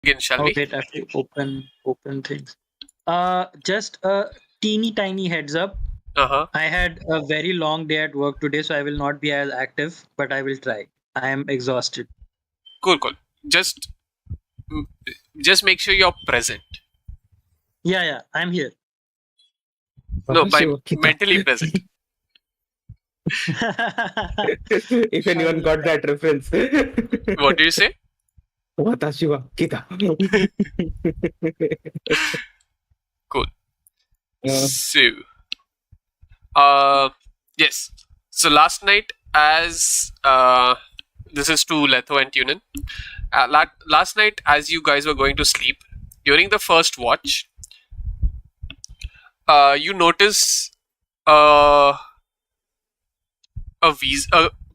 Again, shall Oh, we? wait, I have to open things. Just a teeny tiny heads up. Uh-huh. I had a very long day at work today, so I will not be as active, but I will try. I am exhausted. Cool, cool. Just mm, just make sure you're present. Yeah, I'm here. No, by Shiva, kita. mentally present. If anyone got that reference. What do you say? Wata Shiva, kita. Cool. Uh, So, uh, yes. So last night, as this is to Letho and Tunin. Last night, as you guys were going to sleep, during the first watch, you notice uh, a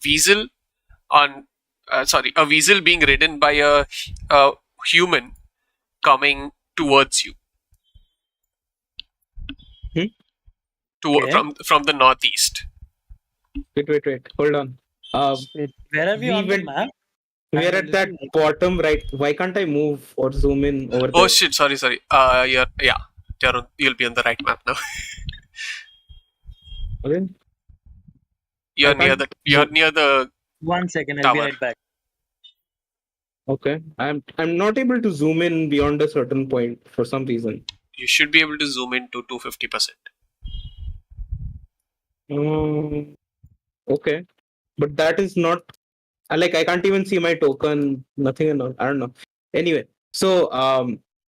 weasel on a weasel being ridden by a human coming towards you Hmm? Okay. from the northeast. wait. Hold on. Wait, where are we We on the went- map? We're I'm a at that little- bottom right. Why can't I move or zoom in over Oh there? shit! Sorry. You'll be on the right map now. Okay. You're I near can't you're zoom. near the 1 second, I'll be tower. right back. Okay. I'm not able to zoom in beyond a certain point for some reason. You should be able to zoom in to 250%. Okay. But that is not like I can't even see my token, nothing and all. I don't know. Anyway, so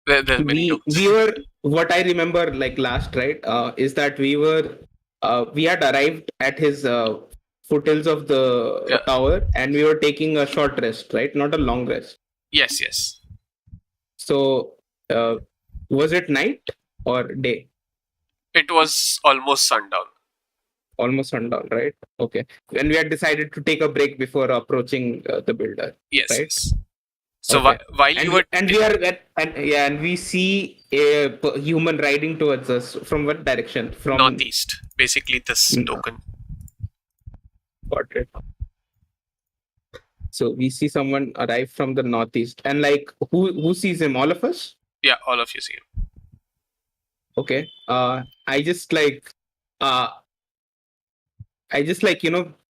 There's many tokens. we were what I remember like last, right? Is that we had arrived at his foothills of the Yeah. tower and we were taking a short rest, right? Not a long rest. Yes. So was it night or day? It was almost sundown. Almost sundown, right? Okay. And we had decided to take a break before approaching the builder. Yes. Right. Yes. So Okay. while And you were we see a human riding towards us from what direction? From northeast, basically this Mm. token. Got it. So we see someone arrive from the northeast, and like who sees him? All of us? Yeah, all of you see him. Okay. I just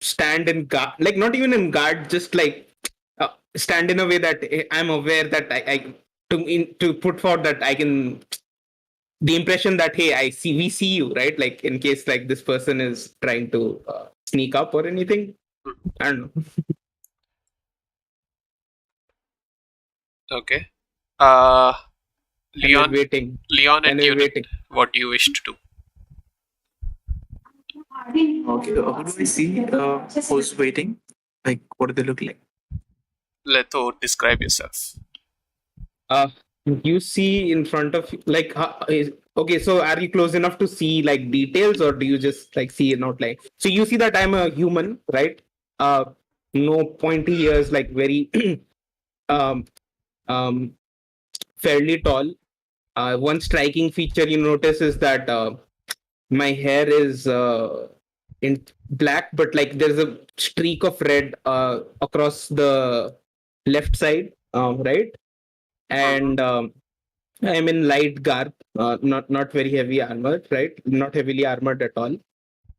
stand in guard, like not even in guard, just like stand in a way that I'm aware that to put forward that I can the impression that hey we see you, right? Like in case like this person is trying to sneak up or anything. I don't know. Okay. And Leon, we're waiting. Leon and And we're Tunin, waiting. what do you wish to do? Okay, who do I see who's waiting? Like, what do they look like? Letho, describe yourself. You see in front of you, like okay, so are you close enough to see like details or do you just like see an outline? So you see that I'm a human, right? No pointy ears, like very um fairly tall. One striking feature you notice is that my hair is in black, but like there's a streak of red across the left side, right? And I'm in light garb, not very heavy armor, right? Not heavily armored at all.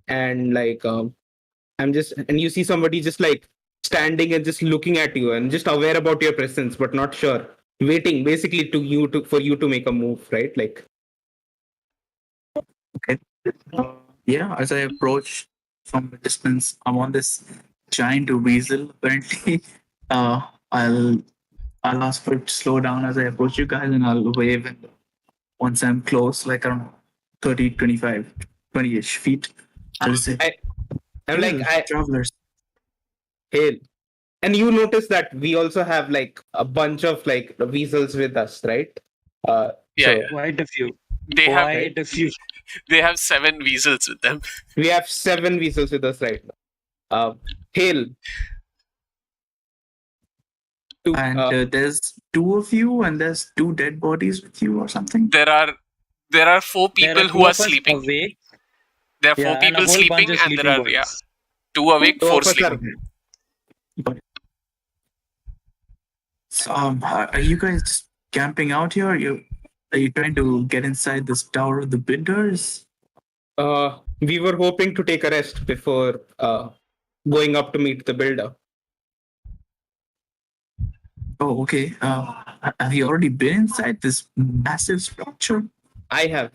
And like I'm just, and you see somebody just like standing and just looking at you and just aware about your presence, but not sure, waiting basically for you to make a move, right? Like Okay. Yeah, as I approach from a distance, I'm on this giant weasel. Apparently, I'll ask for it to slow down as I approach you guys, and I'll wave. And once I'm close, like around 30, 25, 20-ish feet, I'll say, I'm like travelers. hail. And you notice that we also have like a bunch of like weasels with us, right? Yeah. Quite a few. They have Quite a few. they have 7 weasels with them. We have 7 weasels with us right now. Hail. And there's 2 of you, and there's 2 dead bodies with you, or something. There are 4 people who are sleeping. Awake. There are 4 and a people whole bunch sleeping, of and there are boys. 2 awake, 4 of us are- sleeping. So, are you guys just camping out here? Are you trying to get inside this tower of the builders? We were hoping to take a rest before going up to meet the builder. Oh, okay. Have you already been inside this massive structure? I have.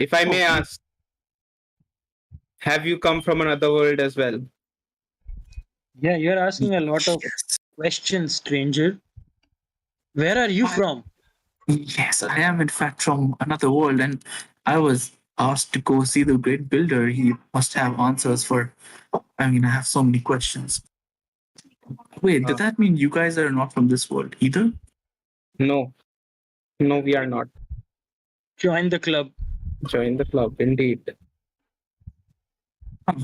If I may Oh, ask, have you come from another world as well? Yeah, you're asking a lot of yes. questions, stranger. Where are you from? Yes, I am in fact from another world, and I was asked to go see the great builder. He must have answers for. I mean, I have so many questions. Wait, Uh, does that mean you guys are not from this world either? No, no, we are not. Join the club. Join the club, indeed. Huh.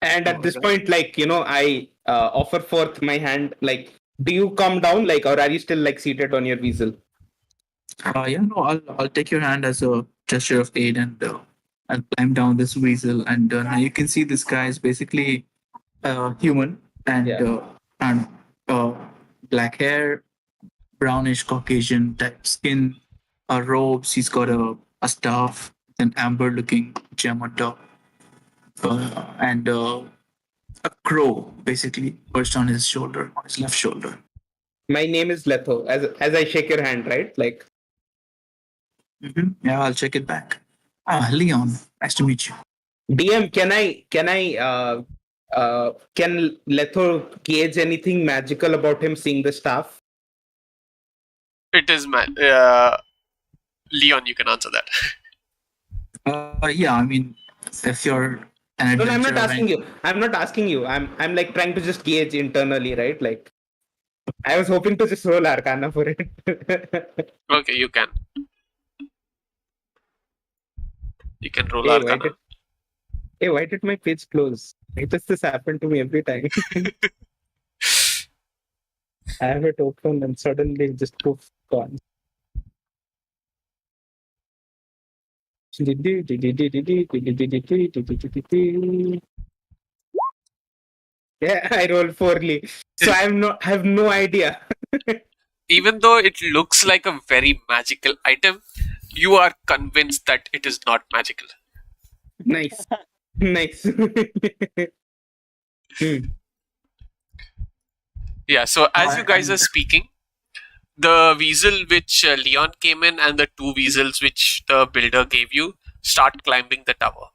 And at this Alright. point, like, I offer forth my hand. Like, do you come down, like, or are you still like seated on your weasel? Yeah, no, I'll take your hand as a gesture of aid, and I'll climb down this weasel. And now you can see this guy is basically human and Yeah. uh, black hair, brownish Caucasian type skin, robes. He's got a staff, an amber looking gem on top, and a crow basically perched on his shoulder, on his left shoulder. My name is Letho. As I shake your hand, right? Like, Yeah, I'll check it back. Ah, Leon, nice to meet you. DM, can Letho gauge anything magical about him seeing the staff? It is Leon. You can answer that. Yeah, I mean, if you're an No, I'm not adventurer, asking you. I'm not asking you. I'm like trying to just gauge internally, right? Like, I was hoping to just roll Arcana for it. Okay, you can. You can roll Hey, Arcana. why did my page close? Why does this happen to me every time? I have it open and suddenly it just poof, gone. Yeah, I rolled poorly. So I have no idea. Even though it looks like a very magical item, you are convinced that it is not magical. Nice. Nice. Yeah, so as you guys and are speaking, the weasel which Leon came in and the two weasels which the builder gave you start climbing the tower.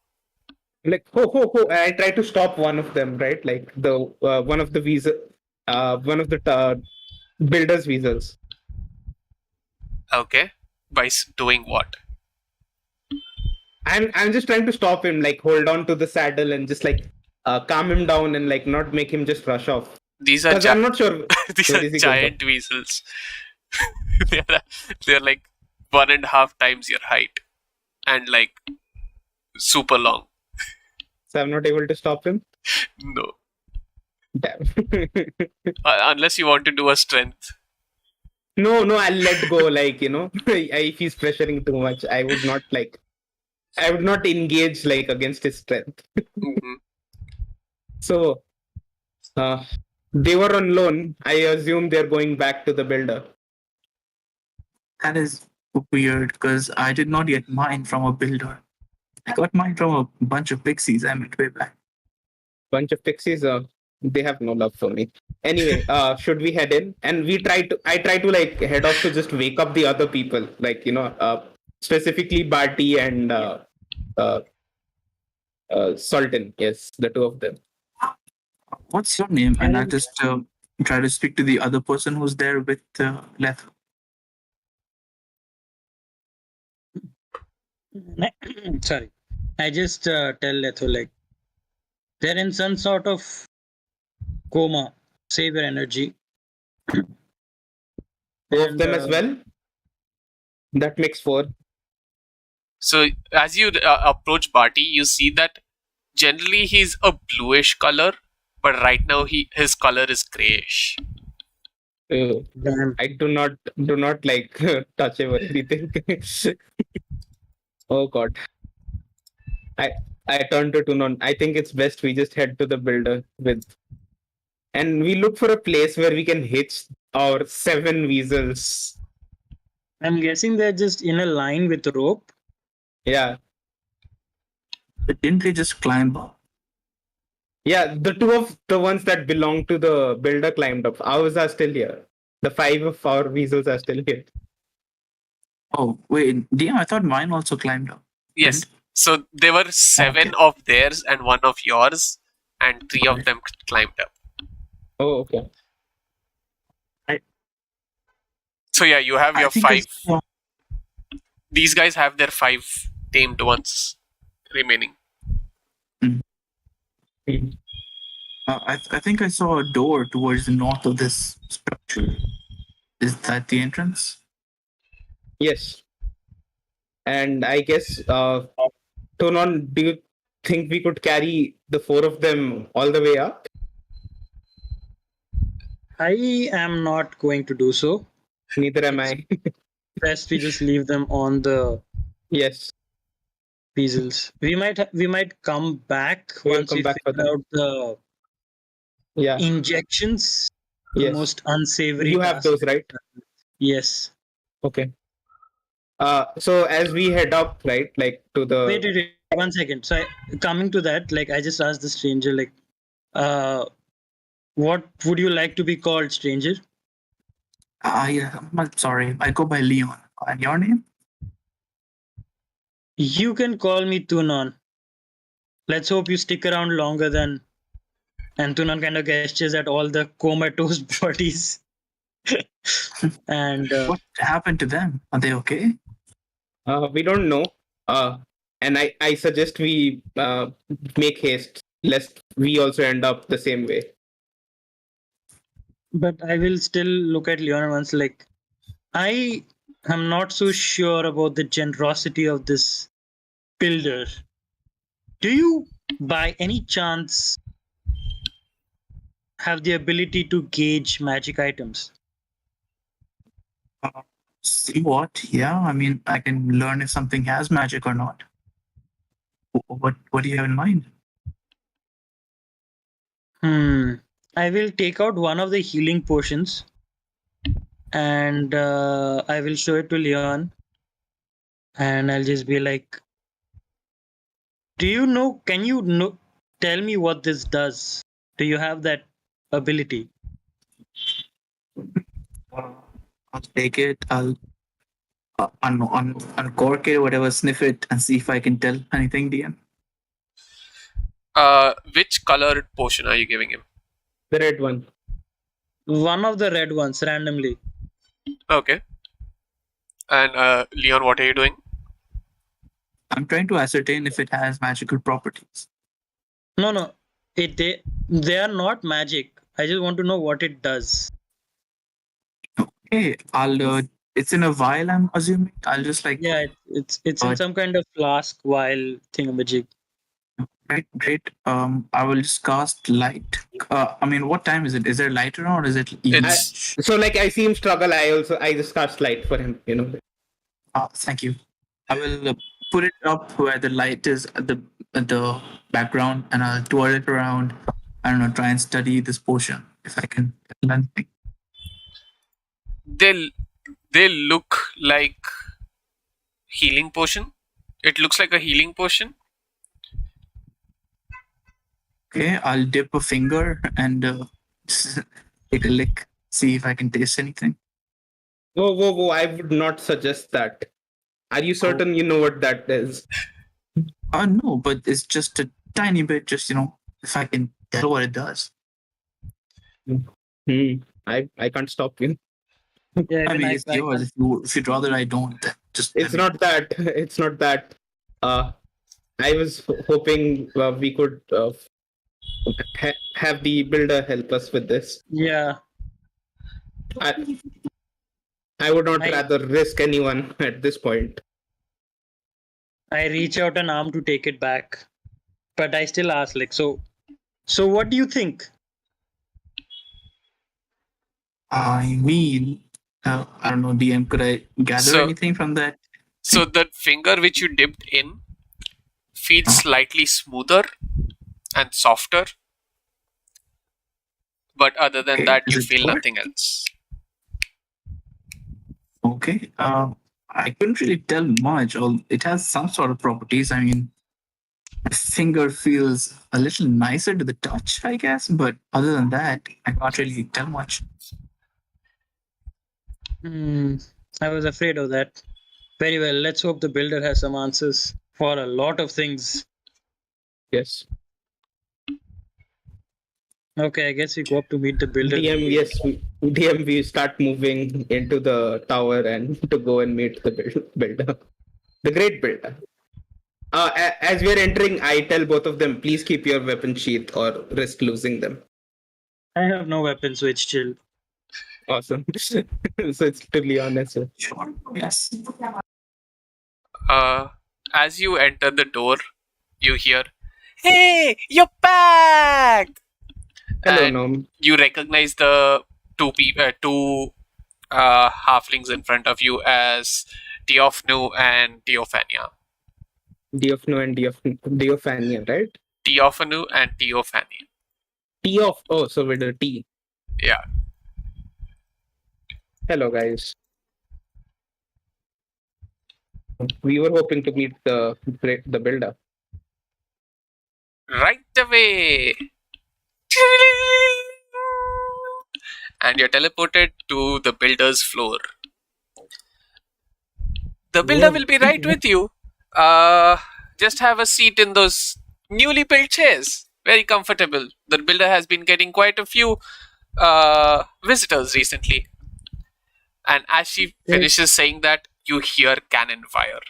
Like ho ho ho! I try to stop one of them, right? Like the one of the builder's weasels. Okay, by doing what? I'm just trying to stop him, like hold on to the saddle and just like calm him down and like not make him just rush off. These are Because I'm not sure these where are is he going. giant weasels. they're like 1.5 times your height and like super long. So I'm not able to stop him. No, Damn. unless you want to do a strength. No, I'll let go. Like if he's pressuring too much, I would not engage like against his strength. Mhm. So they were on loan. I assume they're going back to the builder. that is weird because I did not get mine from a builder. I got mine from a bunch of pixies I met way back. Bunch of pixies. They have no love for me. Anyway, should we head in? And I try to like head off to just wake up the other people, like specifically Barty and Sultan. Yes, the two of them. What's your name? And I just try to speak to the other person who's there with Leth. Sorry. I just tell Letho like they're in some sort of coma. Save your energy. Two of And, them as well. That makes 4. So as you approach Barty, you see that generally he's a bluish color, but right now his color is grayish. Damn. I do not like touch ever anything. Oh God. I turn to Tunon. I think it's best we just head to the builder and we look for a place where we can hitch or 7 weasels. I'm guessing they're just in a line with rope. Yeah. But didn't they just climb up? Yeah, the two of the ones that belong to the builder climbed up. Ours are still here. The 5 of our weasels are still here. Oh, wait. Yeah, I thought mine also climbed up. Yes. Didn't? So there were 7 Okay. of theirs and 1 of yours, and 3 of Okay. them climbed up. Oh, okay. So yeah, you have I your think I 5. saw. These guys have their 5 tamed ones remaining. I think I saw a door towards the north of this structure. Is that the entrance? Yes. And I guess, Tonon, do you think we could carry the 4 of them all the way up? I am not going to do so. Neither am It's I. best we just leave them on the Yes. weasels. We might come back We'll once come we back for figure them. out the Yeah. injections. The Yes. most unsavory You have task. those, right? Yes. Okay. So as we head up, right, like to the Wait, 1 second. So coming to that, like I just asked the stranger, like, what would you like to be called, stranger? I'm sorry. I go by Leon. And your name? You can call me Tunon. Let's hope you stick around longer than. And Tunon kind of gestures at all the comatose bodies. And What happened to them? Are they okay? we don't know. And I suggest we make haste, lest we also end up the same way. but I will still look at Leon once, like, I am not so sure about the generosity of this builder. Do you, by any chance, have the ability to gauge magic items? See what? Yeah, I mean, I can learn if something has magic or not. What do you have in mind? I will take out one of the healing potions and I will show it to Leon. And I'll just be like, do you know? Can you know? Tell me what this does. Do you have that ability? I'll take it. I'll uncork it, whatever, sniff it, and see if I can tell anything, DM. Which colored potion are you giving him? The red one. One of the red ones randomly. Okay. And Leon, what are you doing? I'm trying to ascertain if it has magical properties. No. They are not magic. I just want to know what it does. Okay, it's in a vial, I'm assuming. I'll just like. Yeah, it's in some kind of flask while thingamajig. Great. I will just cast light. I mean, what time is it? Is there light around? Or is it evening? So like I see him struggle, I just cast light for him, you know. Thank you. I will put it up where the light is at the background, and I'll twirl it around. I don't know. Try and study this potion if I can learn anything. They look like healing potion. It looks like a healing potion. Okay, I'll dip a finger and take a lick. See if I can taste anything. Whoa! I would not suggest that. Are you certain you know what that is? No, but it's just a tiny bit. Just if I can tell what it does. I can't stop you. Yeah, I mean, it's yours. If you'd rather I don't, then just. It's not that. It's not that. I was hoping we could have the builder help us with this. Yeah. I would not rather risk anyone at this point. I reach out an arm to take it back, but I still ask, like, so what do you think? I mean, I don't know, DM, could I gather anything from that? So the finger which you dipped in feels slightly smoother and softer. But other than that, you feel nothing else. Okay. I couldn't really tell much. It has some sort of properties. I mean, my finger feels a little nicer to the touch, I guess. But other than that, I can't really tell much. I was afraid of that. Very well. Let's hope the builder has some answers for a lot of things. Yes. Okay, I guess we go up to meet the builder. DM, yes. DM, we start moving into the tower and to go and meet the builder. The great builder. As we are entering, I tell both of them, please keep your weapon sheath or risk losing them. I have no weapon, so it's chill. Awesome. So it's to Leon as well. Sure. Yes. As you enter the door, you hear, "Hey, you're back!" Hello, And Nom. you recognize the two halflings in front of you as Teofnu and Teophania. Diofno and Diophania, right? Teofanu and Teophania. So with the T. Yeah. Hello, guys. We were hoping to meet the builder. Right away. And you're teleported to the builder's floor. The builder will be right with you. Just have a seat in those newly built chairs. Very comfortable. The builder has been getting quite a few visitors recently. And as she finishes saying that, you hear cannon fire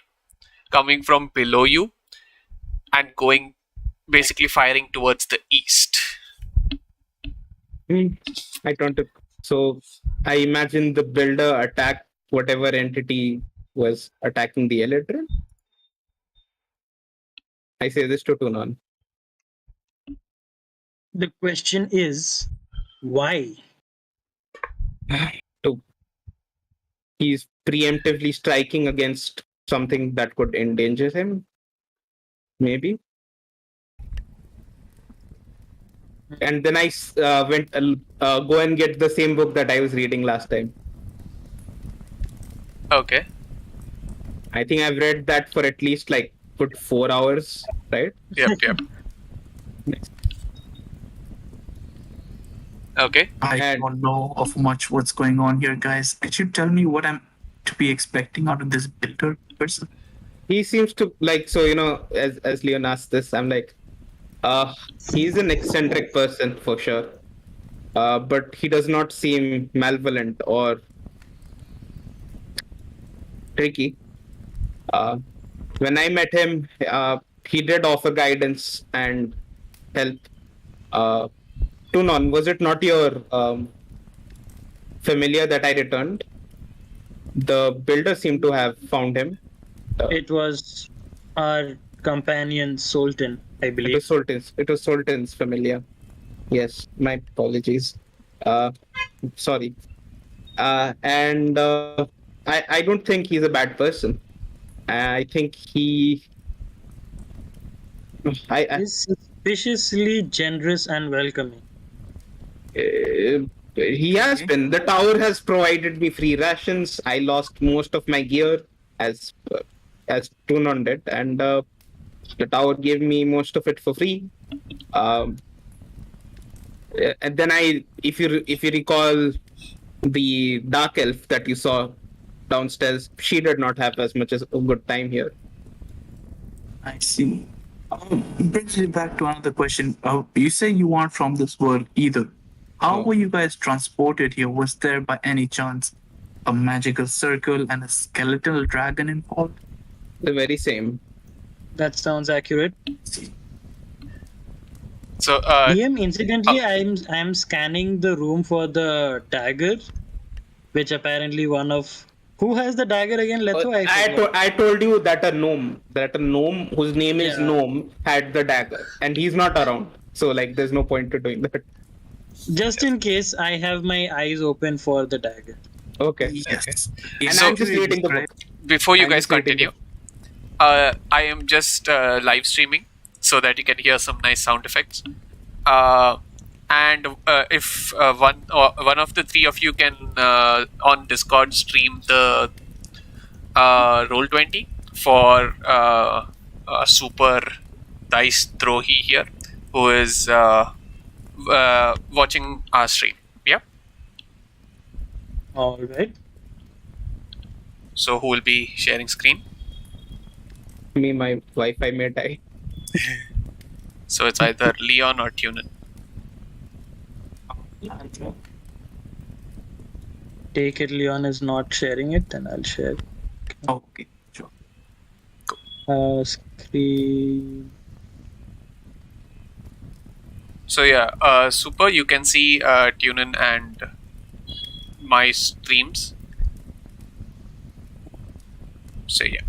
coming from below you and going, basically firing towards the east. I don't. So I imagine the builder attacked whatever entity was attacking the Eladrin. I say this to Tunon. The question is, why? He's preemptively striking against something that could endanger him. Maybe. And then I went go and get the same book that I was reading last time. Okay. I think I've read that for at least like 4 hours, right? Yep. Okay. I don't know of much what's going on here, guys. Could you tell me what I'm to be expecting out of this builder person? He seems to like, so as Leon asked this, I'm like, he's an eccentric person for sure. But he does not seem malevolent or tricky. When I met him, he did offer guidance and help. Tunon, was it not your familiar that I returned? The builder seemed to have found him. It was our companion Sultan, I believe. It was Sultan's familiar. Yes, my apologies. Sorry. And I don't think he's a bad person. I think he. He's suspiciously generous and welcoming. He has been. The tower has provided me free rations. I lost most of my gear as Tunon did, and the tower gave me most of it for free. And then if you recall, the dark elf that you saw downstairs, she did not have as much as a good time here. I see. Brings me back to another question. You say you aren't from this world either. How were you guys transported here? Was there by any chance a magical circle and a skeletal dragon involved? The very same. That sounds accurate. So, DM, incidentally, I'm scanning the room for the dagger, which apparently who has the dagger again? Leto, I told you that a gnome whose name is Gnome had the dagger, and he's not around. So like, there's no point to doing that. Just in case, I have my eyes open for the dagger. Okay. Yes. And So- I'm just reading the book. before you I'm guys just reading continue, I am just live streaming so that you can hear some nice sound effects. and if one of the three of you can on Discord stream the Roll20 for a super dice throw here, who is watching our stream. Yeah. All right. So who will be sharing screen? Me, my Wi-Fi may die. So it's either Leon or Tunin. Take it Leon is not sharing it, then I'll share. Okay, sure. Screen. So yeah, super. You can see Tunin and my streams. So yeah.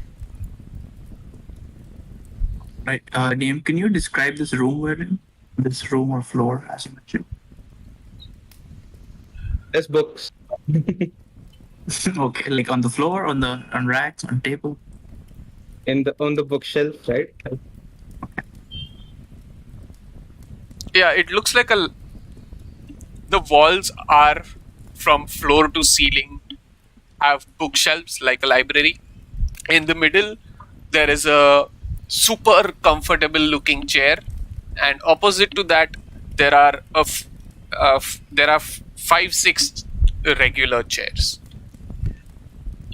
Right. DM, can you describe this room we're in? This room or floor, as you mentioned? There's books. Okay, like on the floor, on racks, on table. On the bookshelf, right? Yeah, it looks like the walls are from floor to ceiling, have bookshelves like a library. In the middle, there is a super comfortable looking chair, and opposite to that, there are there are 5-6 regular chairs.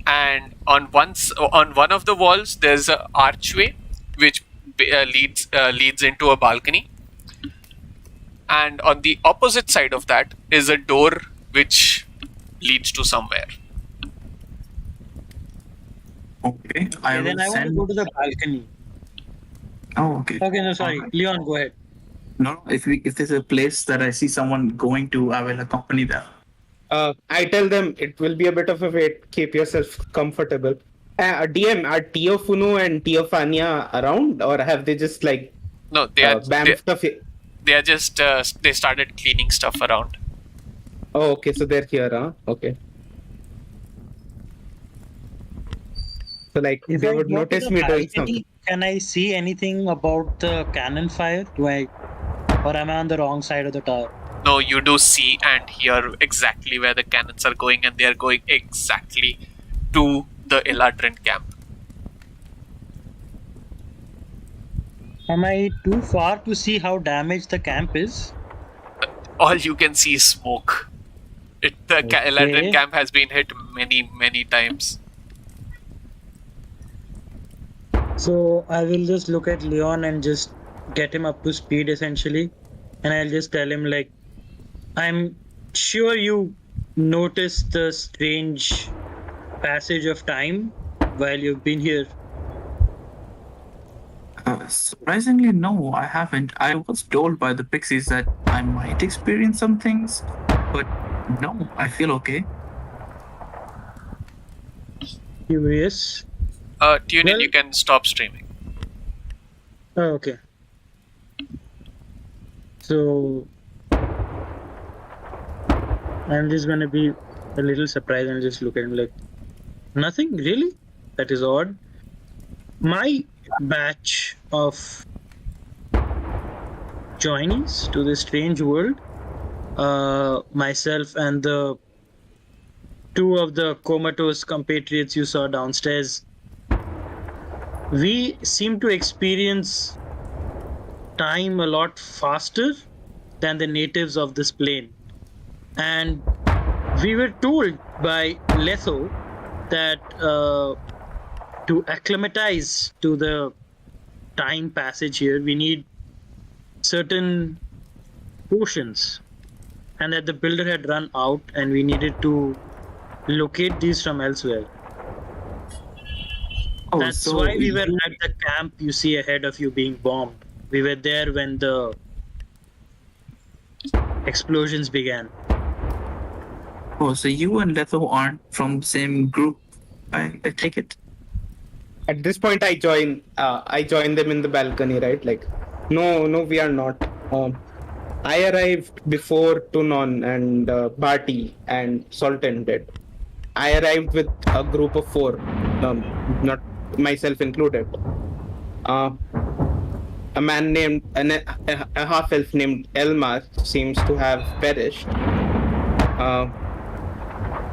And on one of the walls, there's an archway which leads into a balcony. And on the opposite side of that is a door which leads to somewhere. Okay, I And will then I want to send. go to the balcony. Oh, okay. Okay, no, sorry. Alright. Leon, go ahead. No, if there's a place that I see someone going to, I will accompany them. I tell them it will be a bit of a wait. Keep yourself comfortable. DM, are Teofunu and Teofania around, or have they just like No, they are bamfed off? they are just they started cleaning stuff around. Oh, okay, so they're here, huh? Okay. So like If they I would go to notice the me doing balcony, something. can I see anything about the cannon fire? Or am I on the wrong side of the tower? No, you do see and hear exactly where the cannons are going, and they are going exactly to the Eladrin camp. Am I too far to see how damaged the camp is? All you can see is smoke. The Eladrin camp has been hit many times. So I will just look at Leon and just get him up to speed essentially. And I'll just tell him like, I'm sure you noticed the strange passage of time while you've been here. Surprisingly, no, I haven't. I was told by the pixies that I might experience some things, but no, I feel okay. Curious. Tune in, you can stop streaming. Oh, okay. So I'm just gonna be a little surprised and just look at him like, nothing really? That is odd. My batch of joinees to this strange world, myself and the two of the comatose compatriots you saw downstairs, we seem to experience time a lot faster than the natives of this plane. And we were told by Letho that to acclimatize to the time passage here, we need certain potions, and that the builder had run out and we needed to locate these from elsewhere. Oh, That's so why we were you- at the camp you see ahead of you being bombed. We were there when the explosions began. Oh, so you and Letho aren't from the same group? I take it. At this point, I join them in the balcony, right? Like, no, we are not. I arrived before Tunon and Bati and Sultan did. I arrived with a group of 4, not myself included. a man named a half elf named Elmar seems to have perished. Uh,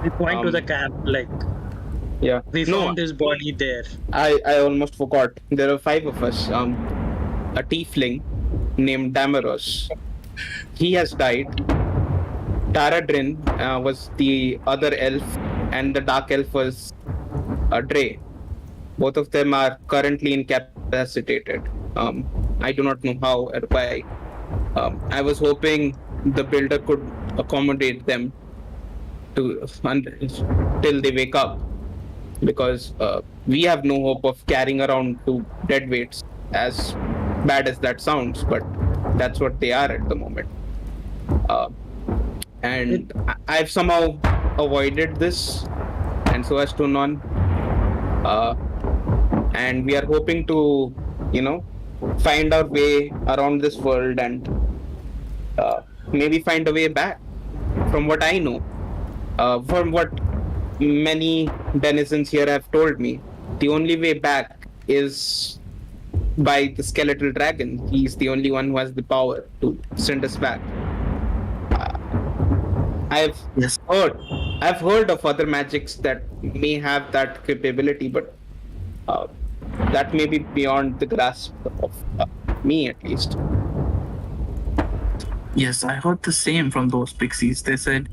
We point to the um, camp, like yeah. we No, found his body there. I almost forgot. There are 5 of us. A tiefling named Damaros. He has died. Taradrin was the other elf, and the dark elf was Dre. Both of them are currently incapacitated. I do not know how or why. I was hoping the builder could accommodate them till they wake up, because we have no hope of carrying around 2 dead weights, as bad as that sounds, but that's what they are at the moment. Uh, and I've somehow avoided this, and so as to none. Uh, and we are hoping to, find our way around this world and maybe find a way back. From what I know, from what many denizens here have told me, the only way back is by the skeletal dragon. He's the only one who has the power to send us back. I've Yes. heard, I've heard of other magics that may have that capability, but uh, that may be beyond the grasp of me, at least. Yes, I heard the same from those pixies. They said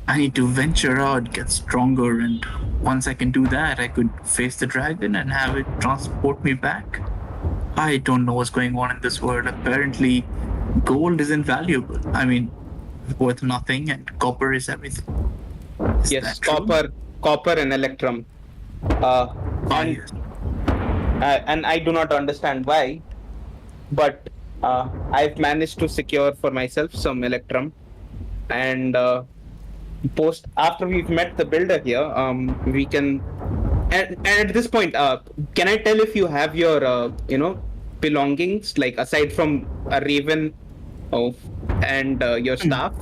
I need to venture out, get stronger, and once I can do that, I could face the dragon and have it transport me back. I don't know what's going on in this world. Apparently, gold is invaluable. I mean, worth nothing, and copper is everything. Is Yes, that true? copper and electrum. Uh, Ah, and yes. and I do not understand why, but I've managed to secure for myself some electrum, and post after we've met the builder here, we can. And at this point, can I tell if you have your belongings, like aside from a raven, oh, and your staff?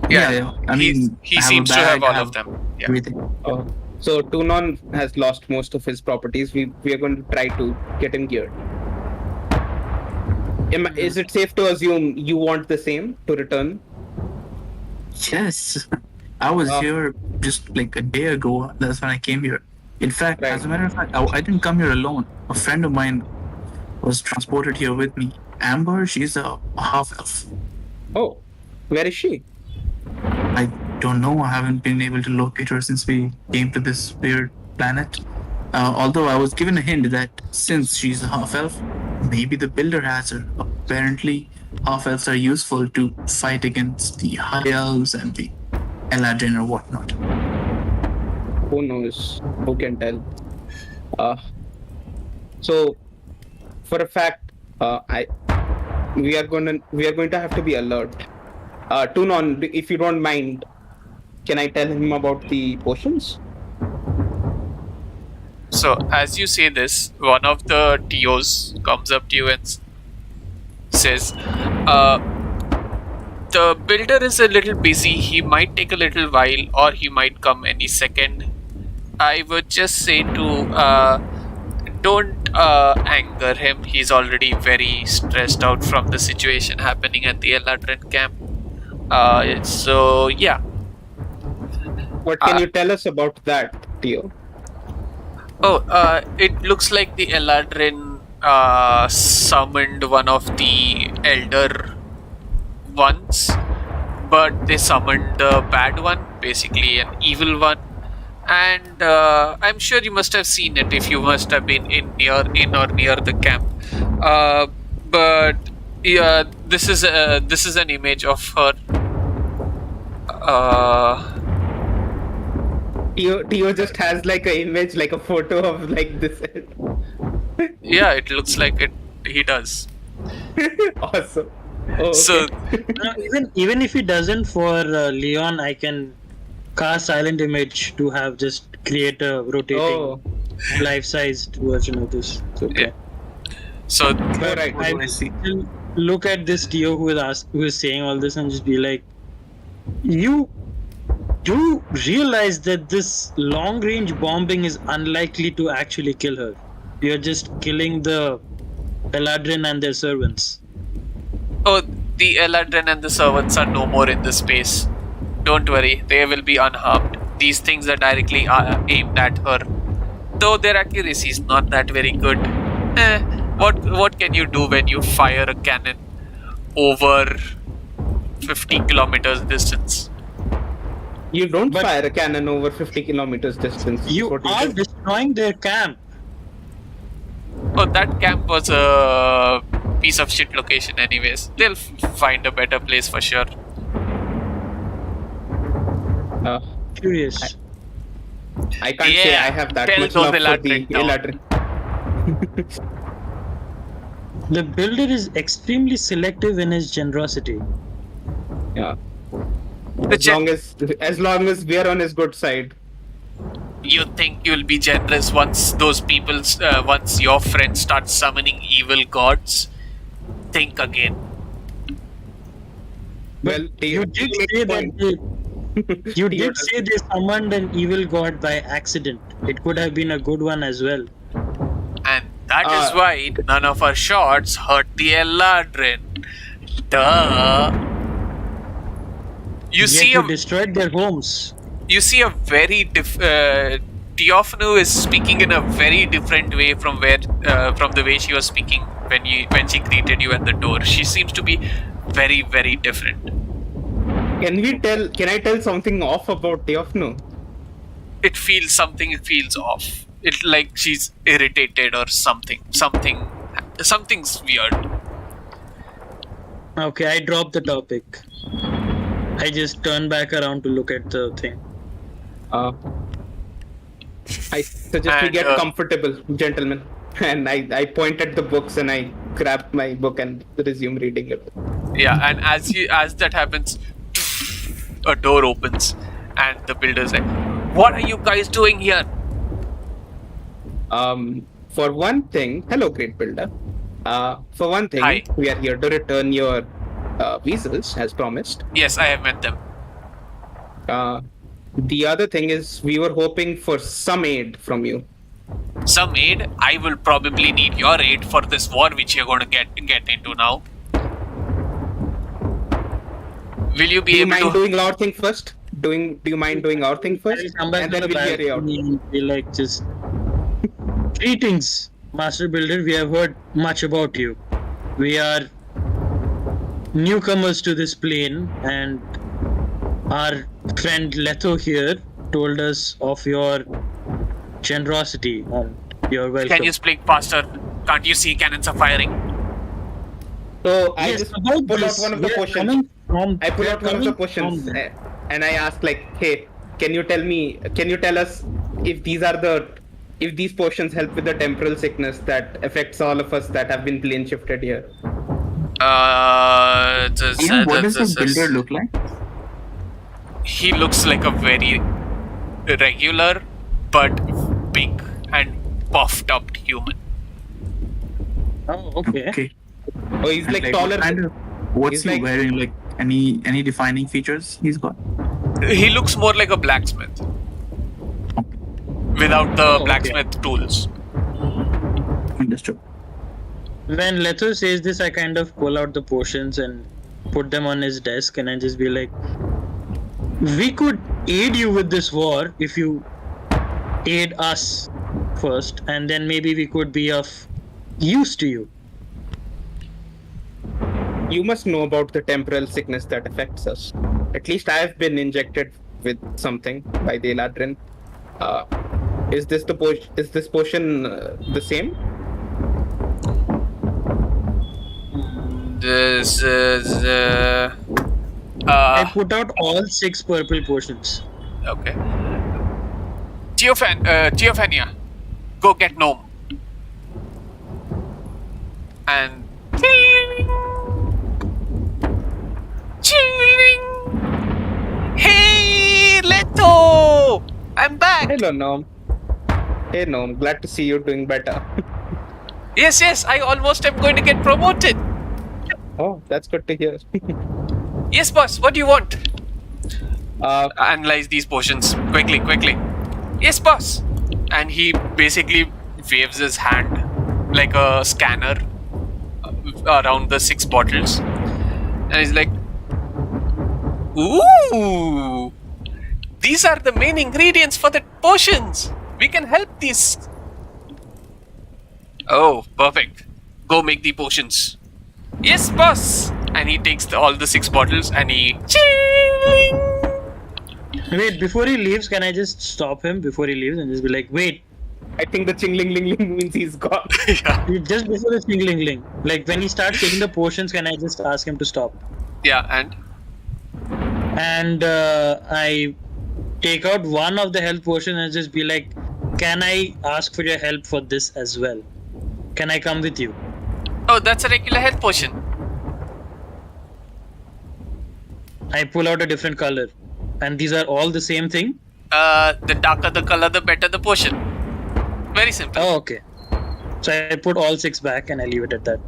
Yeah. I mean, he I have a seems to have bag, all I of have them. Yeah. everything. So Tunon has lost most of his properties. We are going to try to get him geared. Is it safe to assume you want the same to return? Yes, I was Ah. here just like a day ago. That's when I came here. In fact, Right. as a matter of fact, I didn't come here alone. A friend of mine was transported here with me. Amber, she's a half elf. Oh, where is she? I don't know. I haven't been able to locate her since we came to this weird planet. Although I was given a hint that since she's a half elf, maybe the builder has her. Apparently, half elves are useful to fight against the high elves and the Eladrin or whatnot. Who knows? Who can tell? Uh, so, for a fact, we are going to have to be alert. Tunon, if you don't mind, can I tell him about the potions? So as you say this, one of the TOs comes up to you and says, "The builder is a little busy. He might take a little while, or he might come any second. I would just say to don't anger him. He's already very stressed out from the situation happening at the Eladrin camp. So yeah." What can you tell us about that, Tio? Oh, it looks like the Eladrin summoned one of the elder ones, but they summoned the bad one, basically an evil one. And I'm sure you must have seen it if you must have been in or near the camp. But yeah, this is an image of her. Tio just has like an image, like a photo of like this. Yeah, it looks like it. He does. Awesome. Oh, okay. So Now, even if he doesn't, for Leon, I can cast silent image to have just create a rotating Oh, life-sized version of this. It's okay. so all right. I do I see? will look at this Tio who is saying all this and just be like, you do realize that this long-range bombing is unlikely to actually kill her. You're just killing the Eladrin and their servants. Oh, the Eladrin and the servants are no more in this space. Don't worry, they will be unharmed. These things are directly aimed at her. Though their accuracy is not that very good. What can you do when you fire a cannon over 50 kilometers distance? You don't But- fire a cannon over 50 kilometers distance. You What are do. destroying their camp. Oh, that camp was a piece of shit location anyways. They'll find a better place for sure. Uh, Curious. I can't say Yeah, I have that tell much those love for the Eladrin down. Eladrin. The builder is extremely selective in his generosity. Yeah. The As long as we are on his good side. You think you'll be generous once those people, once your friends start summoning evil gods? Think again. Well, You did say that you did say they summoned an evil god by accident. It could have been a good one as well. And that is why none of our shots hurt the Eladrin. Duh. You Yet see you destroyed their homes. you see a very Theophanu is speaking in a very different way from the way she was speaking when she greeted you at the door. She seems to be very, very different. Can I tell something off about Theophanu? Something feels off. It's like she's irritated or something. Something's weird. Okay, I dropped the topic. I just turned back around to look at the thing. I suggest we And, get comfortable, gentlemen. And I point at the books and I grab my book and resume reading it. Yeah, and as that happens, a door opens, and the builder's like, "What are you guys doing here?" For one thing, hello, great builder. For one thing, Hi. we are here to return your weasels as promised. Yes, I have met them. The other thing is, we were hoping for some aid from you. Some aid. I will probably need your aid for this war which you're going to get into now. Will you be Do you able mind to? doing our thing first? Do you mind doing our thing first? I'll come back And to then the we'll hear you out. balcony and be like, just greetings, Master Builder. We have heard much about you. We are newcomers to this plane, and our friend Leto here told us of your generosity, and you're welcome. Can you speak faster? Can't you see cannons are firing? So I Yes, just about pull out this, one of the we are questions. coming from- I pull we are out one of the coming questions from- and I ask like, hey, can you tell us if these potions help with the temporal sickness that affects all of us that have been plane shifted here? What does the builder look like? He looks like a very regular but big and puffed up human. Oh, okay. Okay. Oh, he's And like taller. What's he's he like- wearing? Like any defining features he's got? He looks more like a blacksmith without the okay. blacksmith tools. Understood. When Leto says this, I kind of pull out the potions and put them on his desk, and I just be like, we could aid you with this war if you aid us first, and then maybe we could be of use to you. You must know about the temporal sickness that affects us. At least I have been injected with something by the Eladrin. Is this potion the same? This is I put out all 6 purple potions. okay. Theophania, go get Gnome. And hey, Leto! I'm back. Hello, Nom. Hey, Nom. Glad to see you doing better. Yes, I almost am going to get promoted. Oh, that's good to hear. Yes, boss. What do you want? Uh, Analyze these potions quickly. Yes, boss. And he basically waves his hand like a scanner, around the 6 bottles, and he's like, "Ooh, these are the main ingredients for the potions. We can help these." Oh, perfect. Go make the potions. Yes, boss. And he takes all the 6 bottles and he. Wait, before he leaves, can I just stop him before he leaves and just be like, wait, I think the chingling ling ling means he's gone. Yeah. just before the singling ling. Like when he starts taking the potions, can I just ask him to stop? Yeah, and And I take out one of the health potions and just be like, can I ask for your help for this as well? Can I come with you? oh, that's a regular health potion. I pull out a different color. And these are all the same thing? The darker the color, the better the potion. Very simple. Oh, okay. So I put all 6 back and I leave it at that.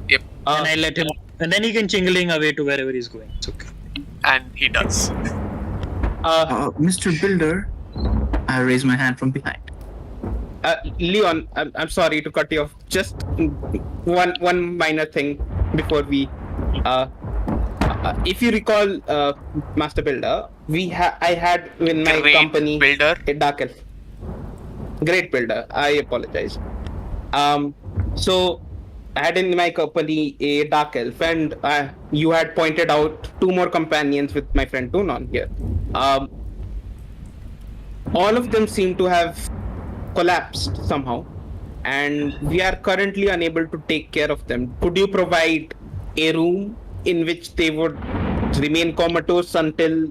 Yep. And I let him, and then he can chingling away to wherever he's going. It's okay. And he does. Mr. Builder, I raise my hand from behind. Leon, I'm sorry to cut you off. Just one minor thing before we. If you recall, Master Builder, I had in my Great company builder. a dark elf. Great builder. I apologize. So I had in my company a dark elf, and you had pointed out 2 more companions with my friend Tunon here. All of them seem to have collapsed somehow, and we are currently unable to take care of them. Could you provide a room in which they would remain comatose until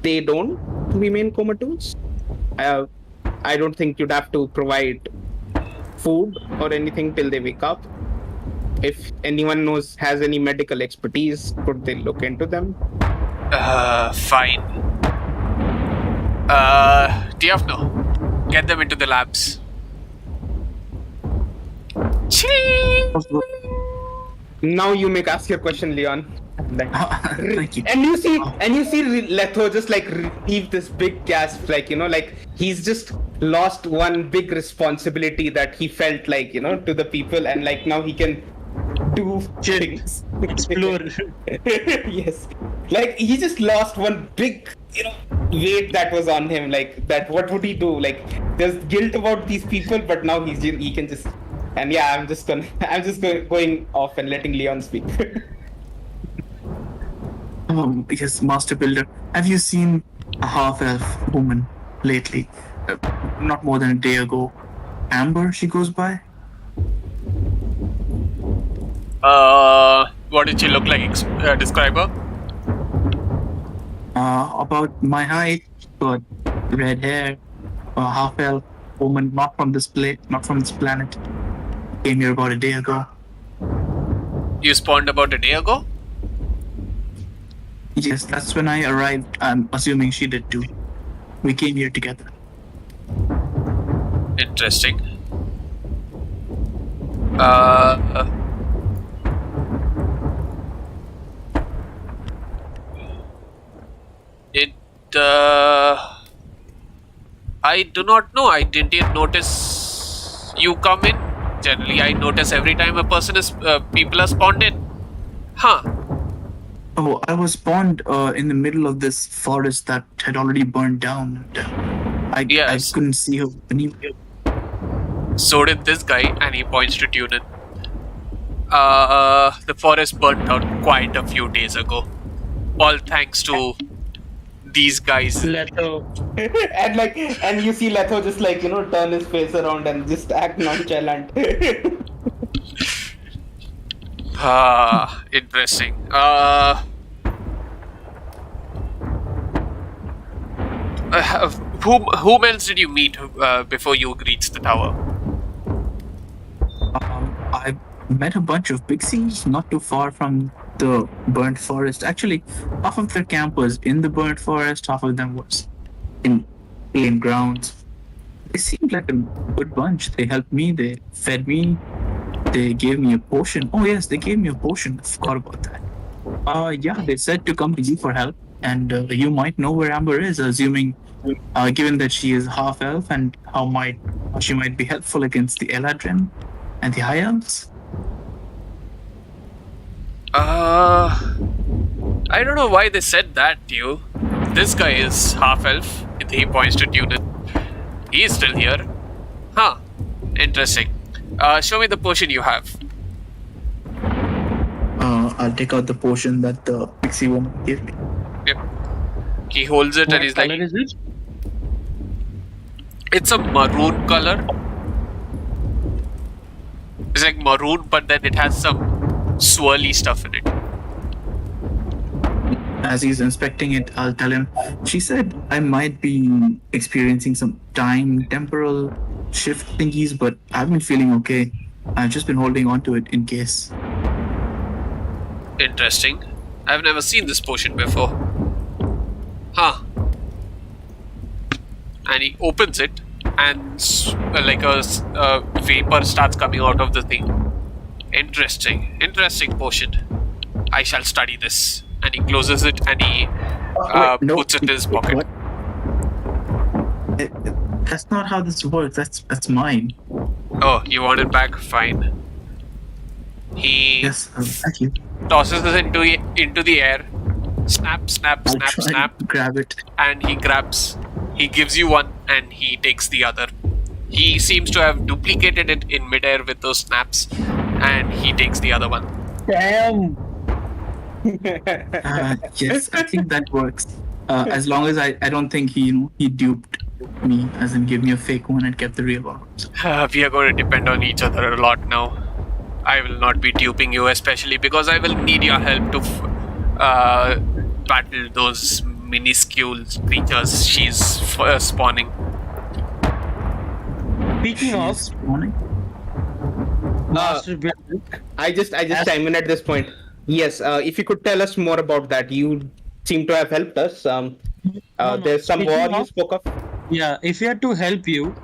they don't remain comatose? I don't think you'd have to provide food or anything till they wake up. If anyone has any medical expertise, could they look into them? Fine. Diafno, get them into the labs. Ching! Now you may ask your question, Leon. Like, Thank you. and you see Letho just like relieve this big gasp, like, like he's just lost one big responsibility that he felt like, to the people, and like now he can do things. Explore. Yes, like he just lost one big, weight that was on him. Like that, what would he do? Like there's guilt about these people, but now he can just. And yeah, I'm just going off and letting Leon speak. Yes, Master Builder. Have you seen a half-elf woman lately? Not more than a day ago. Amber, she goes by? What did she look like? Describe her. About my height, but red hair, a half-elf woman, not from this planet. Came here about a day ago. You spawned about a day ago? Yes, that's when I arrived. I'm assuming she did too. We came here together. Interesting. I do not know. I didn't notice you come in. Generally, I notice every time people are spawned in. Huh. Oh, I was spawned in the middle of this forest that had already burned down. And, Yes. I couldn't see her anywhere. So did this guy, and he points to Tunin. The forest burnt down quite a few days ago. All thanks to these guys. Leto. and you see Letho just like, turn his face around and just act nonchalant. Interesting. Whom else did you meet before you reached the tower? I met a bunch of pixies not too far from the burnt forest. Actually, half of their camp was in the burnt forest, half of them was in plain grounds. They seemed like a good bunch. They helped me, they fed me, they gave me a potion. Oh yes, they gave me a potion. I forgot about that. Yeah, they said to come to you for help, and you might know where Amber is, assuming, given that she is half elf, and how she might be helpful against the Eladrin and the High Elves. I don't know why they said that to you. This guy is half elf. He points to Tunin. He is still here. Huh. Interesting. Show me the potion you have. I'll take out the potion that the pixie woman gave me. Yep. He holds it and What he's color like, is it? it's a maroon color. It's like maroon, but then it has some swirly stuff in it. As he's inspecting it, I'll tell him, she said I might be experiencing some time temporal shift thingies, but I've been feeling okay. I've just been holding on to it in case. Interesting. I've never seen this potion before. Huh. And he opens it, and like a vapor starts coming out of the thing. Interesting. Interesting potion. I shall study this. And he closes it and he puts it in his pocket. What? That's not how this works. That's mine. Oh, you want it back? Fine. He Yes, thank you. tosses it into the air. Snap, snap, I'll snap, try snap. to grab it. And he grabs. He gives you one and he takes the other. He seems to have duplicated it in midair with those snaps. And he takes the other one. Damn. Yes, I think that works. As long as I don't think he duped me, as in give me a fake one and kept the real one. We are going to depend on each other a lot now. I will not be duping you, especially because I will need your help to battle those minuscule creatures she's spawning. Speaking of Morning. Master Builder, I just chime in at this point. Yes, if you could tell us more about that, you seem to have helped us. no. There's some Speaking war you of- spoke of. yeah, if we had to help you,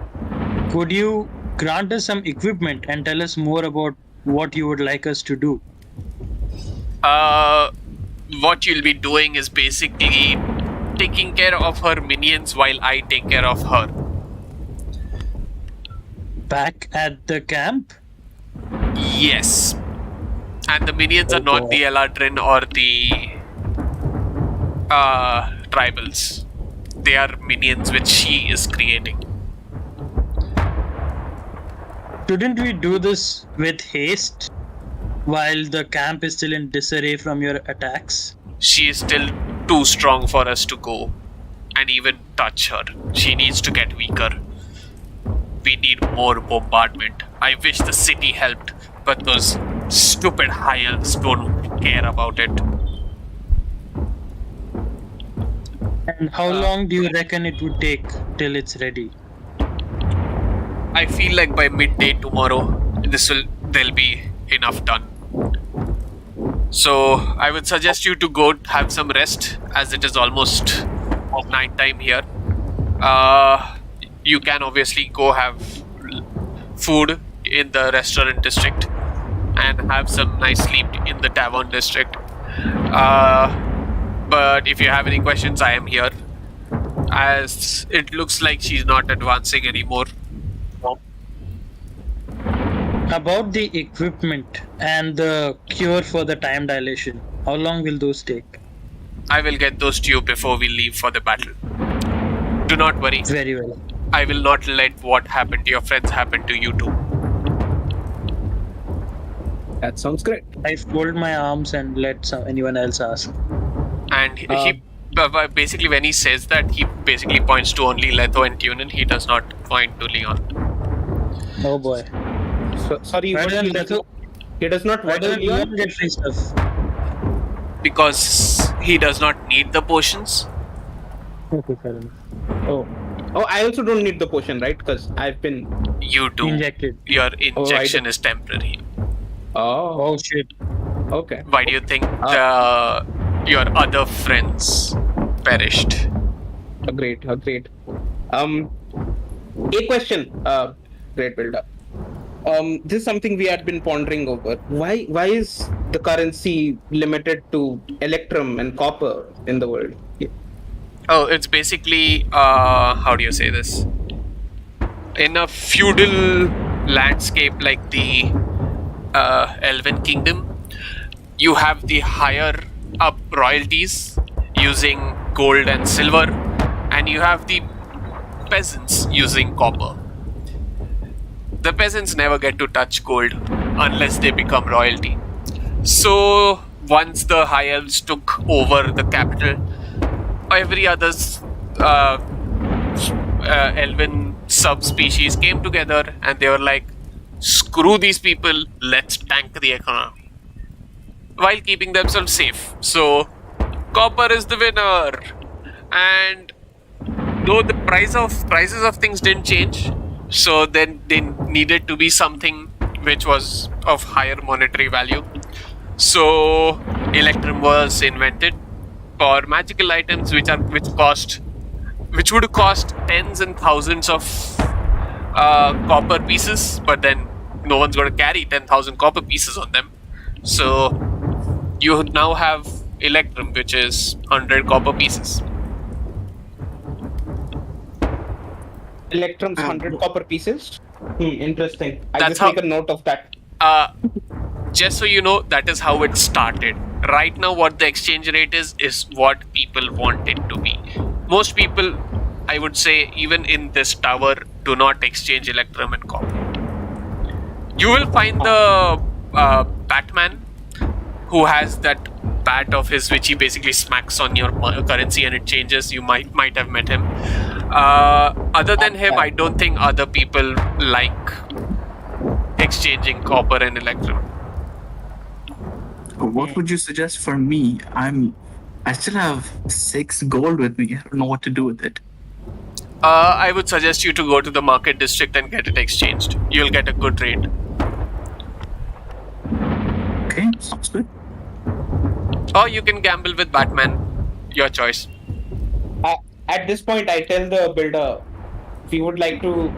could you grant us some equipment and tell us more about what you would like us to do? What you'll be doing is basically taking care of her minions while I take care of her. Back at the camp? Yes. And the minions are not the Eladrin or the tribals. They are minions which she is creating. Shouldn't we do this with haste while the camp is still in disarray from your attacks? She is still too strong for us to go and even touch her. She needs to get weaker. We need more bombardment. I wish the city helped, but those stupid high elves don't care about it. And how long do you reckon it would take till it's ready? I feel like by midday tomorrow, there'll be enough done. So I would suggest you to go have some rest, as it is almost night time here. You can obviously go have food in the restaurant district and have some nice sleep in the tavern district. But if you have any questions, I am here. As it looks like she's not advancing anymore. About the equipment and the cure for the time dilation, how long will those take? I will get those to you before we leave for the battle. Do not worry. Very well. I will not let what happened to your friends happen to you too. That sounds great. I fold my arms and let anyone else ask. And he basically, when he says that, he basically points to only Letho and Tunin. He does not point to Leon. Oh boy. Sorry, Why what doesn't he- Letho- he does not why want to doesn't Leon? Leon get free stuff? Because he does not need the potions. Okay, fair enough. Oh, I also don't need the potion, right? Because I've been. You do. Injected. Your Oh, injection is temporary. Oh, Oh shit. okay. Why do you think your other friends perished? Agreed. A question, Great Builder. This is something we had been pondering over. Why is the currency limited to electrum and copper in the world? Oh, it's basically, how do you say this? In a feudal landscape like the Elven Kingdom, You have the higher up royalties using gold and silver, and you have the peasants using copper. The peasants never get to touch gold unless they become royalty. So once the high elves took over the capital, every other uh, elven subspecies came together and they were like, screw these people, let's tank the economy while keeping themselves safe. So copper is the winner. And though the prices of things didn't change, so then they needed to be something which was of higher monetary value. So electrum was invented for magical items which would cost tens and thousands of copper pieces, but then no one's going to carry 10,000 copper pieces on them. So you now have electrum, which is 100 copper pieces. Electrum's 100 copper pieces. Interesting. I That's just how- make a note of that. Just so you know, that is how it started. Right now, what the exchange rate is what people want it to be. Most people, I would say, even in this tower, do not exchange electrum and copper. You will find the Batman who has that bat of his which he basically smacks on your currency and it changes. You might have met him. Other than him, I don't think other people like exchanging copper and electrum. What would you suggest for me? I still have 6 gold with me. I don't know what to do with it. I would suggest you to go to the market district and get it exchanged. You'll get a good rate. Okay, sounds good. Or you can gamble with Batman. Your choice. At this point, I tell the builder we would like to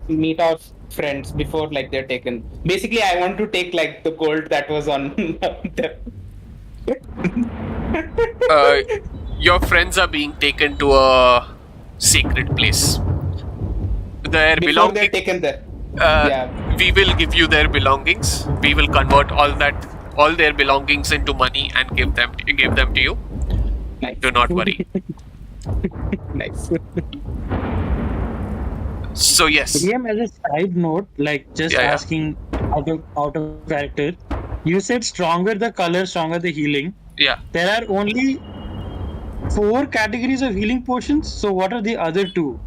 meet our friends before like they're taken. Basically, I want to take like the gold that was on them. Your friends are being taken to a sacred place. Their Before they're belongings. taken there. We will give you their belongings. We will convert all their belongings into money and give them to you. Nice. Do not worry. Nice. So yes, Liam, as a side note, like just Yeah, yeah. asking out of character, you said stronger the color, stronger the healing. yeah. There are only 4 categories of healing potions. So what are the other 2?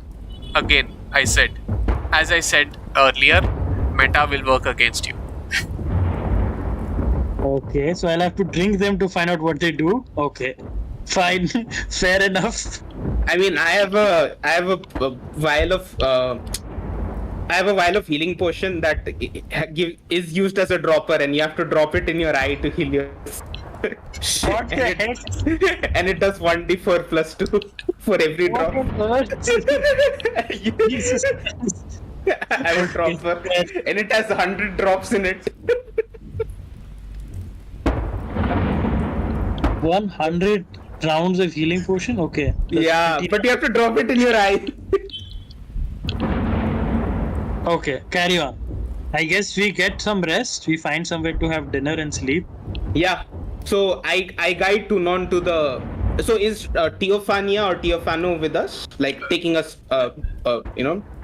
Again, as I said earlier, meta will work against you. Okay, so I'll have to drink them to find out what they do. Okay, fine, fair enough. I mean, I have a vial of healing potion that is used as a dropper, and you have to drop it in your eye to heal yourself. What the heck? And it does 1d4 plus 2 for every What drop. on earth? Jesus Christ. I have a dropper, and it has 100 drops in it. 100 rounds of healing potion? Okay. that's Yeah, pretty- but you have to drop it in your eye. Okay, carry on. I guess we get some rest. We find somewhere to have dinner and sleep. Yeah. So I guide Tunon to the. So is Teofania or Teofano with us? Like taking us, Yep.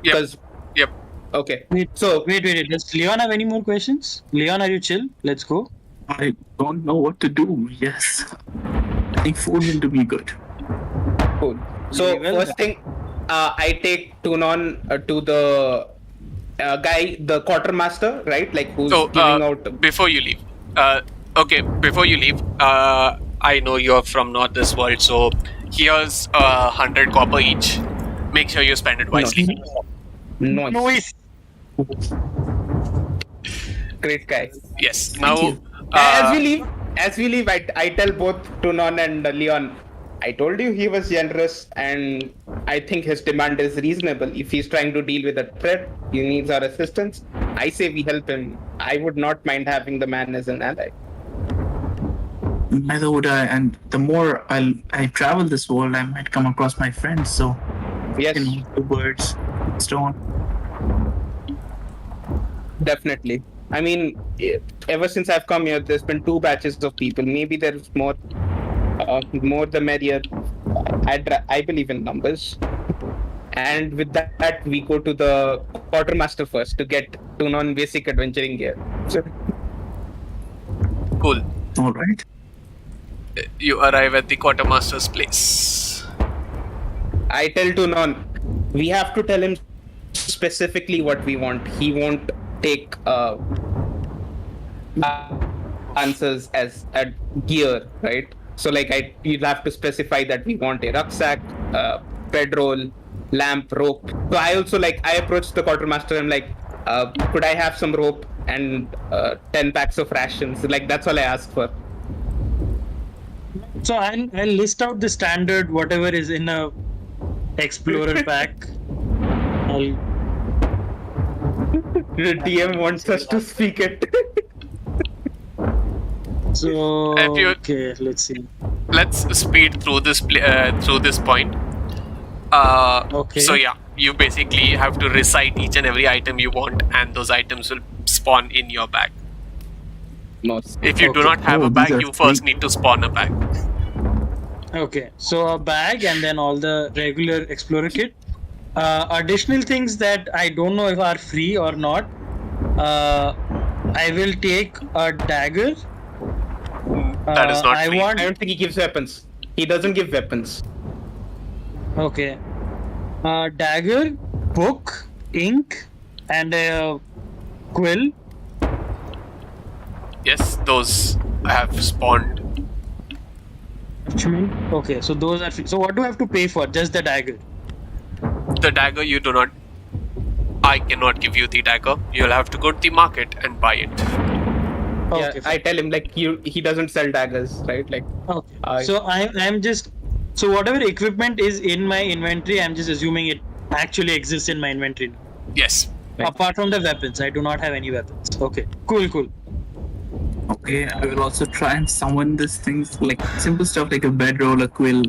Because Yep. okay. Wait, So wait. Does Leon have any more questions? Leon, are you chill? Let's go. I don't know what to do. Yes. I think food will do me good. cool. So Very well first thing, I take Tunon to the guy, the quartermaster, right? Like who's So giving out. before you leave, I know you're from not this world, so here's 100 copper each. Make sure you spend it wisely. Noise. Noise. Great guy. Yes. Now, you. As we leave, I tell both Tunon and Leon, I told you he was generous, and I think his demand is reasonable. If he's trying to deal with a threat, he needs our assistance. I say we help him. I would not mind having the man as an ally. Neither would I. And the more I travel this world, I might come across my friends. So, Yes, the birds, stone. definitely. I mean, ever since I've come here, there's been 2 batches of people. Maybe there's more. More the merrier. I believe in numbers. And with that, we go to the quartermaster first to get to non-basic adventuring gear. So, Cool. All right. You arrive at the quartermaster's place. I tell to non, we have to tell him specifically what we want. He won't take answers as a gear, right? So you'll have to specify that we want a rucksack, bedroll, lamp, rope. So I also I approached the quartermaster. I'm like, could I have some rope and 10 packs of rations? Like that's all I asked for. So I'll list out the standard whatever is in a explorer pack. The DM wants us to speak it. So If you- okay, let's see. Let's speed through this point. Okay. So yeah, you basically have to recite each and every item you want, and those items will spawn in your bag. No. If you do Okay. not have Oh, a these bag, are you first sweet. need to spawn a bag. Okay, so a bag and then all the regular explorer kit. Additional things that I don't know if are free or not. I will take a dagger. That is not I free. want. I don't think he gives weapons. He doesn't give weapons. Okay. Dagger, book, ink, and a quill. Yes, those have spawned. Okay, so those are free. So what do I have to pay for? Just the dagger. The dagger you do not. I cannot give you the dagger. You'll have to go to the market and buy it. Yeah, Okay. I tell him he doesn't sell daggers, right? Okay. So I'm just so whatever equipment is in my inventory, I'm just assuming it actually exists in my inventory. Yes. Right. Apart from the weapons, I do not have any weapons. Okay. Cool. Okay, I will also try and summon these things like simple stuff like a bedroll, a quill.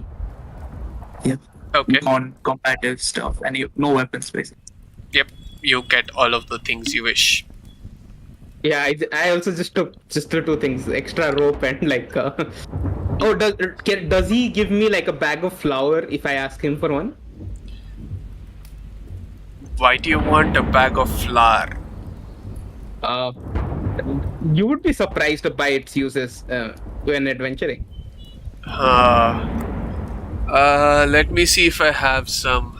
Yep. Okay. Non-combative stuff, and no weapons basically. Yep. You get all of the things you wish. Yeah, I also just took the 2 things: extra rope and Oh, does he give me a bag of flour if I ask him for one? Why do you want a bag of flour? You would be surprised by its uses when adventuring. Let me see if I have some.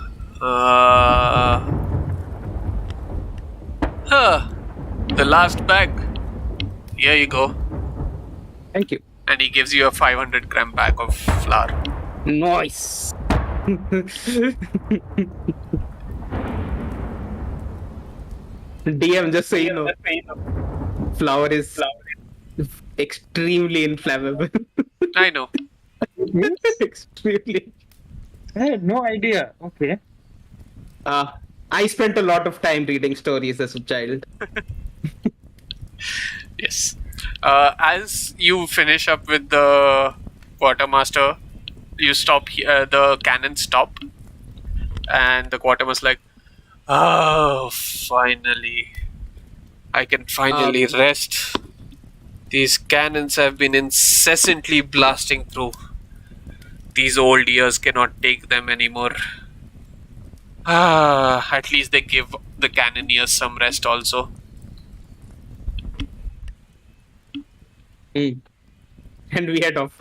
The last bag. Here you go. Thank you. And he gives you a 500 gram bag of flour. Nice. DM, just so you know, flour is extremely inflammable. I know. Extremely. I had no idea. Okay. I spent a lot of time reading stories as a child. Yes. As you finish up with the quartermaster, you stop. The cannons stop, and the quartermaster's like, "Oh, finally, I can finally rest. These cannons have been incessantly blasting through. These old ears cannot take them anymore. At least they give the cannoneers some rest also." And we head off.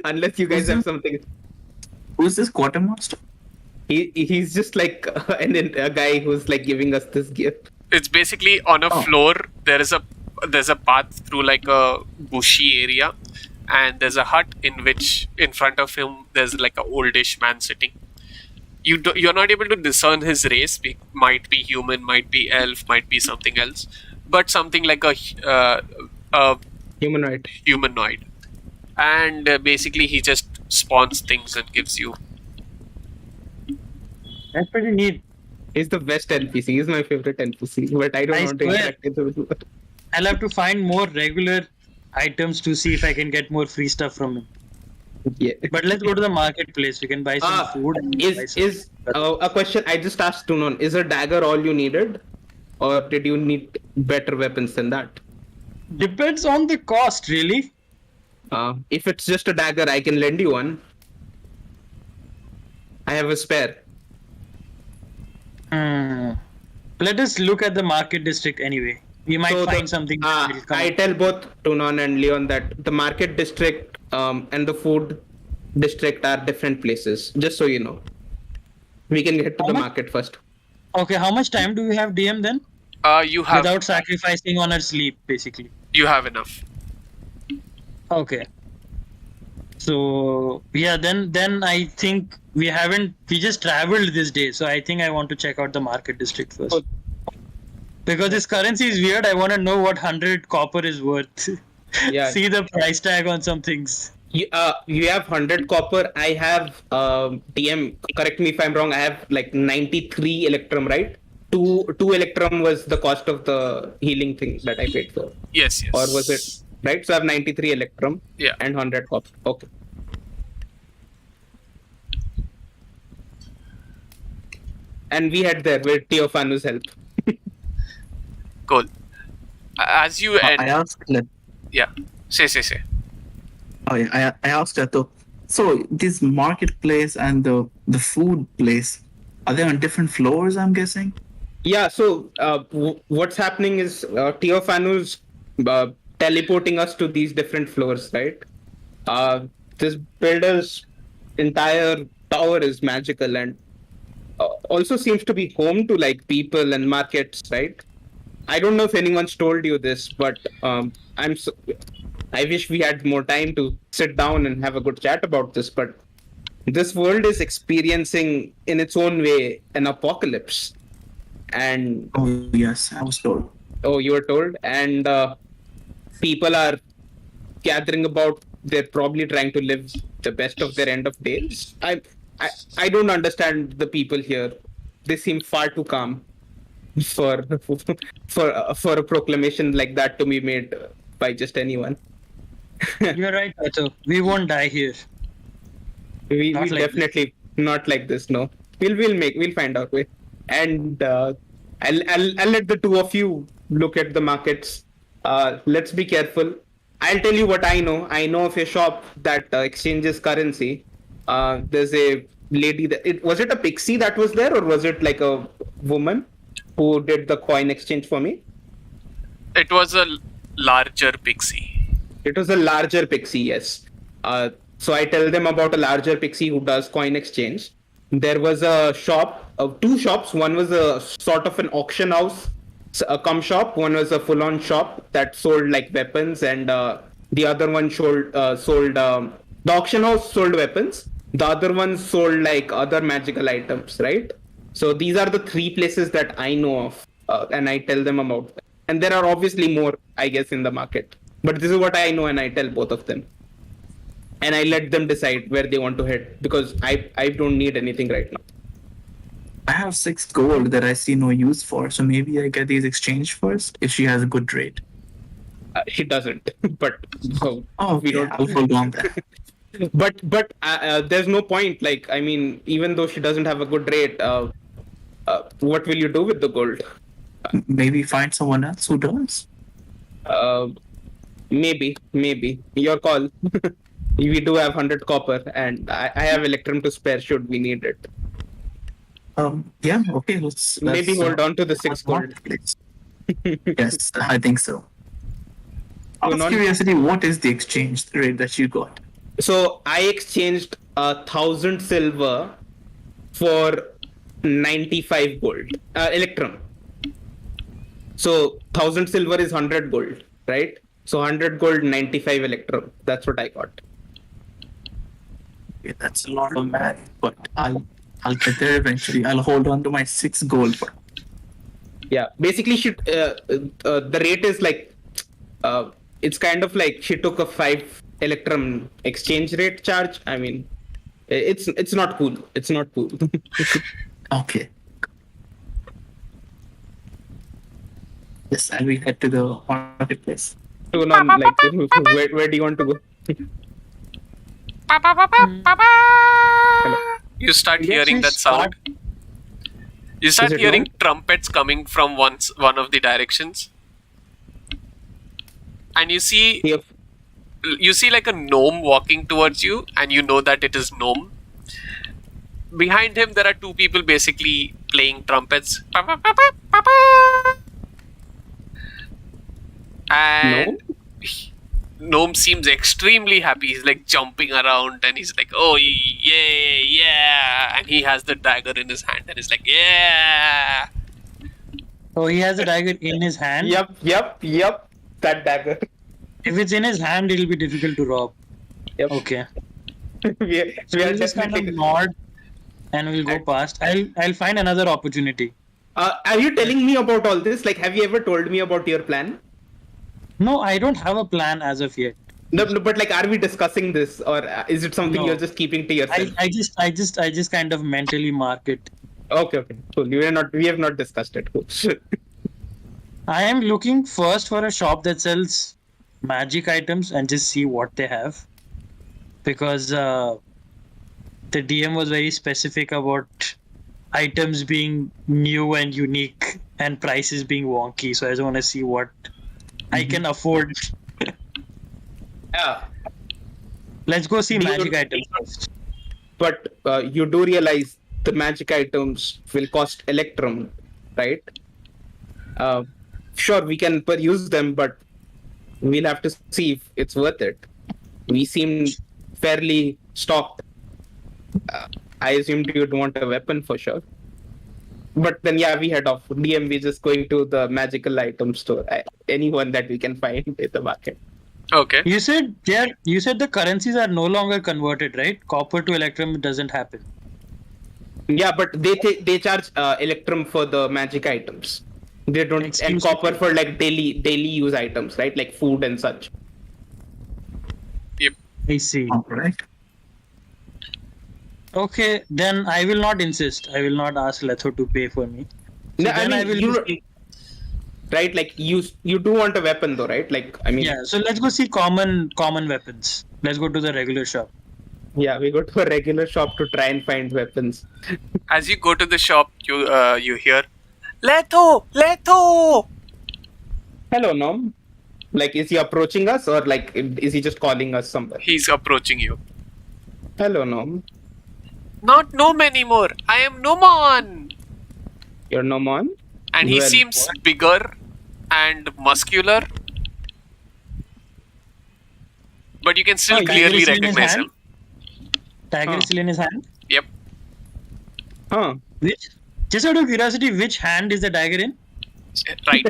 Unless you guys have something. Who's this quartermaster? He's just a guy who's giving us this gift. It's basically on a floor. There's a path through a bushy area, and there's a hut in front of him there's a oldish man sitting. You're not able to discern his race. Might be human, might be elf, might be something else, but something like a Humanoid. humanoid. And basically he just spawns things and gives you. That's pretty neat. He's the best NPC. He's my favorite NPC, but I don't I want to swear. interact with him. I'll have to find more regular items to see if I can get more free stuff from him. Yeah. But let's go to the marketplace. We can buy some food. And buy some- Is a question I just asked to know? Is a dagger all you needed? or did you need better weapons than that? Depends on the cost, really. If it's just a dagger, I can lend you one. I have a spare. Hmm. Let us look at the market district anyway. We might So find something that will come I up. tell both Tunan and Leon that the market district and the food district are different places. Just so you know, we can get to How the much? market first. Okay, how much time do we have, DM, then? You have Without sacrificing on our sleep, basically. enough. Okay. So yeah, then I think we just traveled this day. So I think I want to check out the market district first. Oh. Because this currency is weird. I want to know what 100 copper is worth. Yeah. See the price tag on some things. You have 100 copper. I have DM. Correct me if I'm wrong. I have like 93 electrum, right? Two electrum was the cost of the healing thing that I paid for, Yes, or was it yes. right? So I have 93 electrum Yeah. and 100 copper. Okay. And we had there with Teophanu's help. Cool. As you I end, asked Let yeah. Say. oh yeah, I asked Leto. So this marketplace and the food place, are they on different floors, I'm guessing? Yeah, so what's happening is Teophanu's teleporting us to these different floors, right? This builder's entire tower is magical and also seems to be home to like people and markets, right? I don't know if anyone's told you this, but I wish we had more time to sit down and have a good chat about this, but this world is experiencing in its own way an apocalypse. And Oh yes, I was told. oh, you were told, and people are gathering about. They're probably trying to live the best of their end of days. I don't understand the people here. They seem far too calm for for a proclamation like that to be made by just anyone. You're right, Tato. We won't die here. Not We'll like definitely not like this. No, we'll find out way, and I'll let the two of you look at the markets. Let's be careful. I'll tell you what I know. I know of a shop that exchanges currency. There's a lady that was it a pixie that was there, or was it like a woman who did the coin exchange for me? It was a larger pixie. It was a larger pixie, yes. So I tell them about a larger pixie who does coin exchange. There was a shop, two shops. One was a sort of an auction house, a cum shop. One was a full-on shop that sold like weapons, and the other one sold the auction house sold weapons. The other one sold like other magical items, right? So these are the three places that I know of, and I tell them about them. And there are obviously more, I guess, in the market. But this is what I know, and I tell both of them. And I let them decide where they want to head because I don't need anything right now. I have 6 gold that I see no use for, so maybe I get these exchanged first if she has a good rate. She doesn't, but so Oh, we okay, don't. I'll hold on that. But there's no point. Like I mean, even though she doesn't have a good rate, what will you do with the gold? Maybe find someone else who does. Uh, maybe your call. We do have 100 copper, and I have electrum to spare should we need it. Yeah, okay, let's Maybe hold on to the 6 gold. marketplace. Yes, I think so. Out of non- curiosity, what is the exchange rate that you got? So I exchanged 1,000 silver for 95 gold electrum. So 1,000 silver is 100 gold, right? So 100 gold, 95 electrum. That's what I got. Okay, that's a lot of math, but I'll get there eventually. I'll hold on to my 6 gold. But Yeah, basically, the rate is like it's kind of like she took a 5 electrum exchange rate charge. I mean, it's not cool. It's not cool. okay. Yes, and we head to the marketplace. So now, like, where do you want to go? You start Yes, hearing we that sound. You start Is it hearing not? trumpets coming from one of the directions, and you see Yep. like a gnome walking towards you, and you know that it is gnome. Behind him, there are two people basically playing trumpets, No. and gnome seems extremely happy. He's like jumping around, and he's like, "Oh yeah, yeah!" And he has the dagger in his hand, and he's like, "Yeah." Oh, he has a dagger in his hand. Yep. That dagger. If it's in his hand, it'll be difficult to rob. Yep. Okay. we So are we'll just kind of definitely. nod and we'll go past. I'll find another opportunity. Are you telling me about all this? Like, have you ever told me about your plan? No, I don't have a plan as of yet. No, but like, are we discussing this, or is it something No. you're just keeping to yourself? I just kind of mentally mark it. Okay, cool. We have not discussed it. Cool. I am looking first for a shop that sells magic items and just see what they have. Because the DM was very specific about items being new and unique and prices being wonky. So I just want to see what I can afford. Yeah, Let's go see Do you- magic items first. but you do realize the magic items will cost electrum, right? Uh, sure, we can use them, but we'll have to see if it's worth it. We seem fairly stocked. I assumed you'd want a weapon for sure. But then, yeah, we head off. DM, we're just going to the magical item store. Anyone that we can find in the market. Okay. You said the currencies are no longer converted, right? Copper to electrum doesn't happen. Yeah, but they charge electrum for the magic items. They don't, Excuse and copper me. for like daily use items, right? Like food and such. Yep. I see. All right. Okay, then I will not insist. I will not ask Letho to pay for me. So No, I then mean, I will you see- right? Like you do want a weapon though, right? Like, I mean, Yeah, so let's go see common weapons. Let's go to the regular shop. yeah, we go to a regular shop to try and find weapons. As you go to the shop, you hear, "Leto, Leto." Hello, Nom. Like, is he approaching us, or like, is he just calling us somewhere? He's approaching you. Hello, Nom. Not Gnome anymore. I am Nomon. You're Nomon? And he Well, seems bigger and muscular. But you can still Oh, clearly dagger is in his recognize hand? him. Dagger Huh. is still in his hand? Yep. Huh. Which, just out of curiosity, which hand is the dagger in? Right.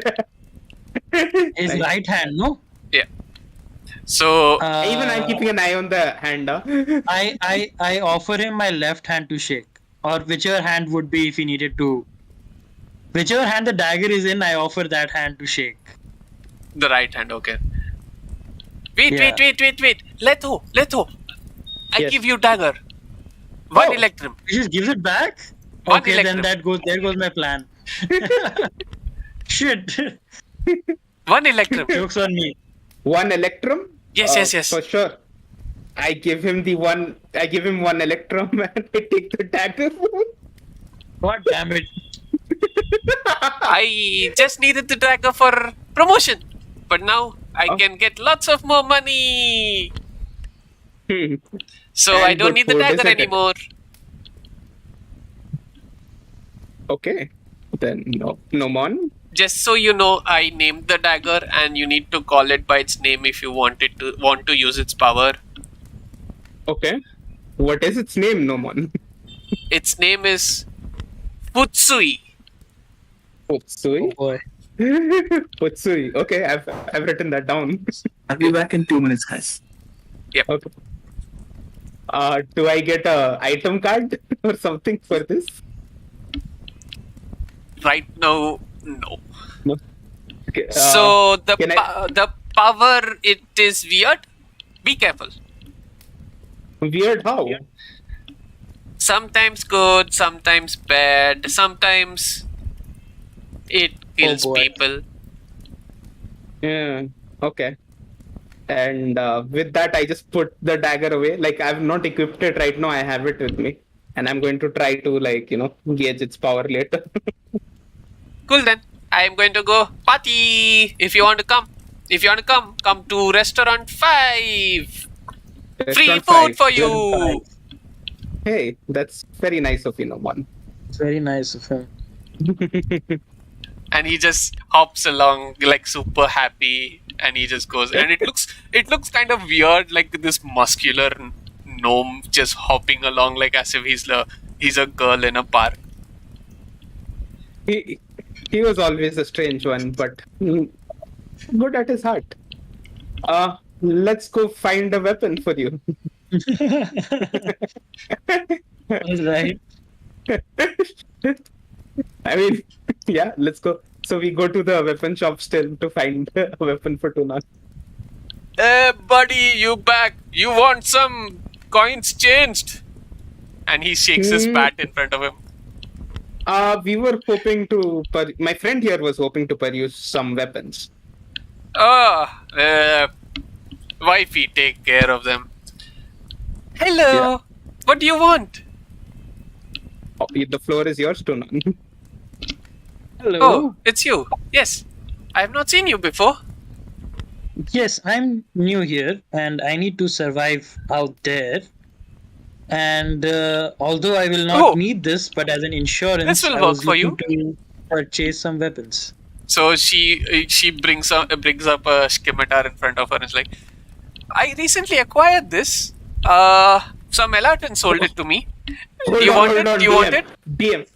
His Nice. right hand, no? Yeah. So Even I'm keeping an eye on the hand. Huh? I offer him my left hand to shake. Or whichever hand would be if he needed to. Whichever hand the dagger is in, I offer that hand to shake. the right hand, okay. Wait, Yeah. wait. Leto. I Yes. give you dagger. One Oh. electrum. He just gives it back? One Okay, then electrum. there goes my plan. Shit. One electrum. Joke's on me. One electrum? Yes. For sure. I give him one electrum and I take the dagger. God damn it. I just needed the dagger for promotion. But now I Oh. can get lots of more money. So And I don't good need the food, dagger isn't it? anymore. Okay. Then no mon. Just so you know, I named the dagger and you need to call it by its name if you want to use its power. Okay. What is its name, no mon? Its name is Futsui. Oh Utsui? boy. Utsui. Okay, I've written that down. I'll be back in 2 minutes, guys. Okay. Do I get a item card or something for this? Right now, no. No. Okay, So the can I- the power, it is weird. Be careful. Weird how? Sometimes good, sometimes bad, sometimes it kills boy. people. Yeah. Okay. And with that, I just put the dagger away. Like, I've not equipped it right now. I have it with me. and I'm going to try to gauge its power later. Cool then. I am going to go party. If you want to come. If you want to come to restaurant 5. Free Restaurant food 5. for Level you. 5. Hey, that's very nice of one. It's very nice of him. And he just hops along like super happy, and he just goes. And it looks kind of weird, like this muscular gnome just hopping along like as if he's a girl in a park. he he was always a strange one, but good at his heart. Let's go find a weapon for you. All right. I mean, yeah, let's go. So we go to the weapon shop still to find a weapon for Tunan. Buddy, you back? You want some coins changed? And he shakes his bat in front of him. We were hoping to. My friend here was hoping to peruse some weapons. Wifey, take care of them. Hello. Yeah. What do you want? Oh, the floor is yours, Tunan. Hello. Oh, it's you. Yes. I have not seen you before. Yes, I'm new here and I need to survive out there. And although I will not Oh. need this, but as an insurance, This will I work was for looking to purchase some weapons. So she brings up a scimitar in front of her and is like, I recently acquired this. Some Elatin sold it to me. Do you want it? Do you want it? DM,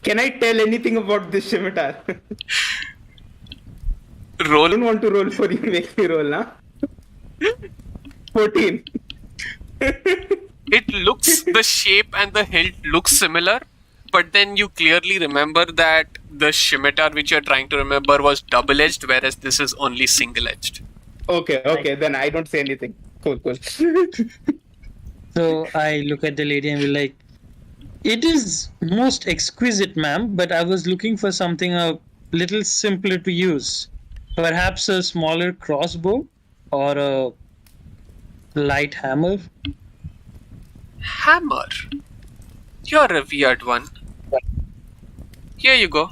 can I tell anything about this scimitar? Roll. I don't want to roll for you. Make me roll, nah? 14. It looks, the shape and the hilt looks similar, but then you clearly remember that the scimitar which you're trying to remember was double-edged, whereas this is only single-edged. Okay, then I don't say anything. Cool. So I look at the lady and be like, it is most exquisite, ma'am, but I was looking for something a little simpler to use. Perhaps a smaller crossbow or a light hammer. Hammer. You're a weird one. Here you go.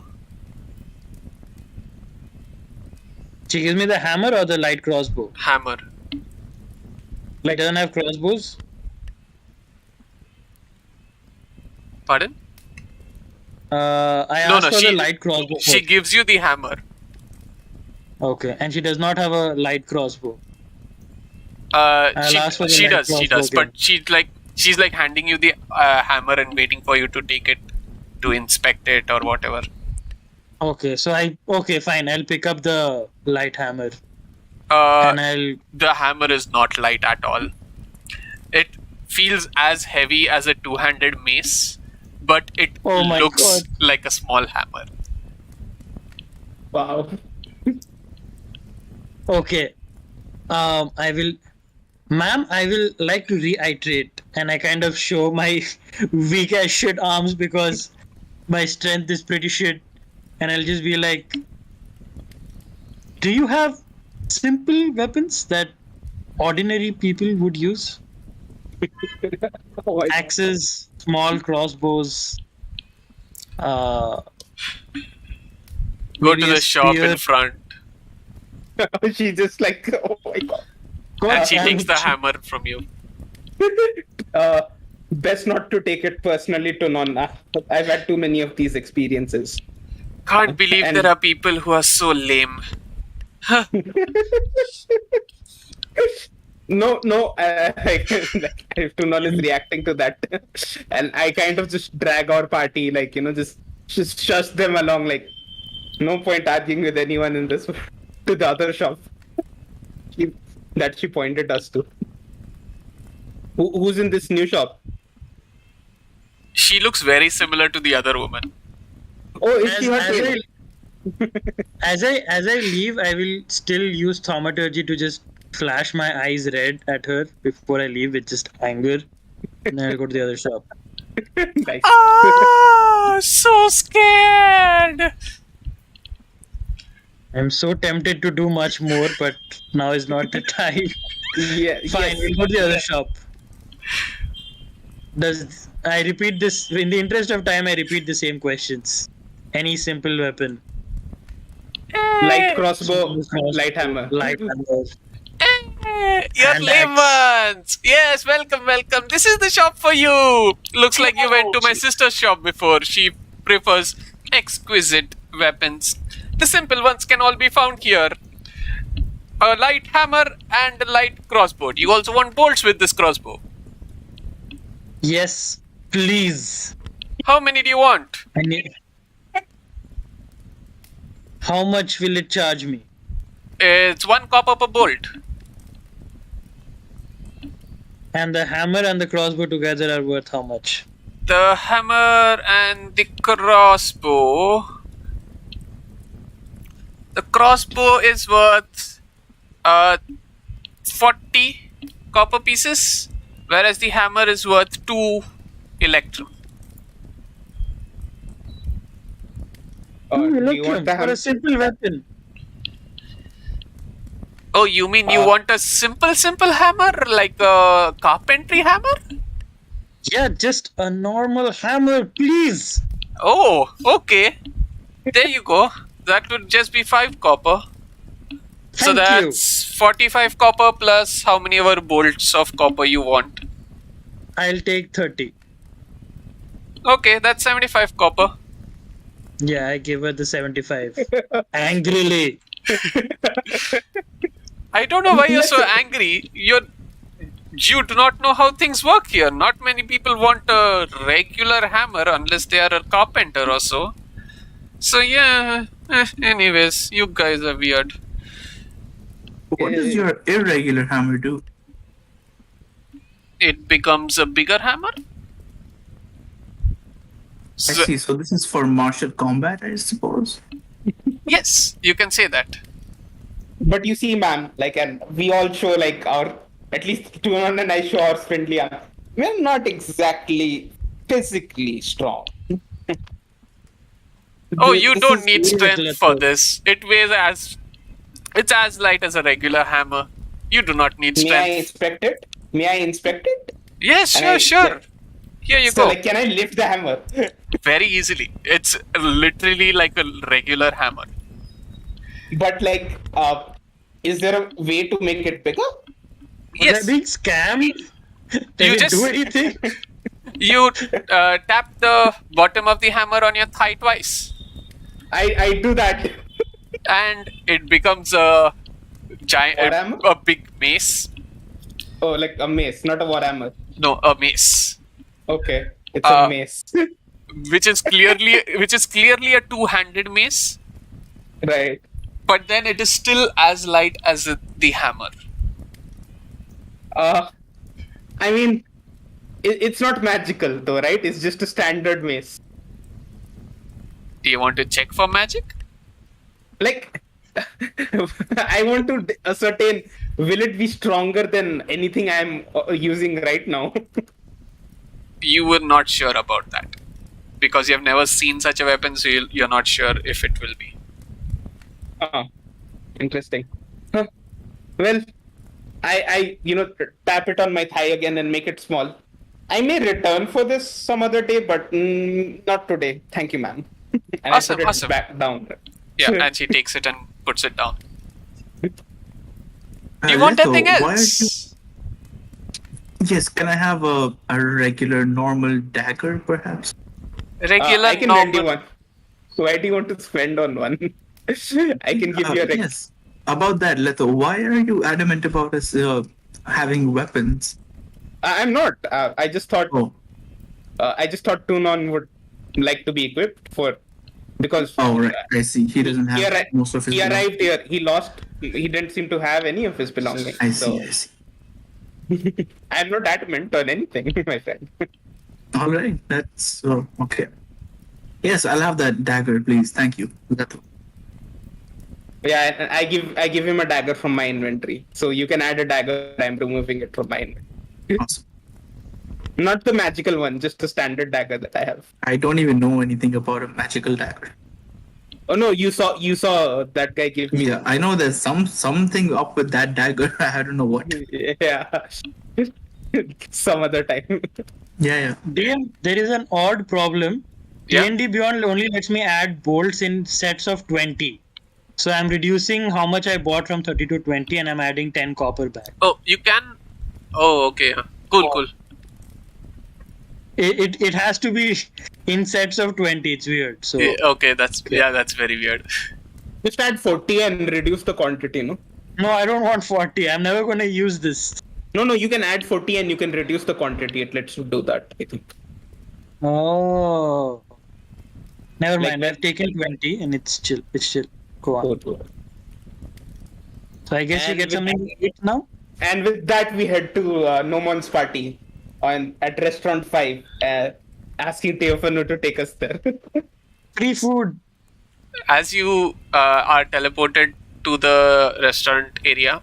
She gives me the hammer or the light crossbow. Hammer. Like, doesn't have crossbows? Pardon? I asked for the light crossbow. She first. gives you the hammer. Okay, and she does not have a light crossbow. She ask for the she light does, crossbow but she's like handing you the hammer and waiting for you to take it to inspect it or whatever. Okay, fine. I'll pick up the light hammer Uh, and the hammer is not light at all. It feels as heavy as a two-handed mace, but it Oh my looks God. like a small hammer. Wow. Okay. I will, ma'am, I will like to reiterate, and I kind of show my weak as shit arms because my strength is pretty shit, and I'll just be like, do you have simple weapons that ordinary people would use? Oh, Axes, small crossbows. Go Maybe to a the shop in spear. front, she just like, oh my god. and she takes the she- hammer from you. Best not to take it personally to Nonna. I've had too many of these experiences. Can't believe And- there are people who are so lame. No, if Tunon is reacting to that, and I kind of just drag our party, just shush them along, like, no point arguing with anyone in this, to the other shop that she pointed us to. Who's in this new shop? She looks very similar to the other woman. Oh, is she her as tail? As I leave, I will still use thaumaturgy to just flash my eyes red at her before I leave with just anger. And then I'll go to the other shop. Nice. Ah, so scared. I'm so tempted to do much more, but now is not the time. Yeah, Fine, yes. we'll go to the other shop. Does I repeat this in the interest of time? I repeat the same questions. Any simple weapon. Light Eh, crossbow, light hammer. Light hammer, You're hand lame axe. ones. Yes, welcome, welcome. This is the shop for you. Looks like you went to my sister's shop before. She prefers exquisite weapons. The simple ones can all be found here. A light hammer and a light crossbow. Do you also want bolts with this crossbow? Yes, please. How many do you want? I need. How much will it charge me? It's 1 copper per bolt. And the hammer and the crossbow together are worth how much? The hammer and the crossbow. The crossbow is worth 40 copper pieces, whereas the hammer is worth 2 electrum. Do you want the For hammer? a simple weapon. Oh, you mean you want a simple hammer, like a carpentry hammer? Yeah, just a normal hammer, please. Oh, okay. There you go. That would just be 5 copper. So Thank that's 45 copper plus how many ever bolts of copper you want. I'll take 30. Okay, that's 75 copper. Yeah, I give her the 75. Angrily. I don't know why you're so angry. You do not know how things work here. Not many people want a regular hammer unless they are a carpenter or so. So yeah, anyways, you guys are weird. What does your irregular hammer do? It becomes a bigger hammer? I So, see. So this is for martial combat, I suppose. yes, you can say that. But you see, ma'am, like, and we all show like our, at least Tuan and I show our friendly arm. We're not exactly physically strong. Oh, This- you this don't is- need leave it, strength for Leto. this. It's as light as a regular hammer. You do not need May I strength. inspect it? May I inspect it? Yes, And sure. Here you So, go. like, can I lift the hammer? Very easily. It's literally like a regular hammer. But like, is there a way to make it bigger? Was Yes. I being scammed? Did You it just- do anything? You tap the bottom of the hammer on your thigh twice, I do that. and it becomes a giant, Warhammer? a big mace. Oh, like a mace, not a warhammer. No, a mace, Okay, it's Uh, a mace. which is clearly a two-handed mace. Right. But then it is still as light as the hammer. I mean, it's not magical though, right? It's just a standard mace. Do you want to check for magic? Like, I want to ascertain, will it be stronger than anything I'm using right now? You were not sure about that because you have never seen such a weapon, so you're not sure if it will be. Interesting. Huh. Well, I tap it on my thigh again and make it small. I may return for this some other day, but not today. Thank you, ma'am. And Awesome, I put it awesome. back down. Yeah, and she takes it and puts it down. Do Uh, you want Leto, anything why are else? you- Yes, can I have a regular normal dagger, perhaps? Regular, I can lend you normal. one. Why do you want to spend on one? I can give you a Yes. About that, Leto, why are you adamant about us having weapons? I'm not. I just thought. Oh, I just thought Tunon would like to be equipped for, because right. I see. He doesn't have he, arri- most of his. he belongings. arrived here. He lost. He didn't seem to have any of his belongings. I So see. I see. I'm not adamant on anything, my friend. All right. That's okay. Yes, I'll have that dagger, please. Thank you, Leto. Yeah, and I give him a dagger from my inventory. So you can add a dagger. I'm removing it from my inventory. Awesome. Not the magical one, just the standard dagger that I have. I don't even know anything about a magical dagger. Oh no, you saw that guy give me. Yeah, I know there's something up with that dagger. I don't know what. Yeah. some other time. Yeah. DM, there is an odd problem. Yeah. D&D Beyond only lets me add bolts in sets of 20. So I'm reducing how much I bought from 30 to 20 and I'm adding 10 copper back. Oh, you can. Oh, okay. Cool. It has to be in sets of 20. It's weird. So Yeah, okay, that's very weird. Just add 40 and reduce the quantity, no? no, I don't want 40. I'm never going to use this. No, you can add 40 and you can reduce the quantity. It lets you do that, I think. Oh. Never Like mind. when- I've taken 20 and it's chill. It's chill. Go on. Cool. So I guess we And get with something to eat now? And with that, we head to Nomon's party at Restaurant 5, asking Teofano to take us there. Free food. As you are teleported to the restaurant area,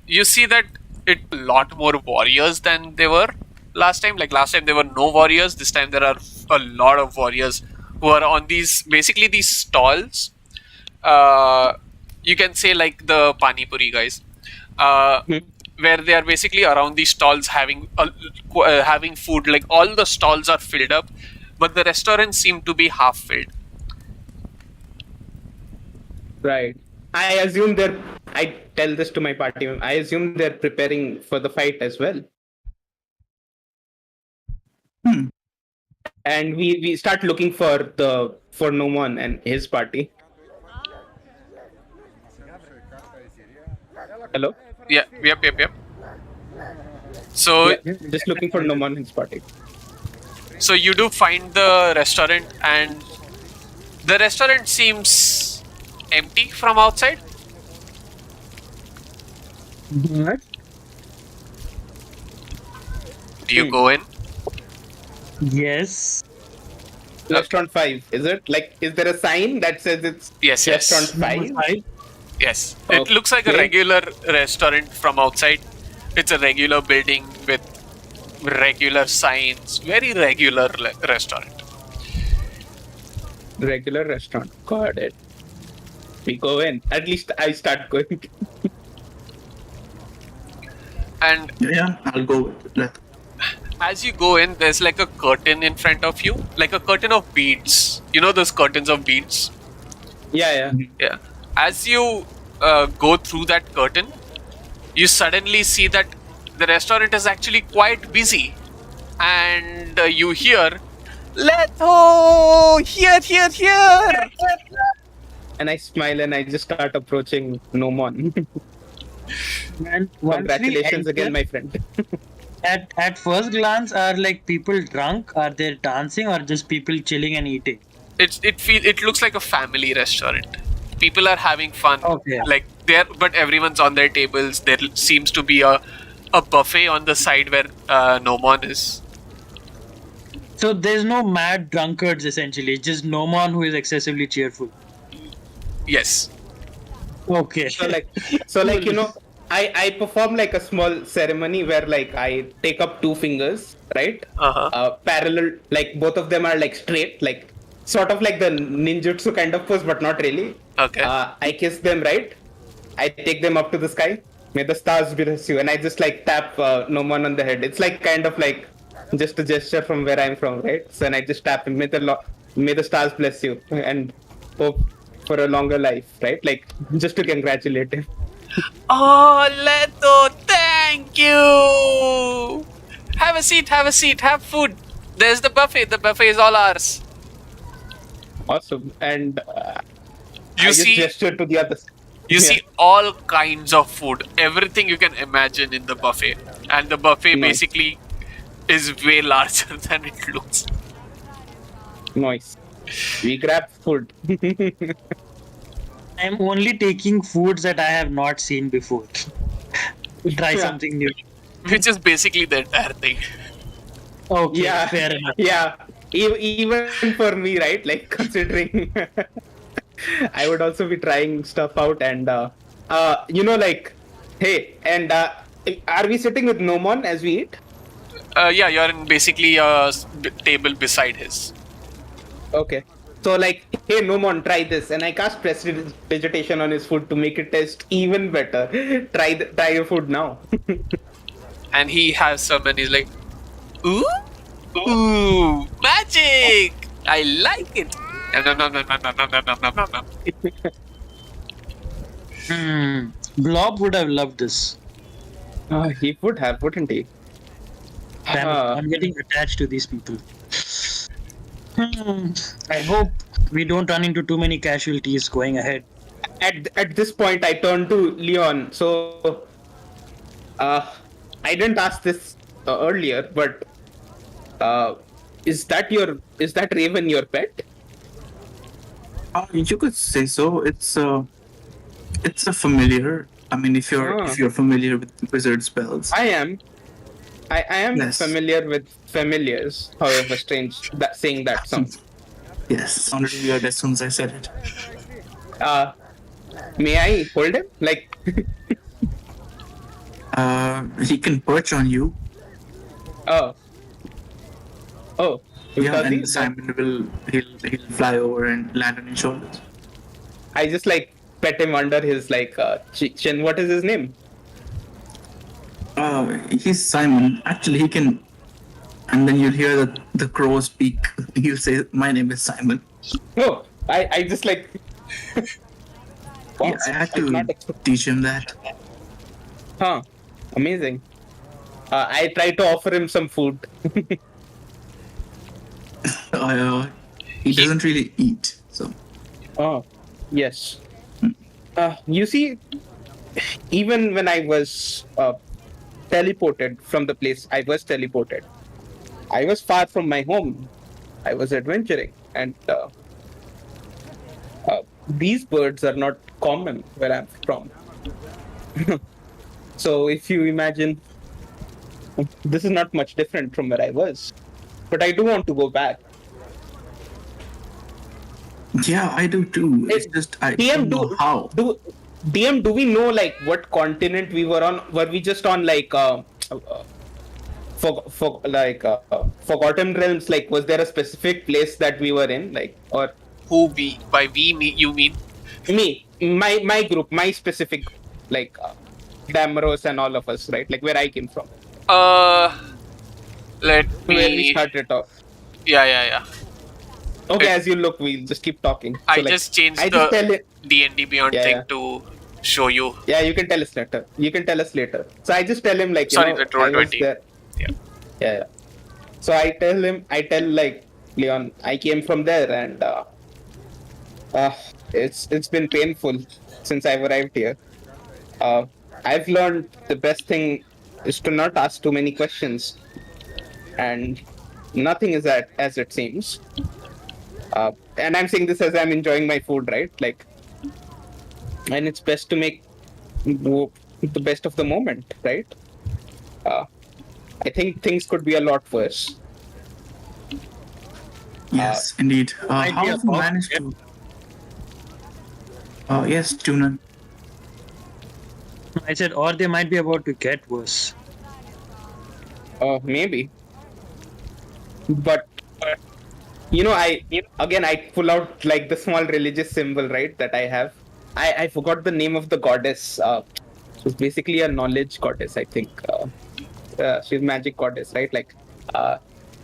you see that it's a lot more warriors than they were last time. Like last time, there were no warriors. This time, there are a lot of warriors who are on these stalls. You can say like the Pani Puri guys, where they are basically around these stalls having food. Like all the stalls are filled up, but the restaurants seem to be half filled. Right. I tell this to my party. I assume they're preparing for the fight as well. And we start looking for Nomon and his party. Hello? Yep. So Yeah, just looking for Nomon and his party. So you do find the restaurant, and the restaurant seems empty from outside. What? Do you go in? Yes. Restaurant 5, is it? Like, is there a sign that says it's Yes. Restaurant 5? Number 5. Yes. It looks like a Okay. regular restaurant from outside. It's a regular building with regular signs. Very regular restaurant. Regular restaurant. Got it. We go in. At least I start going. And Yeah, I'll go with that. as you go in, there's like a curtain in front of you, like a curtain of beads. You know those curtains of beads? Yeah. Yeah. As you go through that curtain, you suddenly see that the restaurant is actually quite busy. And you hear, Letho! Here! And I smile and I just start approaching Nomon. And once Congratulations we again, enter, my friend. at first glance, are like people drunk? Are they dancing or just people chilling and eating? It looks like a family restaurant. People are having fun. Okay. Like but everyone's on their tables. There seems to be a buffet on the side where Nomon is. So there's no mad drunkards essentially, just no one who is excessively cheerful. Yes. Okay. So like you know, I perform like a small ceremony where like I take up two fingers, right? Parallel, like both of them are like straight, like sort of like the ninjutsu kind of pose, but not really. Okay. I kiss them, right? I take them up to the sky. May the stars bless you, and I just like tap Nomon on the head. It's like kind of like just a gesture from where I'm from, right? So and I just tap him. May the stars bless you, and hope for a longer life, right? Like just to congratulate him. Oh, Leto, thank you. Have a seat. Have food. There's the buffet. The buffet is all ours. Awesome. And You I just see- gesture to the other. You see all kinds of food, everything you can imagine in the buffet. And the buffet Nice. basically is way larger than it looks. Nice. We grab food. I'm only taking foods that I have not seen before. Try Yeah. something new. Which is basically the entire thing. Okay, Yeah. fair enough. Yeah. Even for me, right? Like considering I would also be trying stuff out and like hey, and are we sitting with Nomon as we eat? Yeah, you're in basically a table beside his. Okay. So like, hey Nomon, try this, and I cast vegetation on his food to make it taste even better. Try your food now. And he has some, and he's like, ooh, ooh, magic! I like it. Nom, nom, nom, nom, nom, nom, nom, nom, nom, nom. Blob would have loved this. He would have, wouldn't he? Damn it, I'm getting attached to these people. I hope we don't run into too many casualties going ahead. At this point, I turn to Leon. So, I didn't ask this earlier, but is that Raven your pet? You could say so. It's a familiar. I mean, if you're familiar with wizard spells, I am. I am Yes. familiar with familiars. However strange that saying that sounds. yes, it sounded weird as soon as I said it. May I hold him? Like, He can perch on you. oh, Yeah, does he? and Simon he'll fly over and land on your shoulders. I just like pet him under his like chin. What is his name? He's Simon. Actually, he can. And then you'll hear the crow speak. He'll say, "My name is Simon." Oh, I just like. Yeah, I had to teach him that. Huh, amazing. I try to offer him some food. He doesn't really eat, so. Oh, yes. You see, even when I was teleported from the place I was teleported, I was far from my home. I was adventuring, and these birds are not common where I'm from. So if you imagine, this is not much different from where I was. But I do want to go back. Yeah, I do too. It's just I don't know how. DM, do we know like what continent we were on? Were we just on like Forgotten Realms? Like, was there a specific place that we were in? Like, or Who we? By we, me, you mean? my group, my specific like Damaros and all of us, right? Like where I came from, Let where we me. started off. Yeah. Okay, It- as you look, we'll just keep talking. So, I like, just changed I just tell the it. D&D Beyond Yeah, thing yeah. to show you. Yeah, you can tell us later. So I just tell him like, Sorry, you know, the roll I was 20. there. Yeah. Yeah. So I tell like Leon, I came from there, and it's been painful since I've arrived here. I've learned the best thing is to not ask too many questions, and nothing is as it seems. And I'm saying this as I'm enjoying my food, right? Like, and it's best to make the best of the moment, right? I think things could be a lot worse. Yes, indeed. might How be a have you pop- managed to? Yes, Junan. I said, or they might be about to get worse. Maybe, but you know, I pull out like the small religious symbol, right? That I have. I forgot the name of the goddess. She's basically a knowledge goddess, I think. She's magic goddess, right? Like,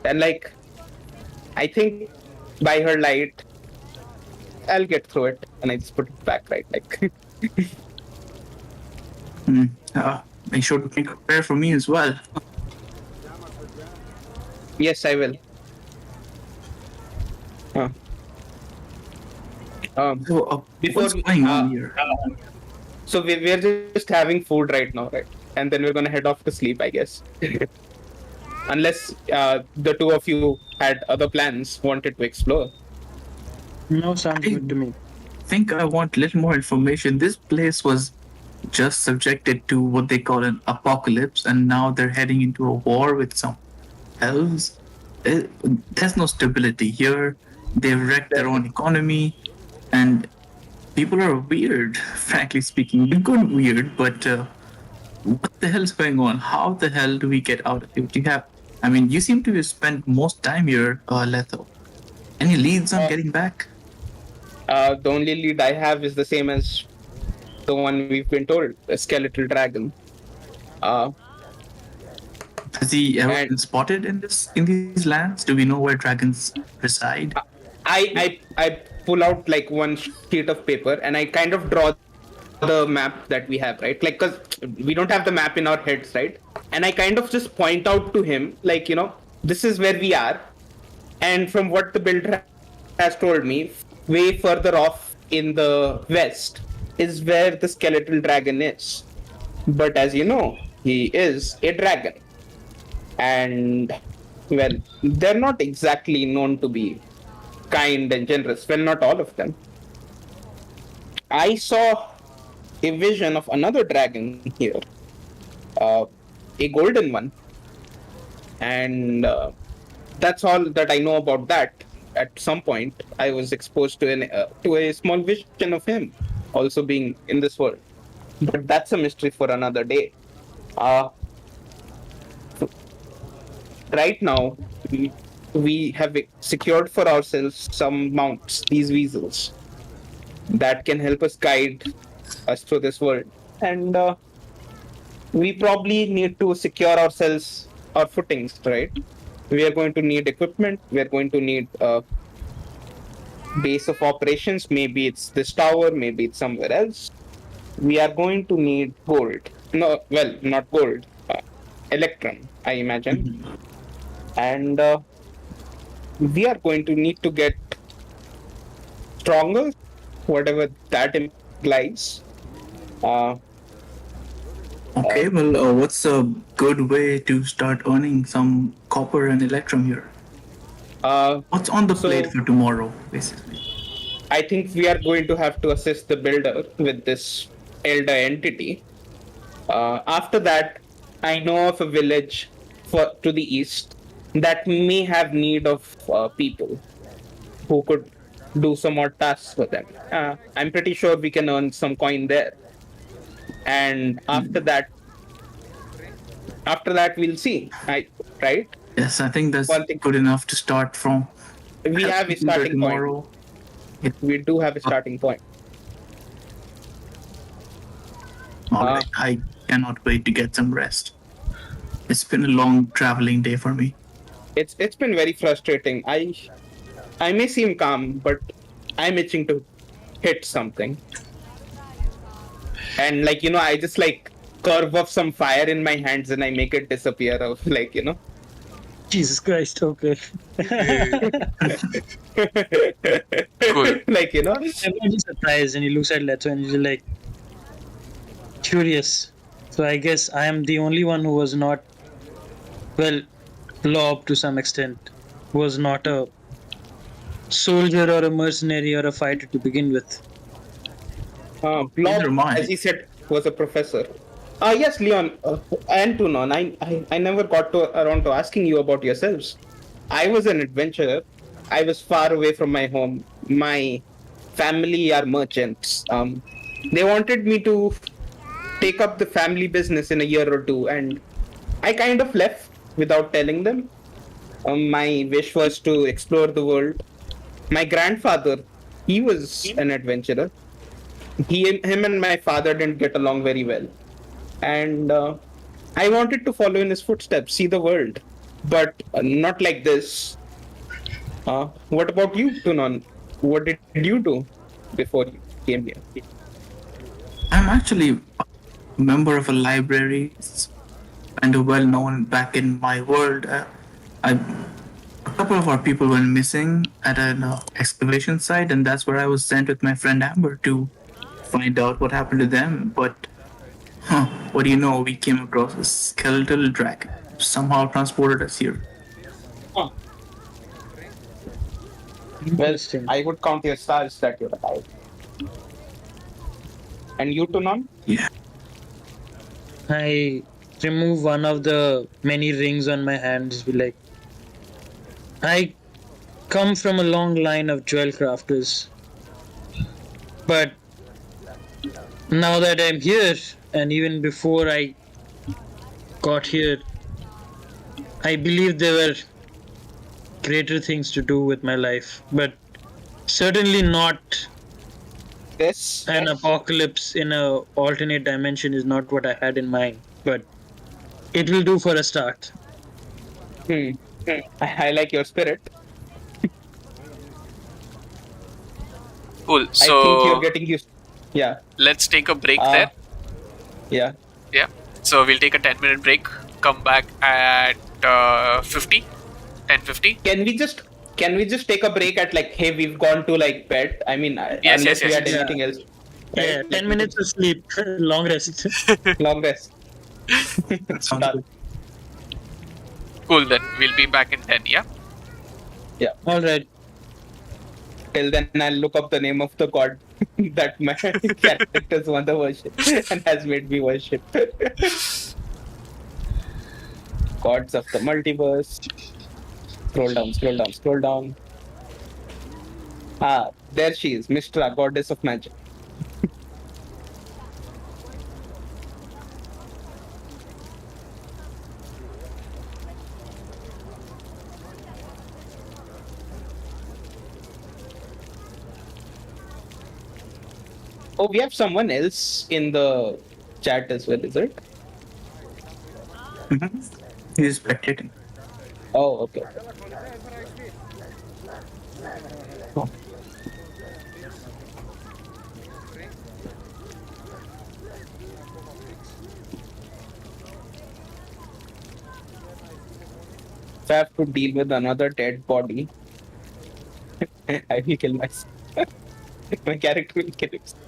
and like, I think by her light, I'll get through it, and I just put it back, right? Like, Make sure to make a prayer for me as well. yes, I will. So, Before what's we- going on here? So we're just having food right now, right? And then we're gonna head off to sleep, I guess. Unless the two of you had other plans, wanted to explore. No, sounds good to me. Think I want a little more information. This place was just subjected to what they call an apocalypse, and now they're heading into a war with some elves. There's no stability here. They've wrecked their own economy, and people are weird, frankly speaking. You're good weird, but what the hell is going on? How the hell do we get out of it? You seem to have spent most time here, Letho. Any leads on Uh, getting back? the only lead I have is the same as the one we've been told, a skeletal dragon. Uh, Has he ever and been spotted in these lands? Do we know where dragons reside? I pull out like one sheet of paper and I kind of draw the map that we have, right? Like, because we don't have the map in our heads, right? And I kind of just point out to him, like, this is where we are. And from what the builder has told me, way further off in the west is where the skeletal dragon is. But as you know, he is a dragon. And, well, they're not exactly known to be kind and generous. Well, not all of them. I saw a vision of another dragon here, uh, a golden one. And that's all that I know about that. At some point, I was exposed to a small vision of him also being in this world. But that's a mystery for another day. Uh, right now, we have secured for ourselves some mounts, these weasels, that can help us guide us through this world. And we probably need to secure ourselves, our footings, right? We are going to need equipment. We are going to need base of operations. Maybe it's this tower, maybe it's somewhere else. We are going to need gold. No, well, not gold, electrum, I imagine. And we are going to need to get stronger, whatever that implies. Uh, Okay, well, what's a good way to start earning some copper and electrum here? What's on the plate so for tomorrow, basically? I think we are going to have to assist the builder with this elder entity. After that, I know of a village to the east that may have need of people who could do some more tasks for them. I'm pretty sure we can earn some coin there. And after that we'll see. Right? Yes, I think that's One thing, good enough to start from. we have a Either starting point. tomorrow. Yeah. We do have a starting point. All right, I cannot wait to get some rest. It's been a long traveling day for me. It's been very frustrating. I may seem calm, but I'm itching to hit something. And I just curve off some fire in my hands and I make it disappear of Jesus Christ, okay. Cool. I'm really surprised and he looks at Leto and he's like curious. So I guess I am the only one who was not, well, Lob to some extent, who was not a soldier or a mercenary or a fighter to begin with. Neither Blob, am I. as he said, was a professor. Yes, Leon, and Tunon. I never got around to asking you about yourselves. I was an adventurer. I was far away from my home. My family are merchants. They wanted me to take up the family business in a year or two, and I kind of left without telling them. My wish was to explore the world. My grandfather, he was an adventurer. Him and my father didn't get along very well, and I wanted to follow in his footsteps, see the world, but not like this. What about you, Tunon? What did you do before you came here? I'm actually a member of a library. It's kind of well known back in my world. A couple of our people went missing at an excavation site, and that's where I was sent with my friend Amber to find out what happened to them. But, what do you know? We came across a skeletal dragon. Somehow transported us here. Huh. Well, Interesting. I would count your stars that you're alive. And you, Tunon? Yeah. I remove one of the many rings on my hands. Be like, I come from a long line of jewel crafters, but now that I'm here, and even before I got here, I believe there were greater things to do with my life, but certainly not This. an apocalypse in a alternate dimension is not what I had in mind. But it will do for a start. Hmm. I like your spirit. Cool. I think you're So getting used. Yeah. let's take a break Uh there. yeah. Yeah. So we'll take a 10-minute break. Come back at 50, 10:50. Can we just take a break at like, hey, we've gone to like bed? I mean, Yes, yes, unless we yes, had yes. Yeah, anything else, right? yeah. Like 10 minutes of sleep, long rest. long rest. That sounds Done. good. Cool. Then we'll be back in 10. Yeah. Yeah. All right. Till then, I'll look up the name of the god that my characters want to worship and has made me worship. Gods of the multiverse. Scroll down, scroll down, scroll down. Ah, there she is, Mistra, goddess of magic. Oh, we have someone else in the chat as well, is it? Mhm. He's spectating. Oh, okay. Oh, If I have to deal with another dead body, I will kill myself. My character will kill himself.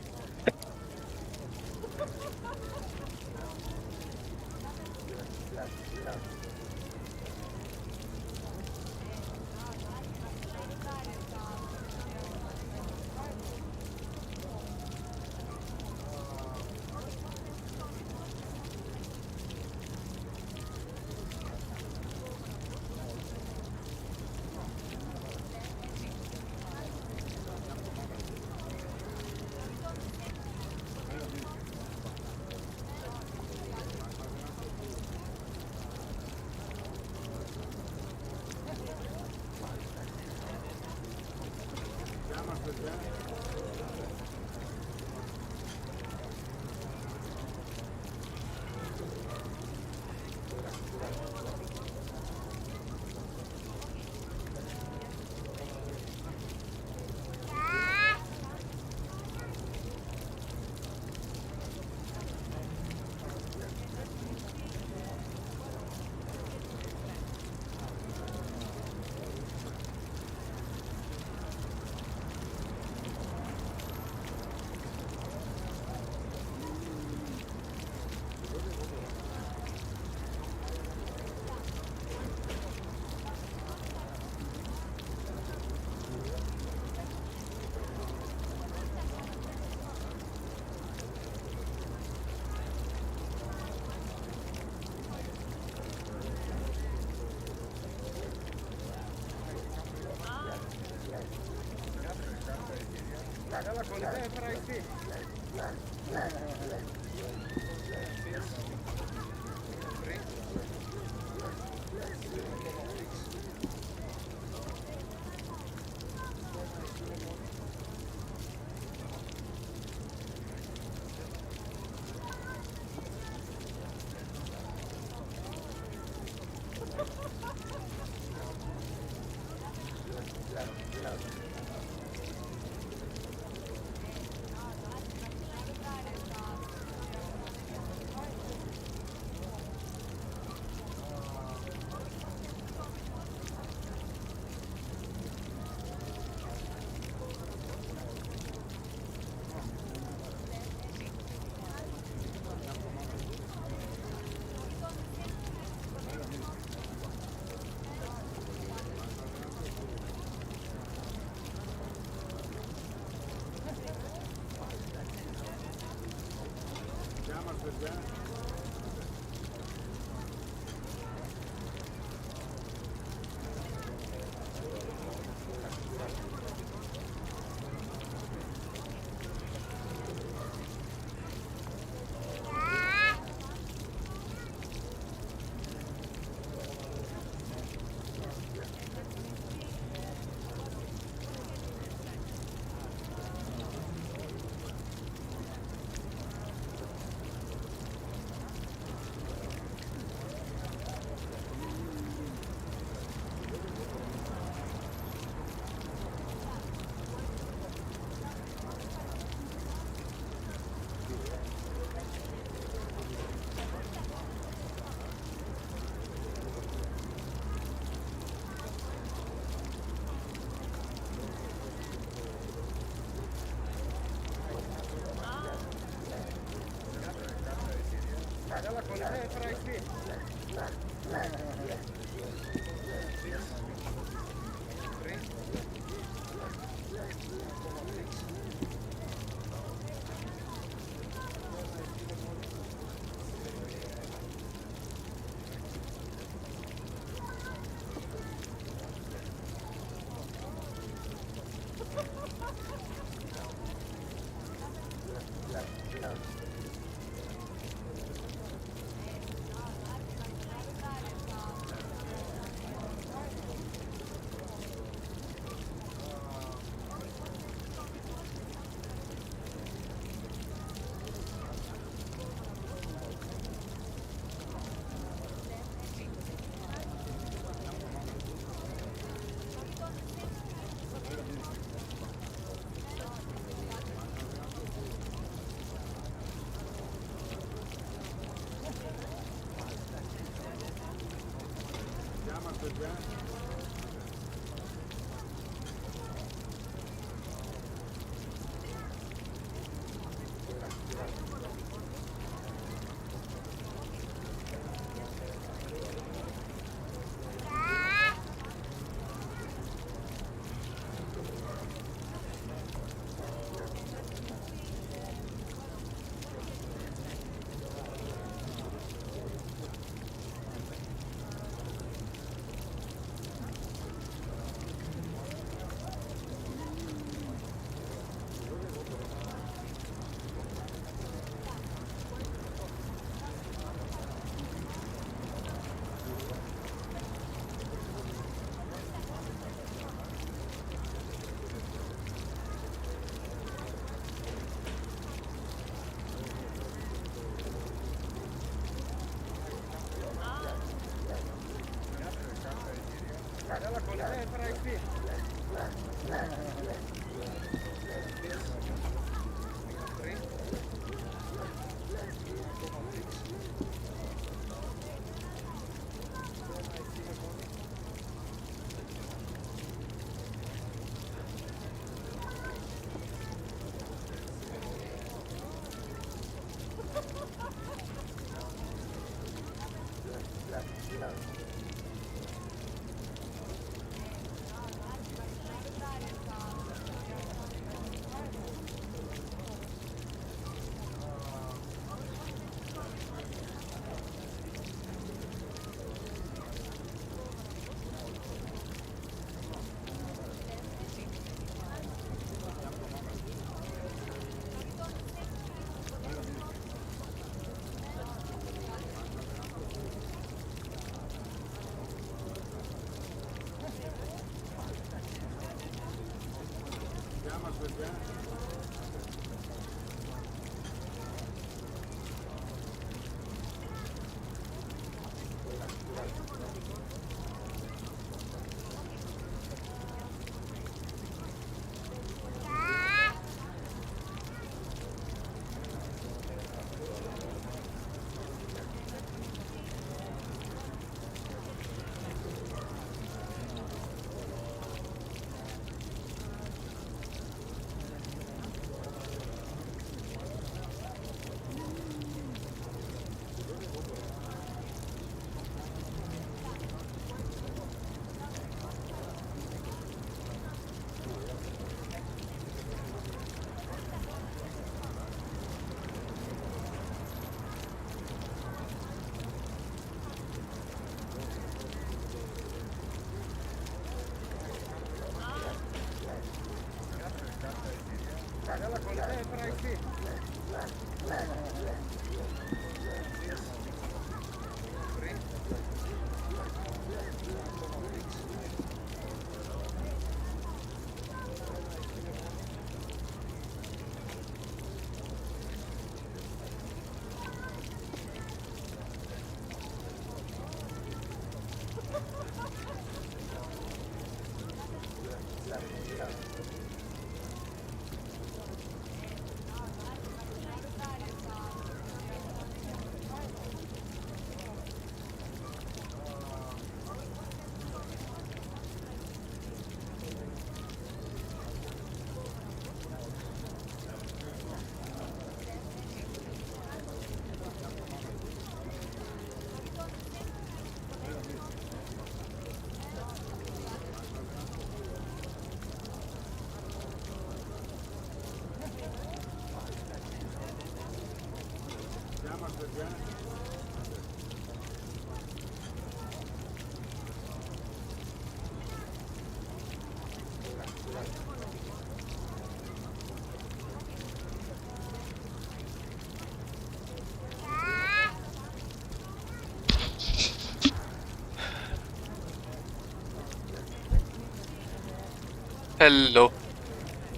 Hello,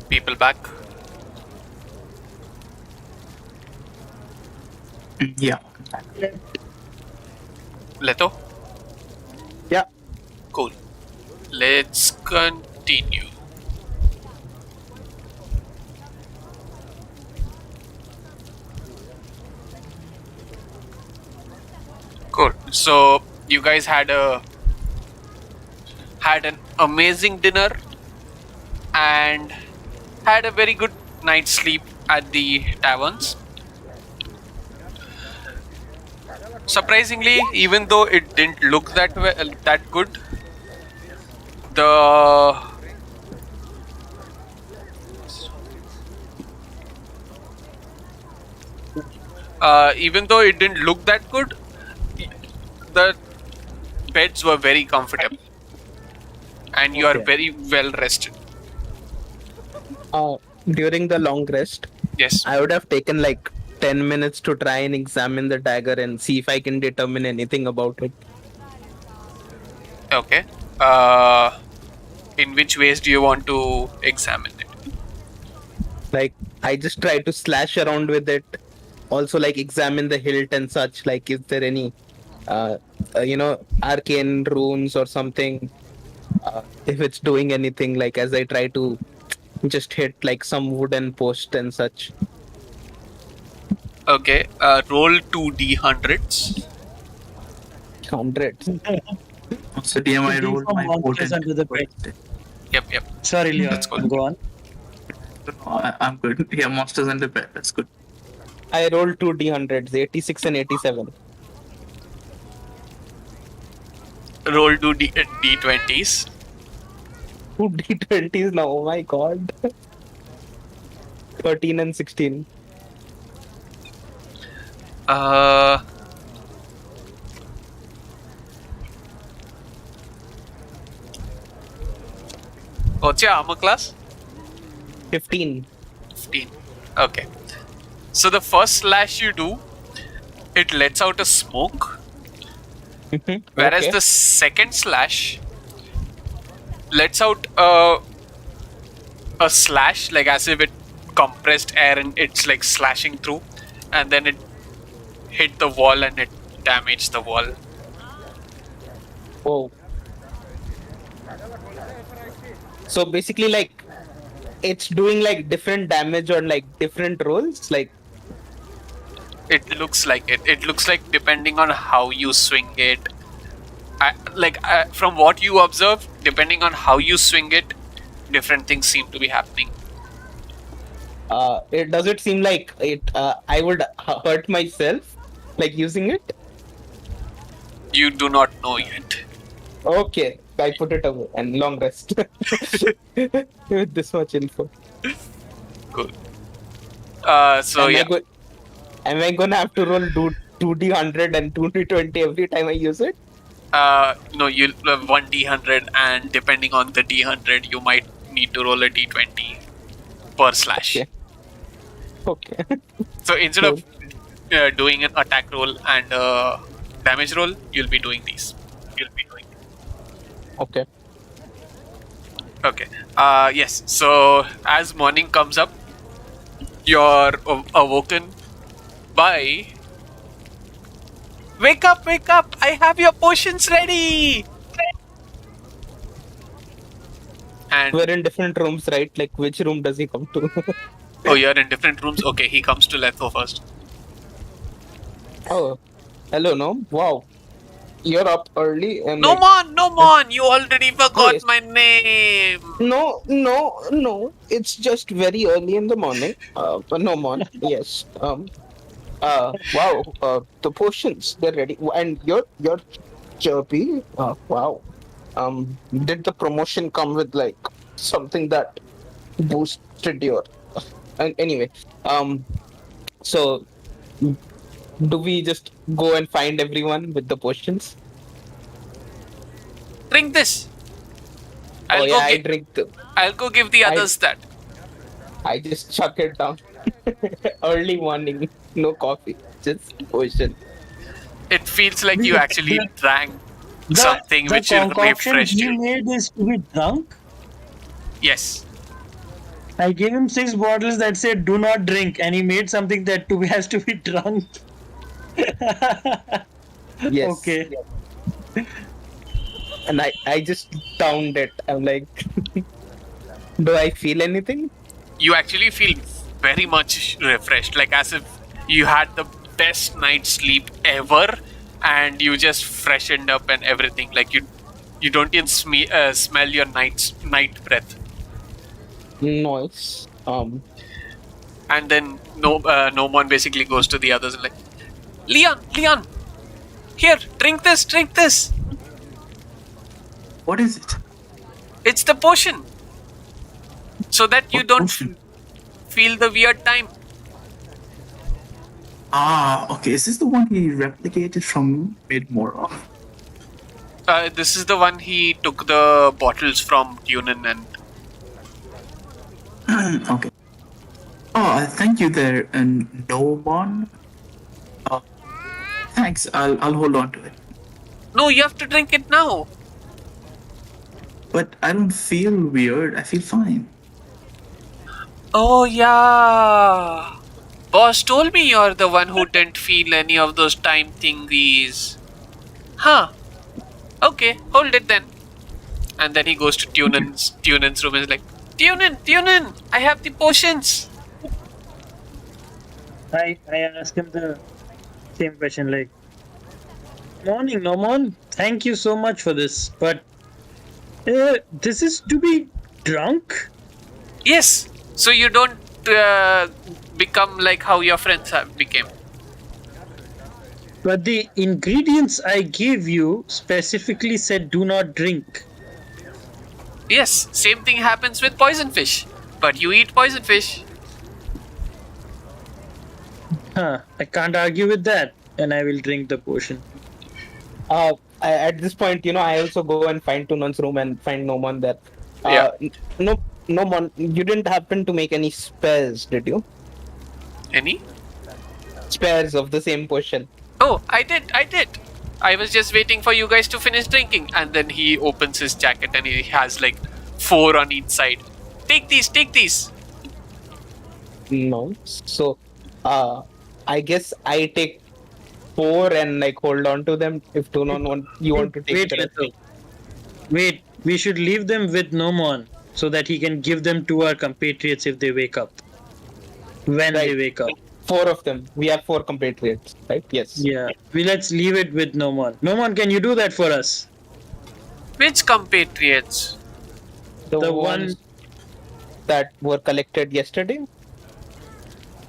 people back. Yeah. Leto? Yeah. Cool. Let's continue. Cool. So you guys had an amazing dinner and had a very good night's sleep at the taverns. Surprisingly, even though it didn't look that good, the even though it didn't look that good, the beds were very comfortable, and you are Okay. very well rested. During the long rest, Yes. I would have taken like 10 minutes to try and examine the dagger and see if I can determine anything about it. Okay. In which ways do you want to examine it? Like, I just try to slash around with it. Also, like, examine the hilt and such. Like, is there any, arcane runes or something? If it's doing anything, like, as I try to just hit like some wooden post and such. Okay. Roll 2d100s. Hundreds. So DM, I Could be rolled from my monsters potent. under the bed. Yep. Sorry, Leon. That's good. Go on. I'm good. Yeah, monsters and the bed. That's good. I rolled 2d100s, 86 and 87. Roll 2d20s. 2d20s now, oh my god. 13 and 16. What's your armor class? 15. 15. Okay. So the first slash you do, it lets out a smoke, whereas Okay. the second slash lets out a slash, like as if it compressed air and it's like slashing through, and then it hit the wall and it damaged the wall. Oh. So basically, like, it's doing like different damage on like different rolls. Like, It looks like it. It looks like depending on how you swing it. From what you observe, depending on how you swing it, different things seem to be happening. does it seem like it? I would hurt myself, like using it. You do not know yet. Okay, I put it away and long rest. With this much info. Cool. Am I gonna have to roll 2d100 and 2d20 every time I use it? No, you'll have one d100, and depending on the d100, you might need to roll a d20 per slash. Okay. So instead of doing an attack roll and a damage roll, you'll be doing these. Okay. Okay. Yes. So as morning comes up, you're awoken by. Wake up! Wake up! I have your potions ready. And We're in different rooms, right? Like, which room does he come to? oh, you're in different rooms. Okay, he comes to Letho first. Oh, hello, no? Wow. You're up early and No, like, Mon! You already forgot yes. my name. No. It's just very early in the morning. But no, Mon. Yes. Wow. The potions, they're ready. And you're chirpy. Wow. Did the promotion come with like something that boosted your? And anyway, so do we just go and find everyone with the potions? Drink this. I drink. I'll go give the others that. I just chuck it down. Early morning, no coffee, just potion. It feels like you actually drank something The which will concoction refresh he you. made is to be drunk. Yes. I gave him 6 bottles that said "Do not drink," and he made something that has to be drunk. Yes. Okay. And I just downed it. I'm like, do I feel anything? You actually feel very much refreshed, like as if you had the best night's sleep ever, and you just freshened up and everything. Like you don't even smell your night breath. Noise. And then no one basically goes to the others and like, Leon, here, drink this. What is it? It's the potion, so that you What don't potion? feel the weird time. Ah, okay. Is this the one he replicated from made more of? This is the one he took the bottles from Tunin and Okay. Oh, thank you there, and no one. Uh, thanks. I'll hold on to it. no, you have to drink it now. But I don't feel weird. I feel fine. Oh yeah. Boss told me you're the one who didn't feel any of those time thingies. Huh. Okay, hold it then. And then he goes to Tunan's room and is like, Tunan, I have the potions. I asked him the same question, like, "Morning, Nomon. Thank you so much for this, but this is to be drunk." Yes, so you don't become like how your friends have became. But the ingredients I gave you specifically said "Do not drink." Yes, same thing happens with poison fish. But you eat poison fish. Huh. I can't argue with that, and I will drink the potion. At this point, I also go and find Tunan's room and find no one there. Yeah. No, no one. You didn't happen to make any spares, did you? Any? Spares of the same potion. Oh, I did. I was just waiting for you guys to finish drinking. And then he opens his jacket and he has like 4 on each side. Take these. No. So, I guess I take 4 and like hold on to them. If Tunan want to take Wait, the rest. Leto. Wait, we should leave them with Nomon so that he can give them to our compatriots if they wake up. When they Right. wake up. 4 of them. We have 4 compatriots, right? Yes. Yeah. Let's leave it with Nomon. Nomon, can you do that for us? Which compatriots? The ones that were collected yesterday.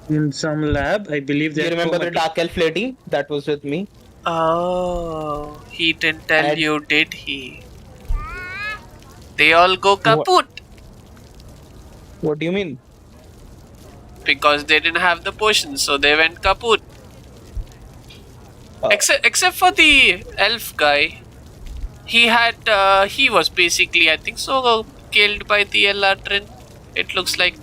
In some lab, I believe Do you they're remember the dark elf lady that was with me? Oh, he didn't tell And- you, did he? They all go kaput What do you mean? because they didn't have the potion, so they went kaput. Uh, Except for the elf guy, he was basically, I think so, killed by the Eladrin. It looks like.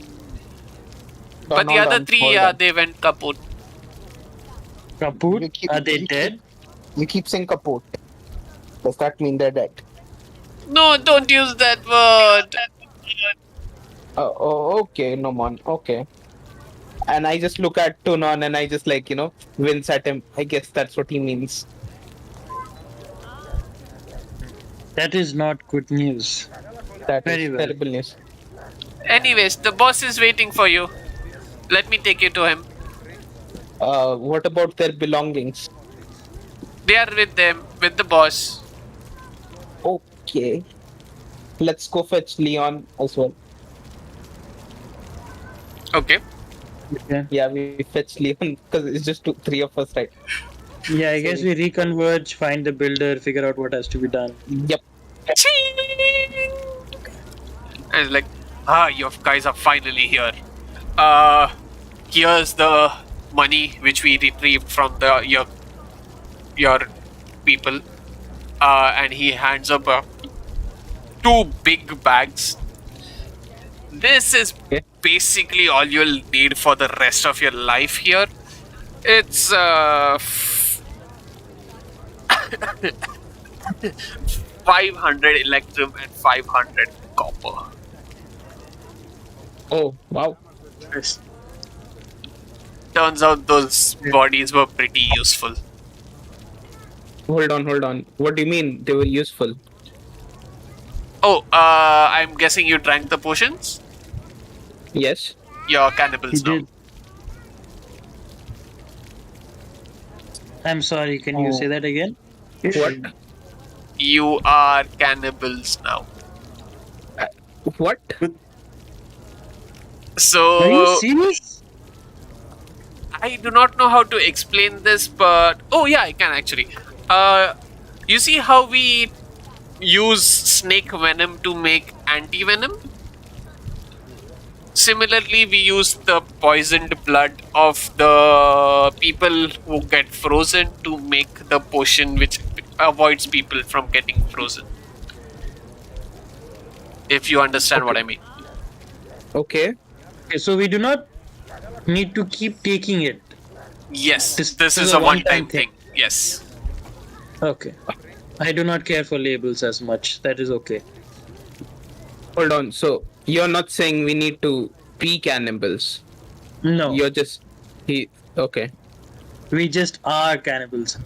But the hold other on, 3, hold yeah, on. they went kaput. Kaput? You keep- Are they you dead? You keep saying kaput. Does that mean they're dead? No, don't use that word. Oh, okay, no man. Okay. And I just look at Tunon and I just like, wince at him. I guess that's what he means. That is not good news. That Very is well. terrible news. Anyways, the boss is waiting for you. Let me take you to him. What about their belongings? They are with them, with the boss. Okay. Let's go fetch Leon as well. Okay. Okay. Yeah, we fetch Leon because it's just 3 of us, right? Yeah, I guess we reconverge, find the builder, figure out what has to be done. Yep. Ching! And it's like, you guys are finally here. Here's the money which we retrieved from your people. And he hands up 2 big bags. This is Okay. basically all you'll need for the rest of your life here. It's 500 electrum and 500 copper. Oh, wow. Yes. Turns out those bodies were pretty useful. Hold on. What do you mean they were useful? Oh, I'm guessing you drank the potions? Yes. You're He cannibals now. did. I'm sorry. Can you Oh. say that again? What? You are cannibals now. What? Are you So, serious? I do not know how to explain this, but oh yeah, I can actually. You see how we use snake venom to make anti-venom? Similarly, we use the poisoned blood of the people who get frozen to make the potion which avoids people from getting frozen. If you understand what I mean. Okay. Okay, so we do not need to keep taking it. Yes, This this is is a a one-time one-time thing. thing. Yes. Okay. I do not care for labels as much. That is okay. Hold on. So you're not saying we need to be cannibals. No, You're just he. Okay. we just are cannibals.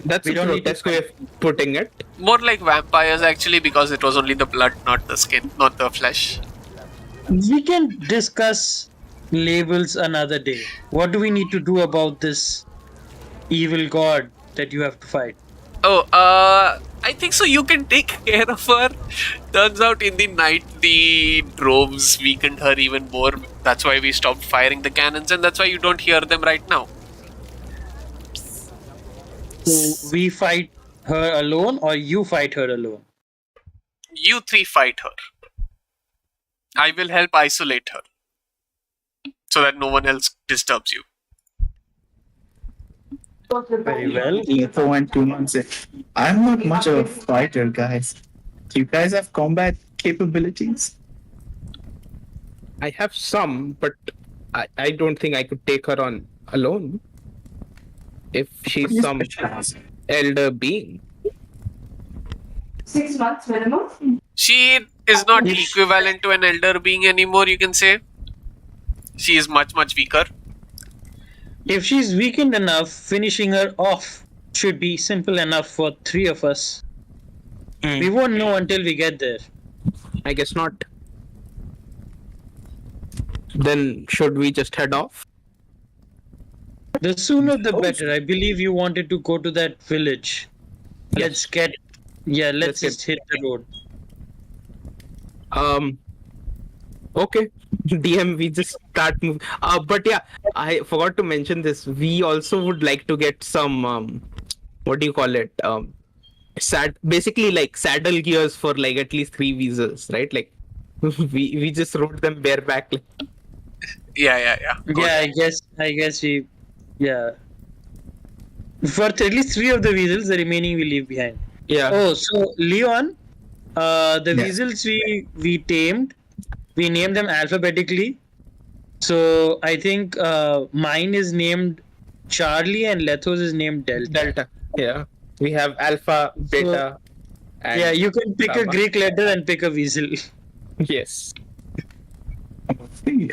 That's We a don't need to grotesque way of putting it. More like vampires actually, because it was only the blood, not the skin, not the flesh. We can discuss labels another day. What do we need to do about this evil god that you have to fight? Oh, I think so. You can take care of her. Turns out in the night, the droves weakened her even more. That's why we stopped firing the cannons, and that's why you don't hear them right now. So we fight her alone or you fight her alone? You three fight her. I will help isolate her so that no one else disturbs you. Very well. Letho and 2 months in. I'm not much of a fighter, guys. Do you guys have combat capabilities? I have some, but I don't think I could take her on alone. If she's some elder being. 6 months minimum. She is not If- equivalent to an elder being anymore, you can say. She is much, much weaker. If she's weakened enough, finishing her off should be simple enough for three of us. We won't know until we get there. I guess not. Then should we just head off? The sooner the better. I believe you wanted to go to that village. Let's get. Yeah, let's get- just hit the road. Okay. DM, we just start moving. But yeah, I forgot to mention this. We also would like to get some what do you call it? Basically like saddle gears for like at least 3 visas, right? Like we just rode them bareback. Like, Yeah. Good. Yeah, I guess we. Yeah. For at least three of the weasels, the remaining we leave behind. yeah. Oh, so Leon, the Yes. weasels we tamed, we named them alphabetically. So I think mine is named Charlie and Lethos is named Delta. Delta. Yeah. We have alpha, beta, and Yeah, you can pick a Gamma. Greek letter and pick a weasel. Yes. Hey,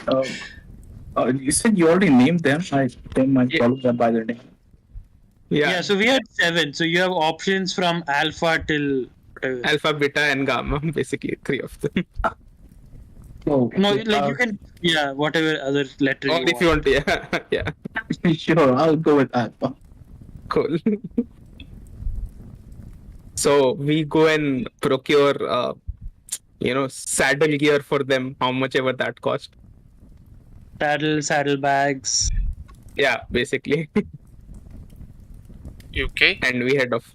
you said you already named them. I don't mind Yeah. calling them by their name. Yeah. So we had 7. So you have options from alpha till whatever. Alpha, beta, and gamma. Basically, 3 of them. Oh, No, like you can, yeah, whatever other letter Or you if you want. want, yeah. Yeah. sure, I'll go with Alpha. Cool. So we go and procure, saddle gear for them, how much ever that cost. Saddlebags. Yeah, basically. Okay. And we head off.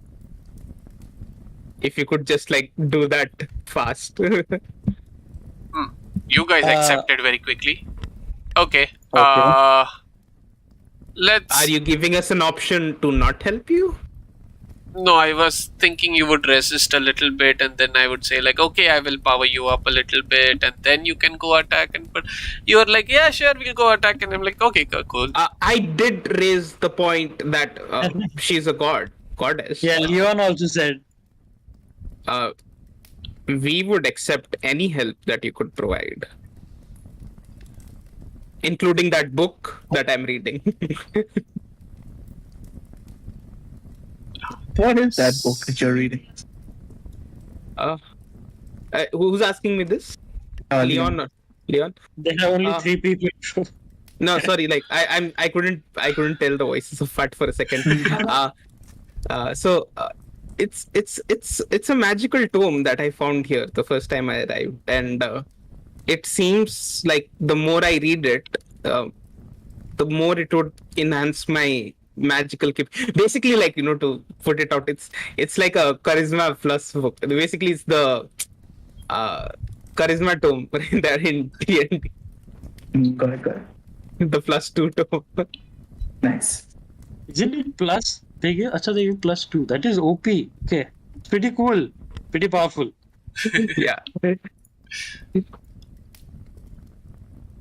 If you could just like do that fast. You guys Uh, accepted very quickly. Okay. Okay. Let's. Are you giving us an option to not help you? No, I was thinking you would resist a little bit, and then I would say like, okay, I will power you up a little bit, and then you can go attack. And but you are like, yeah, sure, we'll go attack, and I'm like, okay, cool. I did raise the point that she's a goddess. Yeah, Leon also said. We would accept any help that you could provide. including that book that I'm reading. What is that book that you're reading? uh, who's asking me this? Leon or Leon? There are only Uh, 3 people. No, sorry. Like I couldn't tell the voices of Fat for a second. So it's a magical tome that I found here the first time I arrived, and it seems like the more I read it, the more it would enhance my magical basically, like, to put it out, it's like a charisma plus book. Basically, it's the uh charisma tome there in D&D, Got it, got it. the +2 tome. Nice. Isn't it plus? They give +2. That is OP. Okay. It's pretty cool. Pretty powerful. Yeah.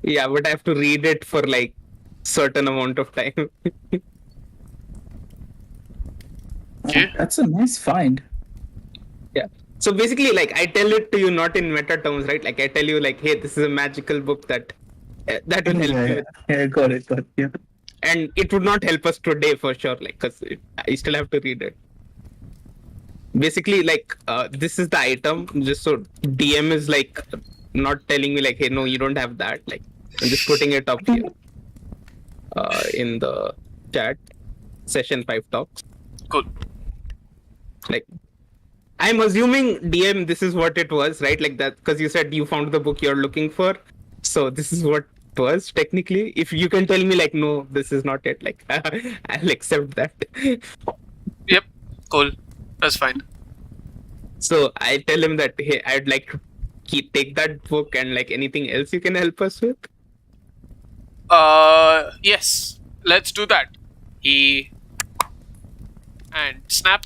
Yeah, but I have to read it for like certain amount of time. Okay. That's a nice find. Yeah. So basically, like, I tell it to you not in meta terms, right? Like, I tell you, like, hey, this is a magical book that will help Yeah, you. yeah, yeah, got it, yeah. And it would not help us today for sure, like, because I still have to read it. Basically, like, this is the item. Just so DM is like not telling me, like, hey, no, you don't have that. Like, I'm just putting it up here in the chat. Session 5 talks. Cool. Like, I'm assuming DM, this is what it was, right? Like that, because you said you found the book you're looking for. So this is what it was technically. If you can tell me, like, no, this is not it, like, I'll accept that. Yep. Cool. That's fine. So I tell him that, hey, I'd like to take that book, and like anything else you can help us with. Yes. Let's do that. And snap.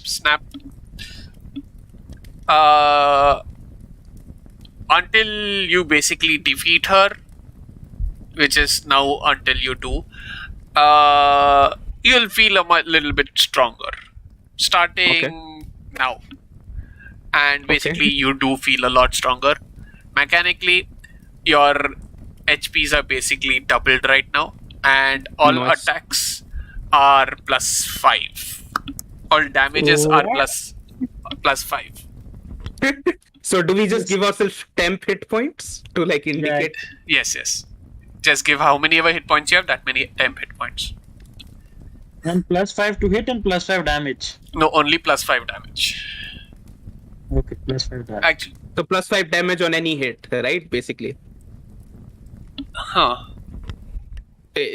Until you basically defeat her, which is now until you do, you'll feel a little bit stronger. Starting now. And basically, you do feel a lot stronger. Mechanically, your HPs are basically doubled right now, and all Nice. attacks are +5. All damages are +5. So do we just give ourselves temp hit points to like indicate? Yes. Just give how many ever hit points you have, that many temp hit points. And +5 to hit and +5 damage. No, only +5 damage. Okay, +5 damage. Actually, So +5 damage on any hit, right? Basically.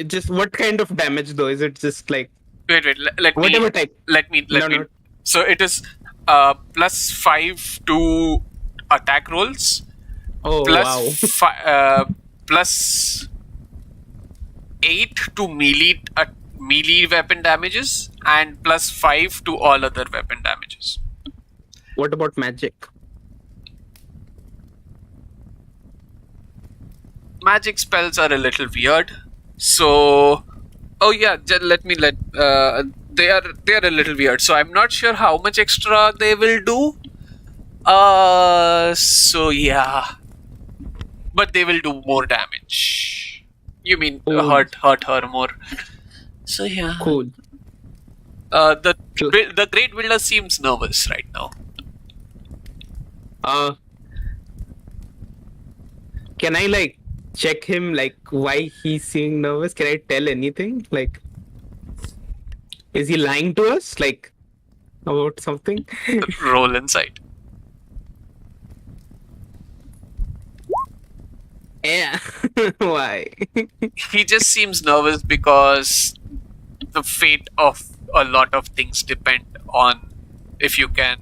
Just what kind of damage though? Is it just like wait. Let whatever me. type? Let me. No. So it is +5 to attack rolls. Oh Plus wow. +8 to melee weapon damages, and +5 to all other weapon damages. What about magic? Magic spells are a little weird. So, they are a little weird. So I'm not sure how much extra they will do. So yeah, but they will do more damage. You mean hurt her more? So yeah. Cool. The Great Builder seems nervous right now. Can I like check him, like why he's seeming nervous? Can I tell anything? Like, is he lying to us? Like about something? Roll inside. Yeah. Why? He just seems nervous because the fate of a lot of things depend on if you can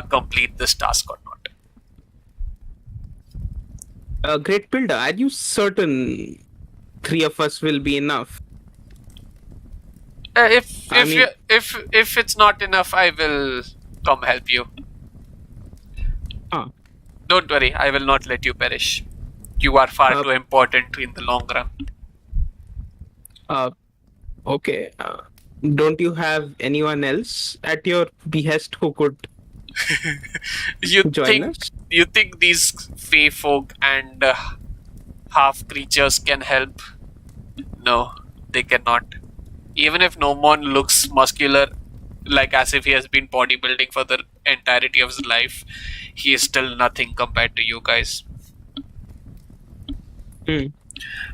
complete this task or not. Great Builder, are you certain 3 of us will be enough? If it's not enough, I will come help you. Don't worry, I will not let you perish. You are far too important in the long run. Okay. Don't you have anyone else at your behest who could join us? You think these Fey folk and half creatures can help. No, they cannot. Even if no one looks muscular, like as if he has been bodybuilding for the entirety of his life, he is still nothing compared to you guys. Hmm.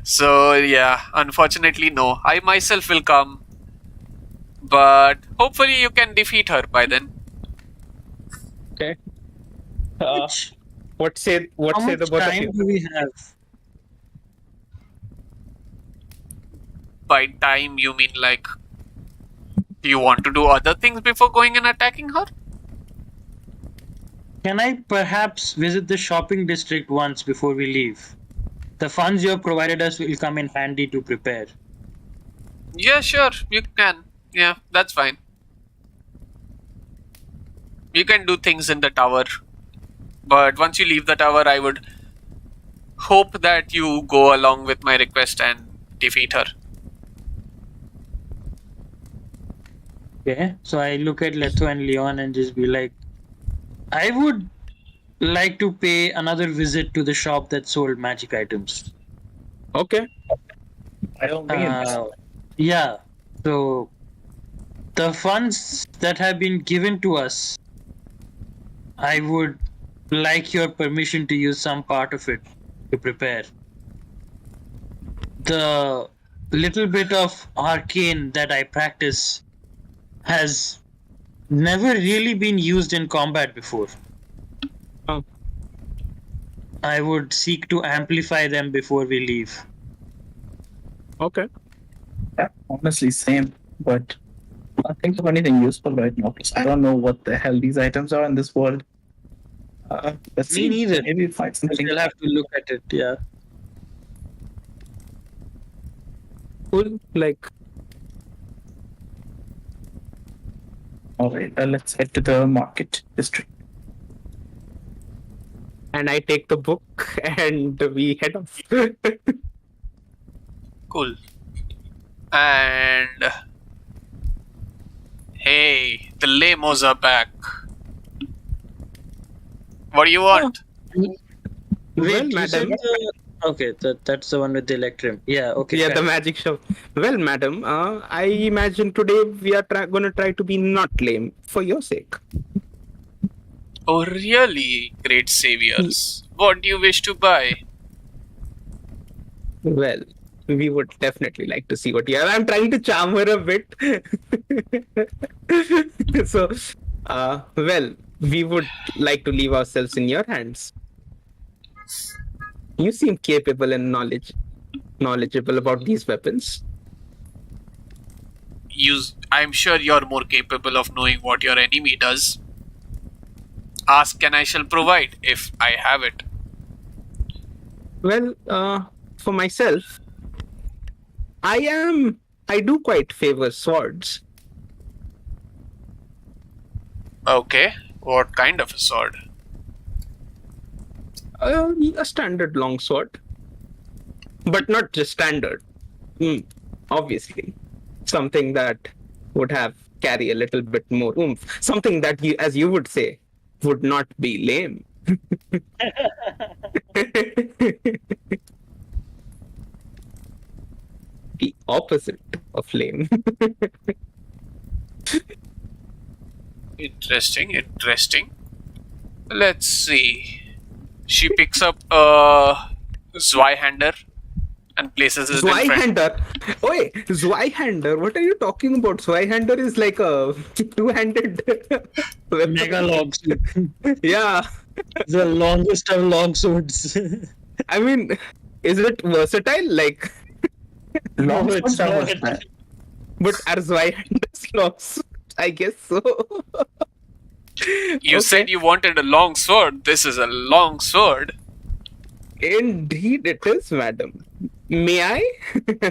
So yeah, unfortunately, no. I myself will come, but hopefully you can defeat her by then. Okay. Uh, Which, what say how the much both of time you? do we have? By time, you mean like, do you want to do other things before going and attacking her? Can I perhaps visit the shopping district once before we leave? The funds you have provided us will come in handy to prepare. Yeah, sure, you can. Yeah, that's fine. You can do things in the tower, but once you leave the tower, I would hope that you go along with my request and defeat her. Okay, so I look at Leto and Leon and just be like, I would like to pay another visit to the shop that sold magic items. Okay. By all means. Yeah, so the funds that have been given to us, I would like your permission to use some part of it to prepare. The little bit of arcane that I practice has never really been used in combat before. Oh. I would seek to amplify them before we leave. Okay. Yeah, honestly, same. But I can't think of anything useful right now because I don't know what the hell these items are in this world. Let's Me see. neither. Maybe we'll find I something. still have to look at it. Yeah. Cool. Like, All right, let's head to the market district. and I take the book and we head off. Cool. And hey, the lamos are back. What do you want? Wait, Well, you said madam. okay, that's the one with the electrum. Yeah, okay. Yeah, fair. the magic shop. Well, madam, I imagine today we are gonna try to be not lame for your sake. Oh, really, great saviors. What do you wish to buy? Well, we would definitely like to see what you have. I'm trying to charm her a bit. So, well, we would like to leave ourselves in your hands. You seem capable and knowledgeable about these weapons. I'm sure you're more capable of knowing what your enemy does. Ask and I shall provide if I have it. Well, for myself, I do quite favor swords. Okay, what kind of a sword? A standard longsword, but not just standard. Obviously, something that would have carry a little bit more oomph. Something that you, as you would say, would not be lame. The opposite of lame. Interesting. Let's see. She picks up a Zweihander and places it in front. Zweihander. Oi, Zweihander. What are you talking about? Zweihander is like a two-handed weapon. Mega longsword. Yeah. The longest of long swords. I mean, is it versatile? Like, No, Long it's swords are not. versatile. but are Zweihanders longs? I guess so. You Okay. said you wanted a long sword. This is a long sword. Indeed, it is, madam. May I?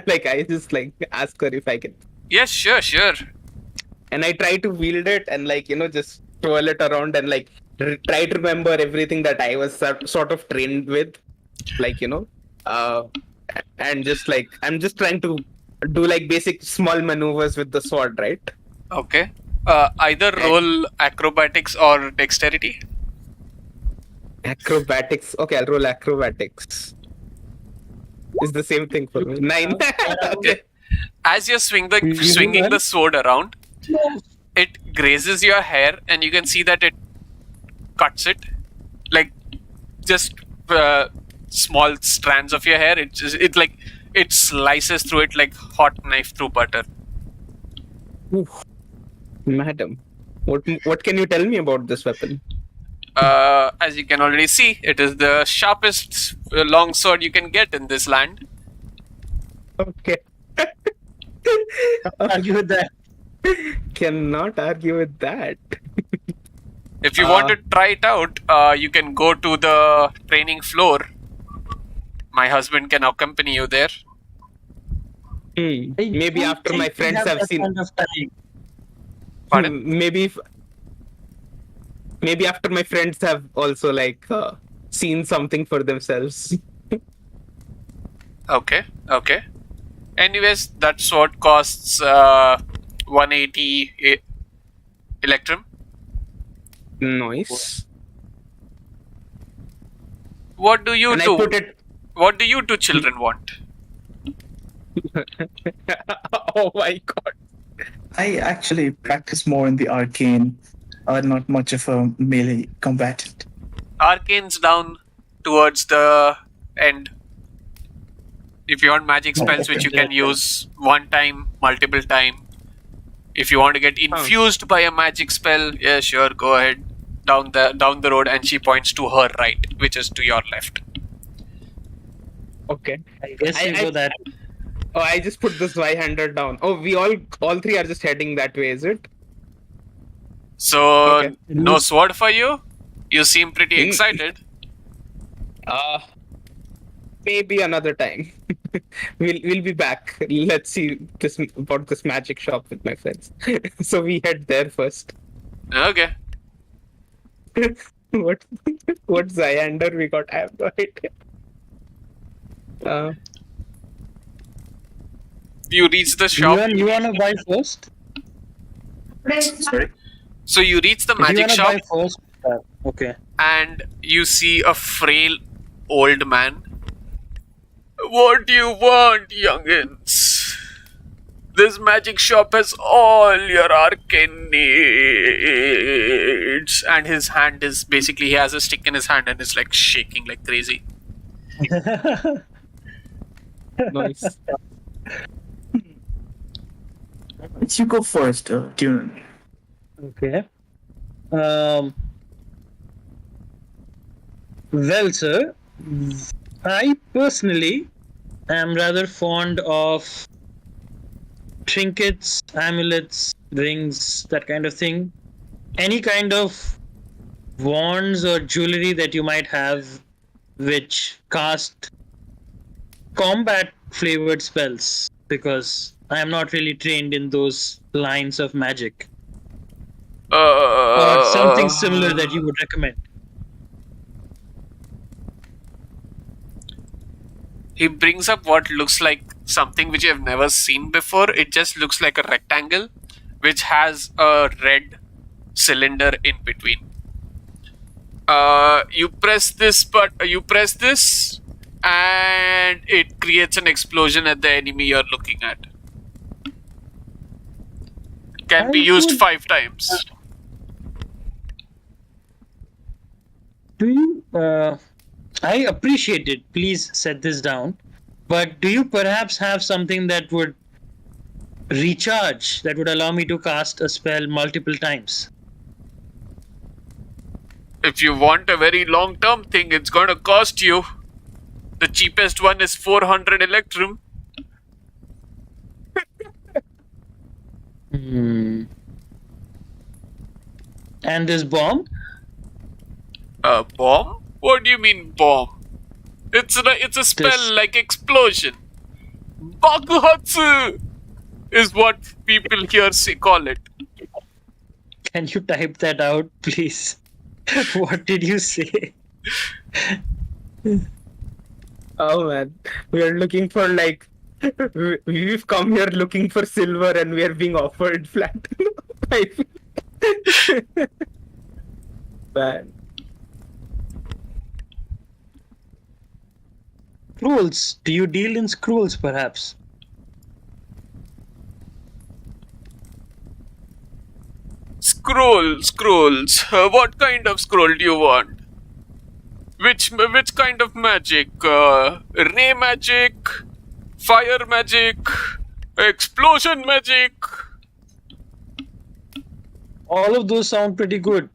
Like, I just like ask her if I can. Yes, sure. And I try to wield it and like just twirl it around and like try to remember everything that I was sort of trained with, like and just like I'm just trying to do like basic small maneuvers with the sword, right? Okay. Either roll acrobatics or dexterity. Acrobatics. Okay, I'll roll acrobatics. is the same thing for me. 9. Okay. As you're swinging the sword around, it grazes your hair, and you can see that it cuts it, like just small strands of your hair. It slices through it like hot knife through butter. Madam, what can you tell me about this weapon? As you can already see, it is the sharpest long sword you can get in this land. Okay. Argue with that. Cannot argue with that. If you want to try it out, you can go to the training floor. My husband can accompany you there. Maybe after my friends have seen. Kind of time. Pardon? Maybe after my friends have also seen something for themselves. Okay. Anyways, that sword costs 180 electrum. Nice. What do you And do? I put it. What do you two children want? Oh my god. I actually practice more in the arcane. Not much of a melee combatant. Arcane's down towards the end. If you want magic spells, okay. which you can use one time, multiple time. If you want to get infused by a magic spell, yeah, sure, go ahead. Down the road, and she points to her right, which is to your left. Okay. I guess you go that. Oh, I just put this Y-hander down. Oh, we all three are just heading that way, is it? So, Okay. no sword for you? You seem pretty excited. Maybe another time. We'll be back. Let's see about this magic shop with my friends. So we head there first. Okay. What Xyander we got? I have no idea. You reach the shop. You wanna buy first? Sorry. So you reach the If you magic wanna shop, buy first, okay. and you see a frail old man. What do you want, youngins? This magic shop has all your arcane needs. And his hand is basically, he has a stick in his hand and is like shaking like crazy. Nice. You go first, Dunan. Okay. Well, sir, I personally am rather fond of trinkets, amulets, rings, that kind of thing. Any kind of wands or jewelry that you might have which cast combat flavored spells, because I am not really trained in those lines of magic. Or something similar that you would recommend. He brings up what looks like something which you have never seen before. It just looks like a rectangle which has a red cylinder in between. You press this, and it creates an explosion at the enemy you're looking at. Can be used 5 times. Do you? I appreciate it. Please set this down. But do you perhaps have something that would recharge, that would allow me to cast a spell multiple times? If you want a very long-term thing, it's gonna cost you. The cheapest one is 400 electrum. And this bomb? A bomb? What do you mean bomb? It's a spell This- like explosion. Bakuhatsu is what people here call it. Can you type that out, please? What did you say? Oh man, we are looking for we've come here looking for silver and we are being offered flat. Man. Scrolls. Do you deal in scrolls, perhaps? Scrolls. What kind of scroll do you want? Which kind of magic? Ray magic, fire magic, explosion magic. All of those sound pretty good.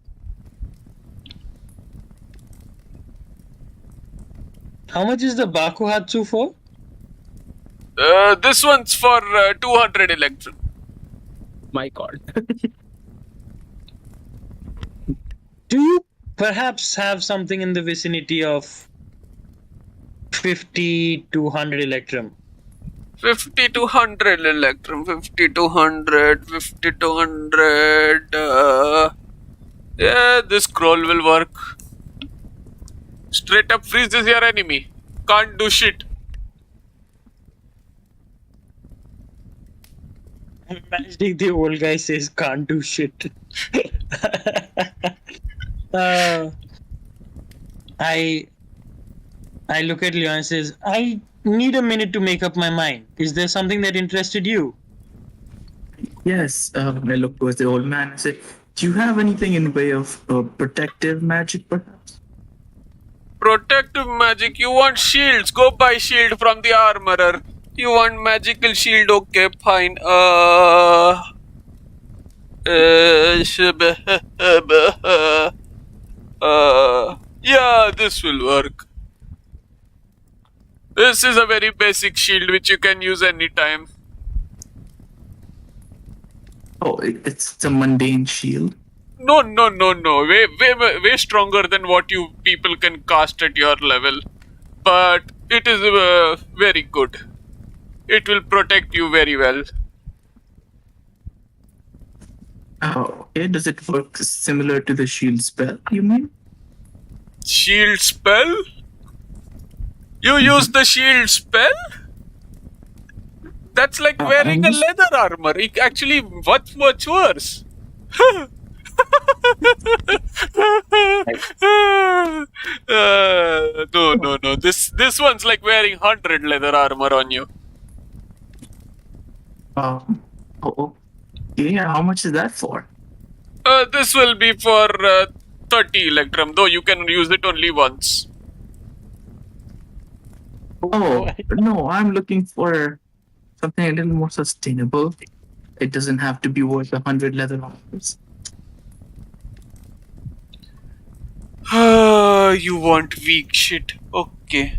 How much is the Bakuhatsu for? This one's for 200 electron. My God. Do you perhaps have something in the vicinity of 50 to 100 electrum? 50 to 100 electrum. 50 to 100. 50 to 100. Yeah, this scroll will work. Straight up freezes your enemy. Can't do shit. I'm imagining the old guy says can't do shit. I look at Leon and says, I need a minute to make up my mind. Is there something that interested you? Yes, I look towards the old man and say, "Do you have anything in way of protective magic, perhaps?" Protective magic. You want shields? Go buy shield from the armorer. You want magical shield? Okay, fine. Yeah, this will work. This is a very basic shield which you can use anytime. Oh, it's a mundane shield. No. Way stronger than what you people can cast at your level. But it is very good. It will protect you very well. Oh, okay. Does it work similar to the shield spell, you mean? Shield spell? You use the shield spell? That's like wearing a leather armor. Actually, what's much worse? No. This one's like wearing 100 leather armor on you. Okay. How much is that for? This will be for 30 electrum, though you can use it only once. Oh, no, I'm looking for something a little more sustainable. It doesn't have to be worth 100 leather armors. You want weak shit. Okay.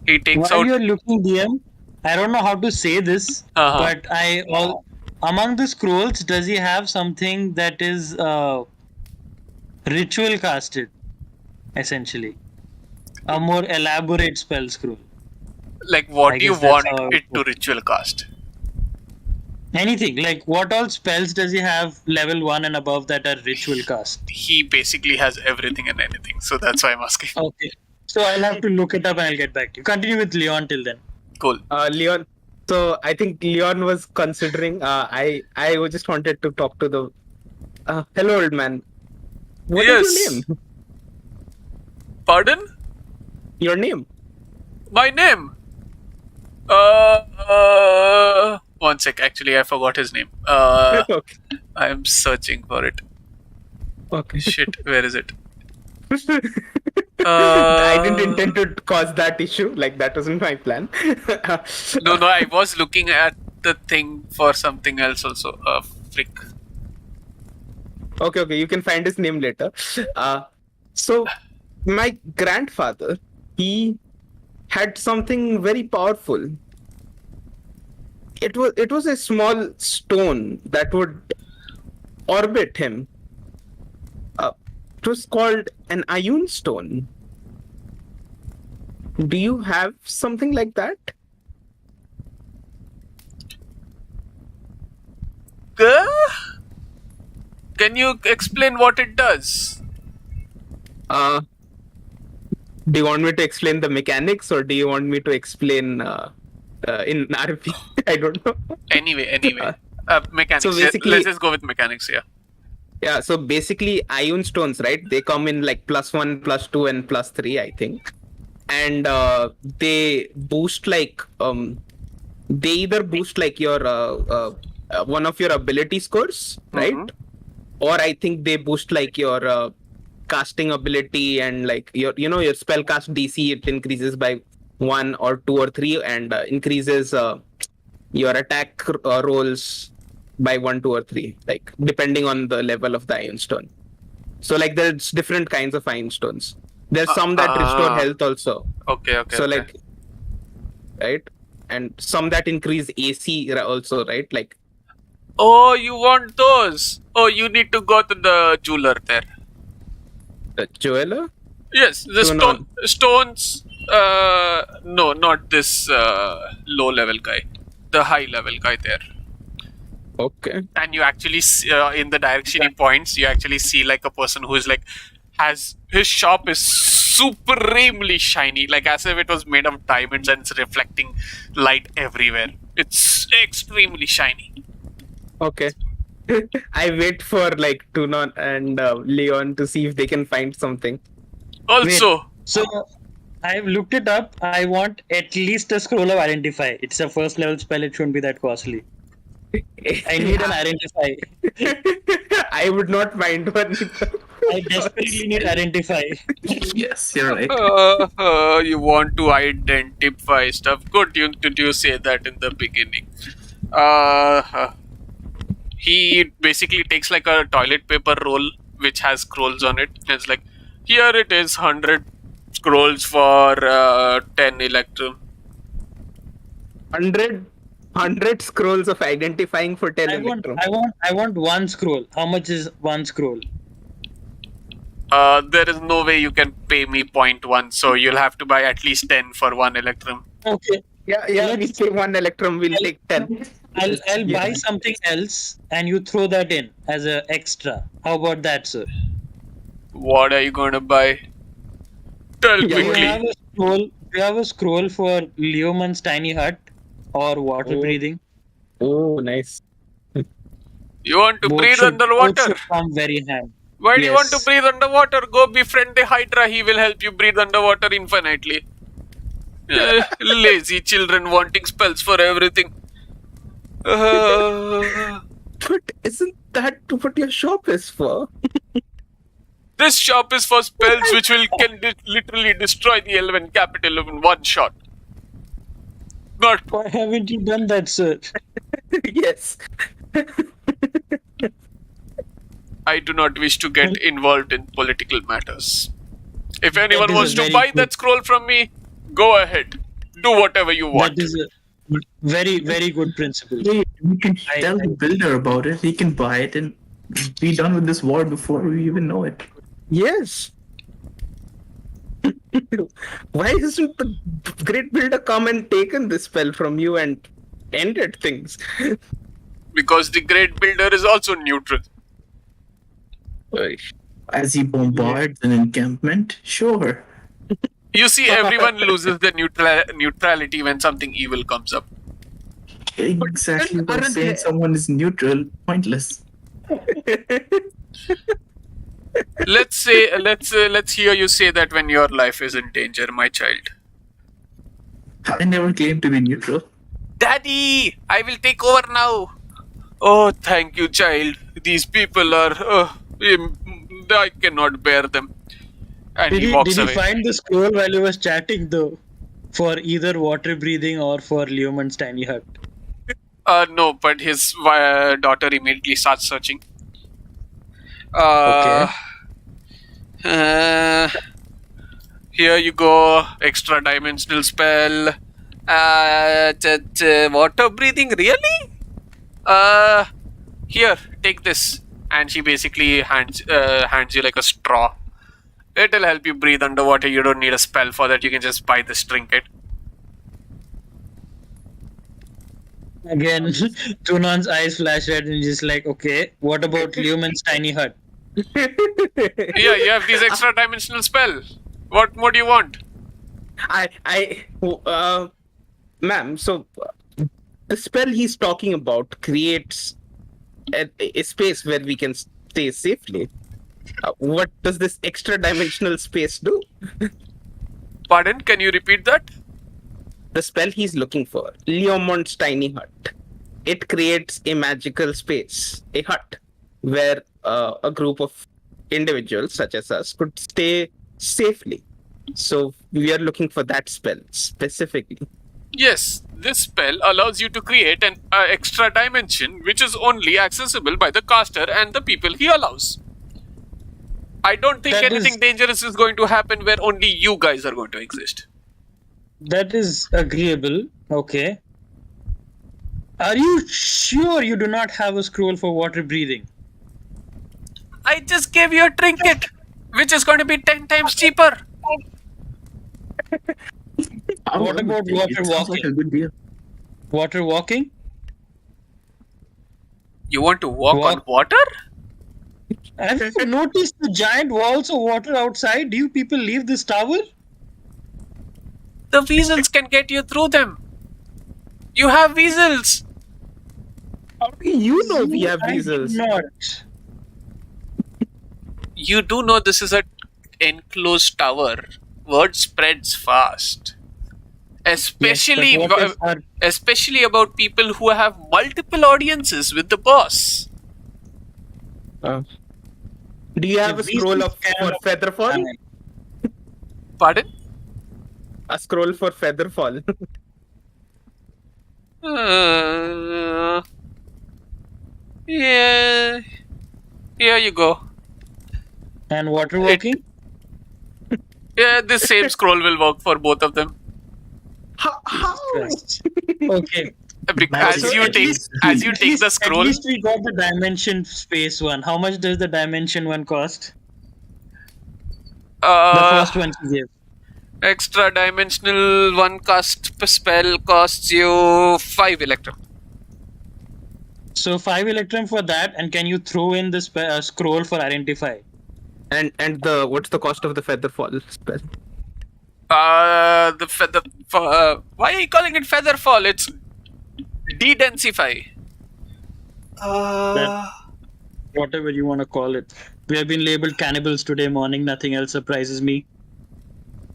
He takes While out. you're looking, DM, I don't know how to say this, but among the scrolls, does he have something that is ritual casted, essentially? A more elaborate spell scroll. Like, what I do you guess that's want how it to ritual cast? Anything. Like, what all spells does he have level 1 and above that are ritual cast? He basically has everything and anything, so that's why I'm asking. Okay. So I'll have to look it up and I'll get back to you. Continue with Leon till then. Cool. Leon. So I think Leon was considering. I just wanted to talk to the. Hello, old man. What is your name? Pardon? Your name? My name? One sec. Actually, I forgot his name. Okay. I'm searching for it. Okay. Shit, where is it? I didn't intend to cause that issue. Like, that wasn't my plan. No, I was looking at the thing for something else also. Frick. Okay, you can find his name later. So, my grandfather, he had something very powerful. It was a small stone that would orbit him. It was called an Ion stone. Do you have something like that? Can you explain what it does? Do you want me to explain the mechanics, or do you want me to explain in RP? I don't know. Anyway. Mechanics. So basically, let's just go with mechanics here. Yeah, so basically Ion stones, right? They come in like +1, +2, and +3, I think. and they boost they either boost your one of your ability scores, right? Mhm. Or I think they boost your casting ability and your spell cast DC. It increases by 1 or 2 or 3 and increases your attack rolls by 1, 2, or 3, depending on the level of the iron stone. So there's different kinds of iron stones. There's some that restore health also. Okay, okay, So okay. right, and some that increase AC also, right? Oh, you want those? Oh, you need to go to the jeweler there. The jeweler. Yes, the Tunon. stones. No, not this low level guy. The high level guy there. Okay. And you actually see, in the direction he points, you actually see like a person who is has his shop is supremely shiny, like as if it was made of diamonds and it's reflecting light everywhere. It's extremely shiny. Okay. I wait for Tunon and Leon to see if they can find something. Also, So I've looked it up. I want at least a scroll of identify. It's a first level spell. It shouldn't be that costly. I need an identify. I would not mind one either. I desperately need identify. Yes, you're right. you want to identify stuff. Good, did you say that in the beginning? He basically takes like a toilet paper roll which has scrolls on it. And it's like, here it is, 100 scrolls for 10 electrum. 100 scrolls of identifying for 10 electrum. I want one scroll. How much is one scroll? There is no way you can pay me 0.1, so you'll have to buy at least 10 for 1 electrum. Okay. Yeah, we say 1 electrum, we'll take 10. I'll buy something else and you throw that in as a extra. How about that, sir? What are you going to buy? Tell Yeah, Do you quickly. have a scroll? Do you have a scroll for Leoman's tiny hut or water Oh. breathing? Oh, nice. You want to breathe Both underwater? should come very hand. Why do you want to Yes. breathe underwater? Go befriend the Hydra. He will help you breathe underwater infinitely. Lazy children wanting spells for everything. But isn't that what your shop is for? This shop is for spells which can literally destroy the Elven capital in one shot. Not Why haven't you done that, sir? Yes. I do not wish to get involved in political matters. If anyone is wants a to very buy good- that scroll from me, go ahead. Do whatever you want. That is a very, very good principle. We can I- tell the builder about it. He can buy it and be done with this war before we even know it. Yes. Why isn't the great builder come and taken this spell from you and ended things? Because the great builder is also neutral. As he bombards an encampment, sure. You see, everyone loses their neutrality when something evil comes up. Exactly. By Aren't saying they- someone is neutral, pointless. Let's hear you say that when your life is in danger, my child. I never claimed to be neutral. Daddy, I will take over now. Oh, thank you, child. These people are. I cannot bear them. And he walks Did away. he find the scroll while he was chatting though? For either water breathing or for Leoman's tiny hut. No, but his daughter immediately starts searching. Here you go. Extra dimensional spell. Water breathing, really? Here, take this. And she basically hands you like a straw. It'll help you breathe underwater. You don't need a spell for that. You can just buy this trinket. Again, Tunon's eyes flash red and he's like, okay, what about Leoman's tiny hut? Yeah, you have these extra dimensional spell. What more do you want? Ma'am, so the spell he's talking about creates a space where we can stay safely. What does this extra dimensional space do? Pardon? Can you repeat that? The spell he's looking for, Leomont's tiny hut. It creates a magical space, a hut, where a group of individuals such as us could stay safely. So we are looking for that spell specifically. Yes, this spell allows you to create an extra dimension which is only accessible by the caster and the people he allows. I don't think That anything is- dangerous is going to happen where only you guys are going to exist. That is agreeable. Okay. Are you sure you do not have a scroll for water breathing? I just gave you a trinket, which is going to be 10 times cheaper. What about water It sounds like walking? a good deal. Water walking? You want to walk on Walk. water? Have you noticed the giant walls of water outside? Do you people leave this tower? The weasels can get you through them. You have weasels. How do you know we have I do weasels? not. You do know this is an enclosed tower. Word spreads fast. Especially, Yes, but what if our- especially about people who have multiple audiences with the boss. Do you have a If we scroll see for cannot- Featherfall? Pardon? A scroll for Featherfall. Yeah. Here you go. And water walking? Yeah, this same scroll will work for both of them. How? Christ. Okay. As So you at take least- the At scroll, least we got the dimension space one. How much does the dimension one cost? The first one she gave. extra dimensional one cast spell costs you 5 electrum. So 5 electrum for that, and can you throw in the scroll for identify? And the what's the cost of the Featherfall spell? The feather. Why are you calling it featherfall? It's de-densify. Whatever you want to call it. We have been labeled cannibals today morning. Nothing else surprises me.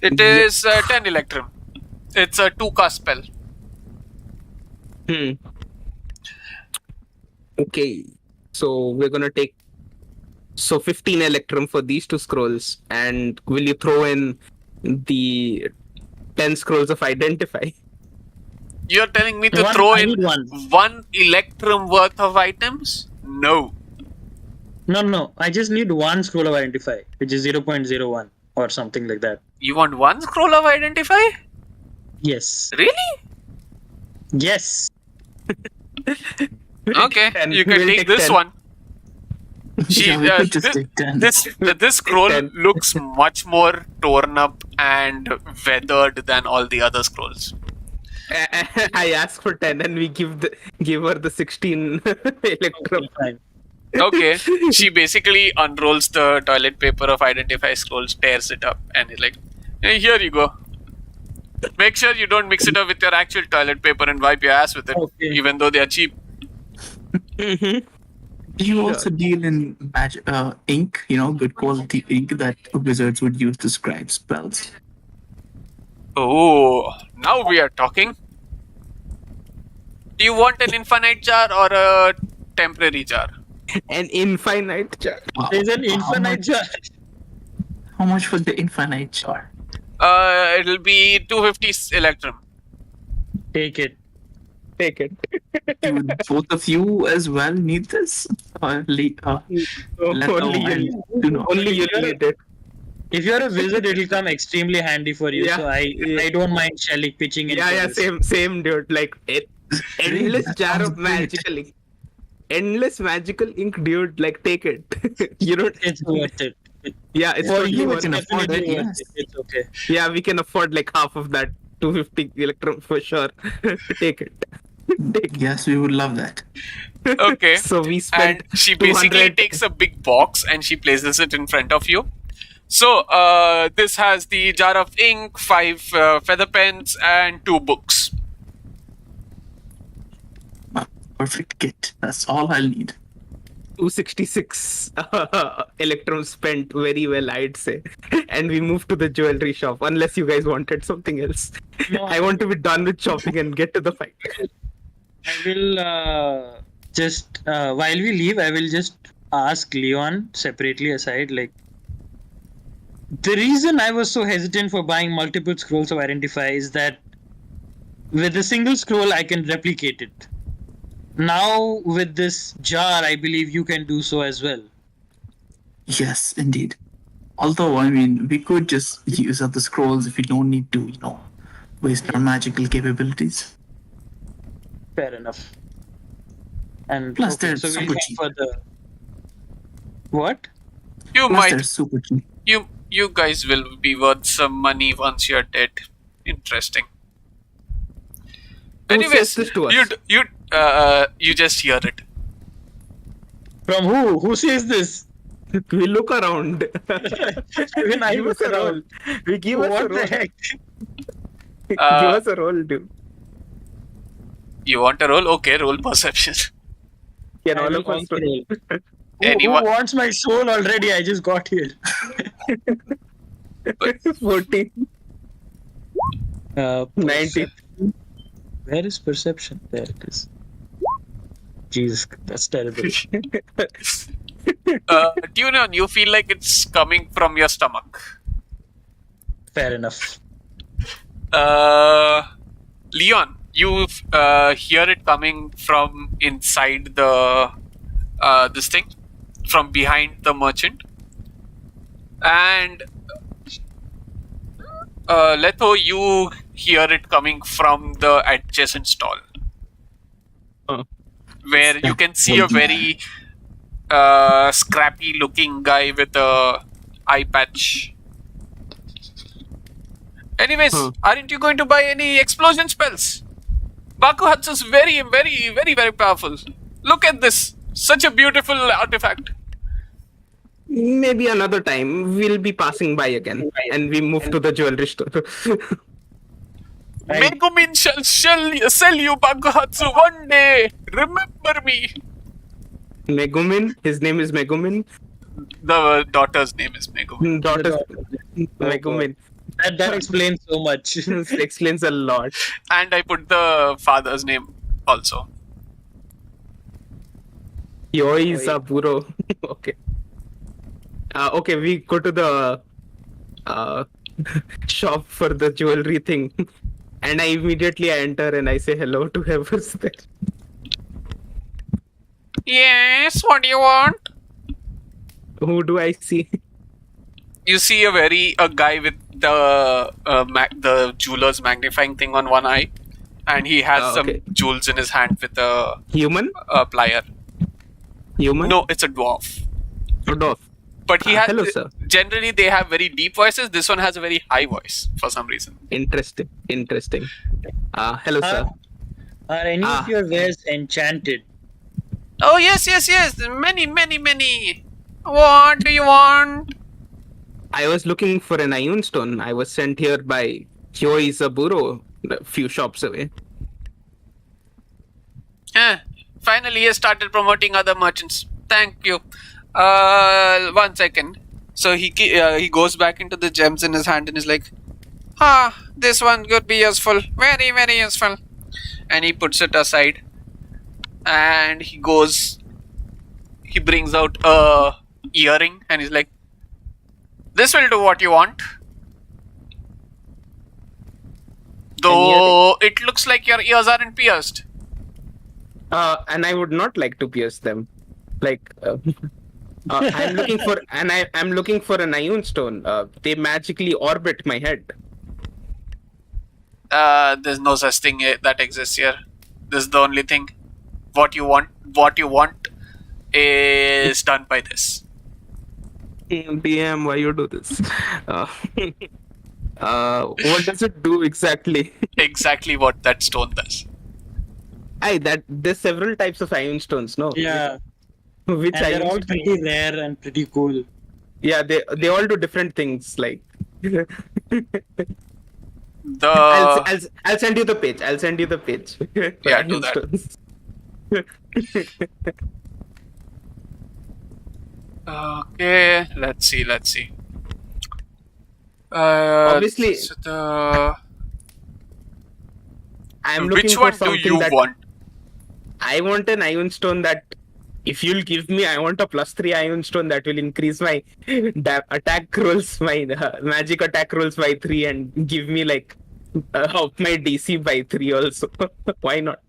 It is 10 electrum. It's a 2 cast spell. Okay. So we're gonna take 15 electrum for these 2 scrolls, and will you throw in the 10 scrolls of identify? You're telling me to One, throw I in need one. 1 electrum worth of items? No. No. I just need one scroll of identify, which is 0.01 or something like that. You want 1 scroll of identify? Yes. Really? Yes. Okay, 10. you can We'll take this 10. one. She, Yeah, we could just take 10. this scroll 10. looks much more torn up and weathered than all the other scrolls. I ask for 10 and we give her the 16 electrum. Fine. Okay, she basically unrolls the toilet paper of identify scrolls, tears it up, and is like, hey, here you go. Make sure you don't mix it up with your actual toilet paper and wipe your ass with it, Okay. even though they are cheap. Mm-hmm. Do you also deal in ink, good quality ink that wizards would use to scribe spells? Oh, now we are talking. Do you want an infinite jar or a temporary jar? An infinite jar. Wow. There's an How infinite much- jar. How much for the infinite jar? It'll be 250 electrum. Take it. Take it. Do both of you as well need this? Let Only know you. and do not. Only you need it. If you're a wizard, it'll come extremely handy for you. Yeah. So I don't mind Shelly pitching in. for Yeah, this. same dude. Like endless That jar sounds of great. magical ink. Endless magical ink, dude. Like take it. You don't. It's worth it. Yeah, it's For totally you, worth it's can it. afford definitely it, worth yes. it. It's okay. Yeah, we can afford like half of that 250 electrum for sure. Take it. Take it. Yes, we would love that. Okay. So we spent And she basically 200 takes a big box and she places it in front of you. So, this has the jar of ink, 5 feather pens, and 2 books. Perfect kit. That's all I'll need. 266 electrons spent very well, I'd say. And we moved to the jewelry shop, unless you guys wanted something else. No, I want to be done with shopping and get to the fight. I will just while we leave, I will just ask Leon separately aside, like the reason I was so hesitant for buying multiple scrolls of identify is that with a single scroll I can replicate it. Now with this jar, I believe you can do so as well. Yes, indeed. Although, I mean, we could just use up the scrolls if we don't need to, waste our magical capabilities. Fair enough. And Plus, okay, they're so we'll super go cheap. for the what? You Plus, they're might. super cheap. You guys will be worth some money once you're dead. Interesting. Who Anyways, says this to us? you just hear it. From who? Who says this? We look around. Even I Give look us a roll. around. We give us a What roll. the heck? Give us a roll, dude. You want a roll? Okay, roll perception. Can I all will of us roll? roll. Who Anyone? wants my soul already? I just got here. 14. 90. Perception. Where is perception? There it is. Jesus, that's terrible. Tunon, you feel like it's coming from your stomach. Fair enough. Leon, you hear it coming from inside the this thing, from behind the merchant, and Letho, you hear it coming from the adjacent stall, where you can see a very scrappy-looking guy with a eye patch. Anyways, aren't you going to buy any explosion spells? Bakuhatsu's very, very, very, very powerful. Look at this. Such a beautiful artifact. Maybe another time we'll be passing by again and we move to the jewelry store. Megumin shall sell you Bakuhatsu one day. Remember me. Megumin, his name is Megumin. The daughter's name is Megumin. Daughter Megumin. That explains so much. This explains a lot. And I put the father's name also. Yoi Saburo. Okay. Okay, we go to the shop for the jewelry thing. And I immediately enter and I say hello to whoever's there. Yes, what do you want? Who do I see? You see a guy with the jeweler's magnifying thing on one eye, and he has Okay. some jewels in his hand with a Human? plier. Human? No, it's a dwarf. Or dwarf? But he has. Hello, sir. Generally, they have very deep voices. This one has a very high voice for some reason. Interesting. Hello, sir. Are any of your wares enchanted? Oh yes, many. What do you want? I was looking for an ion stone. I was sent here by Hyoi Saburo a few shops away. Finally, he started promoting other merchants. Thank you. 1 second. So he goes back into the gems in his hand and is like, this one could be useful. Very, very useful. And he puts it aside. And he brings out a earring and he's like, this will do what you want. Though it looks like your ears aren't pierced. And I would not like to pierce them. Like, I'm looking for an ion stone. They magically orbit my head. There's no such thing that exists here. This is the only thing. What you want is done by this. DM, why you do this? What does it do exactly? Exactly what that stone does. There's several types of ion stones, no? Yeah. Which And they're ion all stone? pretty rare and pretty cool. Yeah, they all do different things. Like, I'll send you the page. Yeah, do that. Stones. Okay, let's see. Obviously, So the I'm which looking for one do something you that want? I want an ion stone that if you'll give me, I want a +3 ion stone that will increase my attack rolls, my magic attack rolls by 3 and give me like up my DC by 3 also. Why not?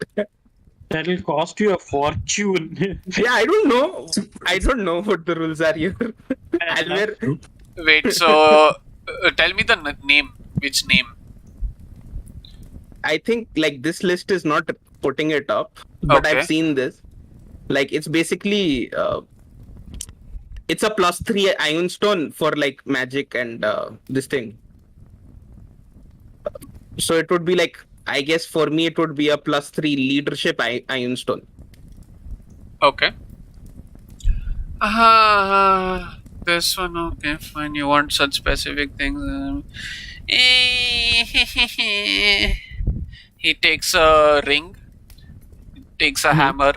That'll cost you a fortune. Yeah, I don't know. I don't know what the rules are here. I'll wear. Wait, so tell me the name. Which name? I think like this list is not putting it up, but I've Okay. seen this. Like it's basically it's a +3 ion stone for like magic and this thing. So it would be like, I guess for me it would be a +3 leadership ion stone. Okay. This one. Okay, fine. You want such specific things. He takes a ring, takes a hammer,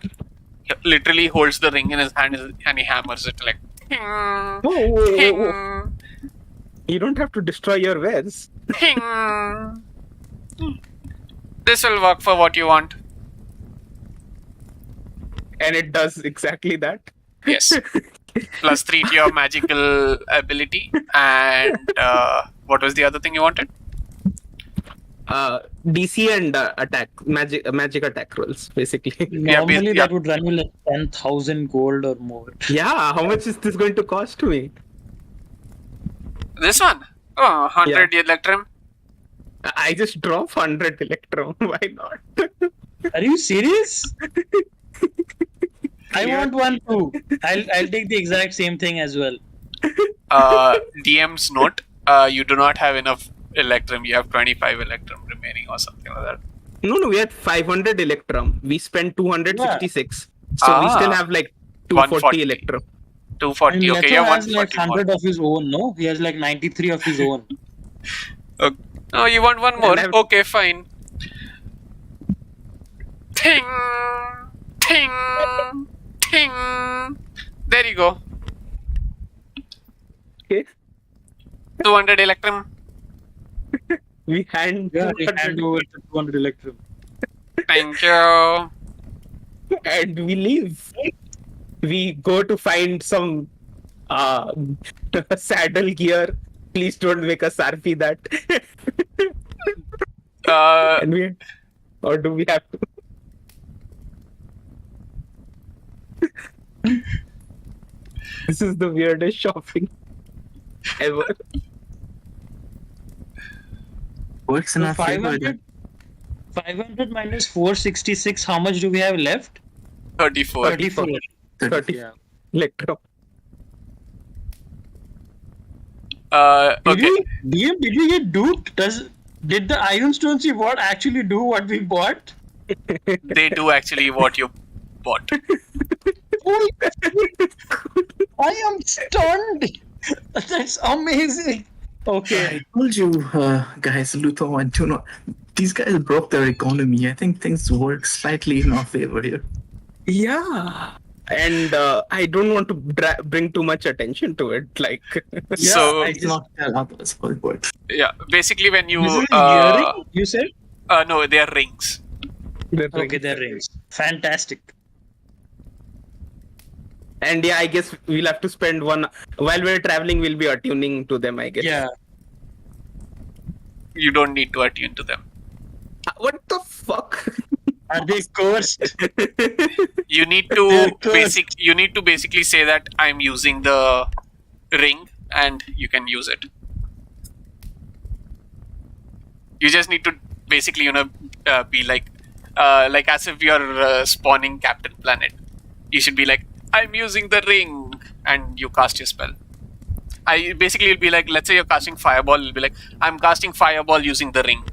literally holds the ring in his hand and he hammers it like. Whoa. You don't have to destroy your wares. This will work for what you want. And it does exactly that. Yes. +3 to your magical ability. And what was the other thing you wanted? DC and attack magic attack rolls basically. Normally, yeah. that would run you like 10,000 gold or more. Yeah, how much is this going to cost me? This one? Oh, 100 Electrum. I just drop 100 Electrum. Why not? Are you serious? I want one too. I'll take the exact same thing as well. DM's note, you do not have enough Electrum. You have 25 Electrum remaining or something like that. No, we had 500 Electrum. We spent 266. So we still have like 240 Electrum. 240, And okay, Leto yeah, has 140 like 100 of his own, no? He has like 93 of his own. Oh, you want one more? Okay, fine. Ting! Ting! Ting! There you go. Okay. 200 Electrum. We hand Yeah, we 200 hand over the 200 Electrum. Thank you. and we leave. We go to find some saddle gear. Please don't make us RP that. And we, or do we have to? This is the weirdest shopping ever. Works in So our favor. 500 minus 466, how much do we have left? 34. 34. 30 Yeah. Electrum. Okay. Did we get duped? Did the iron stones we bought actually do what we bought? They do actually what you bought. Holy shit. I am stunned. That's amazing. Okay. I told you, guys, Luthor and Juno, these guys broke their economy. I think things work slightly in our favor here. Yeah. And I don't want to bring too much attention to it. Like, So- I It's just, not tell others how it works. Yeah, basically when you... this is a earring, you said? no, they are rings. Okay, they're rings. Fantastic. And yeah, I guess we'll have to spend one while we're traveling. We'll be attuning to them, I guess. Yeah. You don't need to attune to them. What the fuck? Are they cursed? You need They're to cursed. You need to basically say that I'm using the ring, and you can use it. You just need to basically, be like as if you're spawning Captain Planet. You should be like, I'm using the ring, and you cast your spell. Basically it'll be like, let's say you're casting Fireball. It'll be like, I'm casting Fireball using the ring.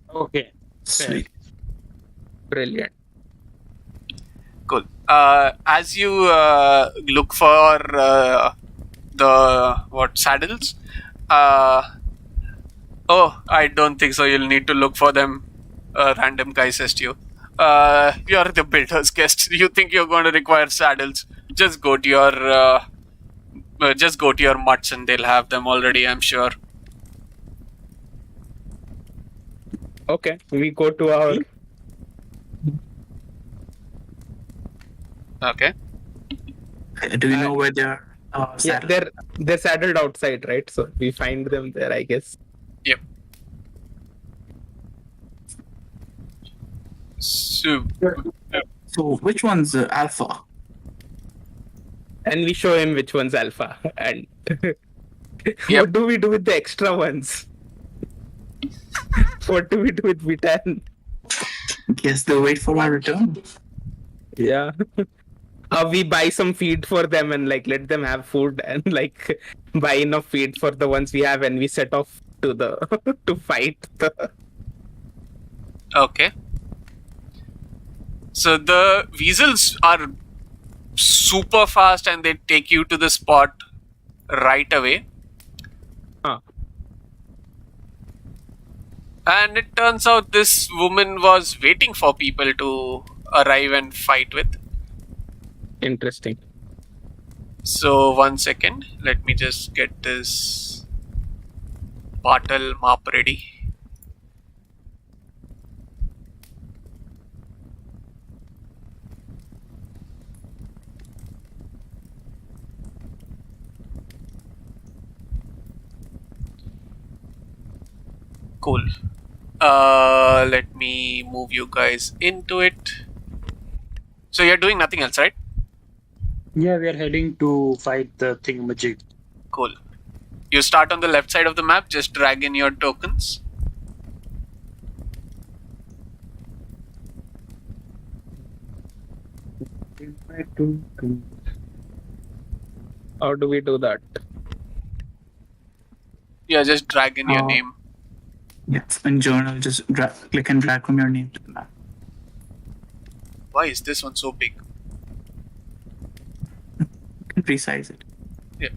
Okay. Sweet. Brilliant. Cool. As you look for the saddles? Oh, I don't think so. You'll need to look for them. A random guy says to you, You're the builder's guest. You think you're going to require saddles? Just go to your mutts and they'll have them already, I'm sure. Okay, we go to our. Okay. Do you know where they're Yeah, saddled? they're saddled outside, right? So we find them there, I guess. Yep. So, So which one's Alpha? And we show him which one's alpha. And Yep. what do we do with the extra ones? What do we do with beta? Guess they'll wait for our return. Yeah. We buy some feed for them and like let them have food and like buy enough feed for the ones we have and we set off to the to fight the. okay. So the weasels are super fast and they take you to the spot right away. Huh. And it turns out this woman was waiting for people to arrive and fight with. Interesting. So 1 second, let me just get this battle map ready. Cool. Let me move you guys into it. So you're doing nothing else, right? Yeah, we are heading to fight the thingamajig. Cool. You start on the left side of the map, just drag in your tokens. How do we do that? Yeah, just drag in your Oh. name. Yes, in journal, just click and drag from your name to the map. Why is this one so big? You can resize it. Yeah.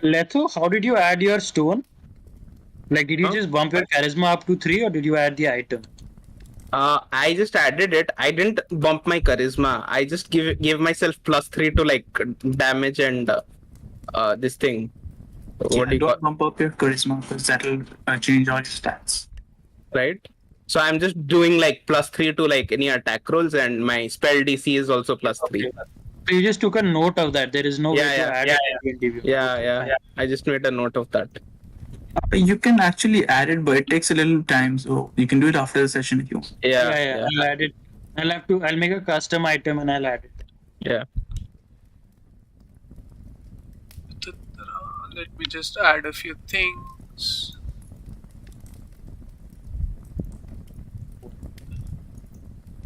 Letho, how did you add your stone? Like, did you Huh? just bump your charisma up to 3 or did you add the item? I just added it. I didn't bump my charisma. I just gave myself +3 to like damage and this thing. What do you call Don't bump up your charisma because that'll change all your stats. right? So I'm just doing like +3 to like any attack rolls, and my spell DC is also +3. So you just took a note of that. There is no way to add it at the interview. Yeah. I just made a note of that. You can actually add it, but it takes a little time, so you can do it after the session if you want. Yeah. I'll add it. I'll make a custom item and I'll add it. Yeah. Let me just add a few things.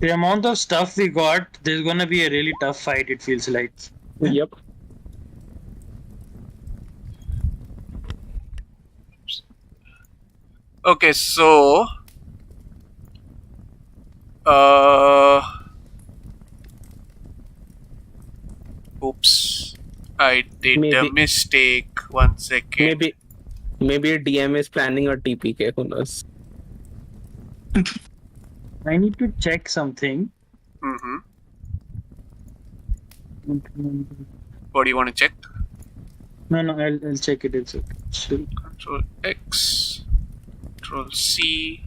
The amount of stuff we got, there's gonna be a really tough fight, it feels like. Yep. Okay, so oops, I did a Maybe- mistake. 1 second. Maybe DM is planning a TPK. Who knows? I need to check something. Mm-hmm. What do you want to check? No, I'll check it. It's okay. Sure. Control X, Control C,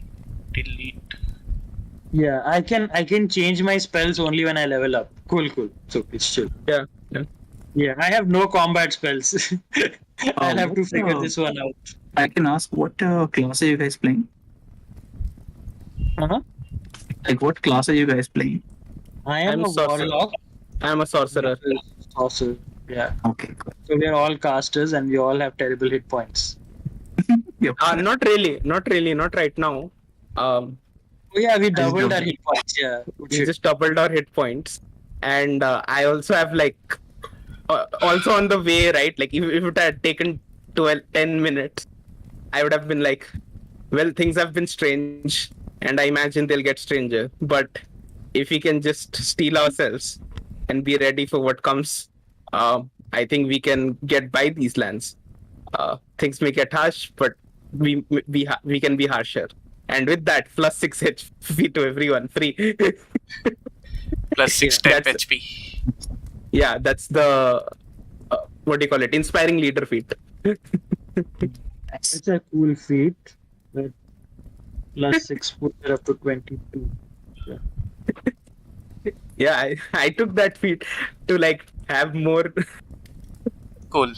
delete. Yeah, I can change my spells only when I level up. Cool. So it's chill. Yeah. Yeah, I have no combat spells. I'll have to figure this one out. I can ask, what class are you guys playing? Uh-huh. Like, what class are you guys playing? I am I'm a sorcerer. warlock. I'm a sorcerer. Sorcerer. Yeah. Okay, good. So we are all casters and we all have terrible hit points. Yep. Not really. Not right now. Oh yeah, we doubled doubled. our hit points. Yeah. We Shit. just doubled our hit points, and I also have like also on the way, right? Like if it had taken 10 minutes, I would have been like, well, things have been strange, and I imagine they'll get stranger. But if we can just steel ourselves and be ready for what comes, I think we can get by these lands. Things may get harsh, but we can be harsher. And with that, plus 6 HP to everyone, free. Plus 6 temp That's- HP. Yeah, that's the what do you call it? Inspiring leader feat. It's a cool feat. But +6 put it up to 22. Yeah, I took that feat to like have more. Cool.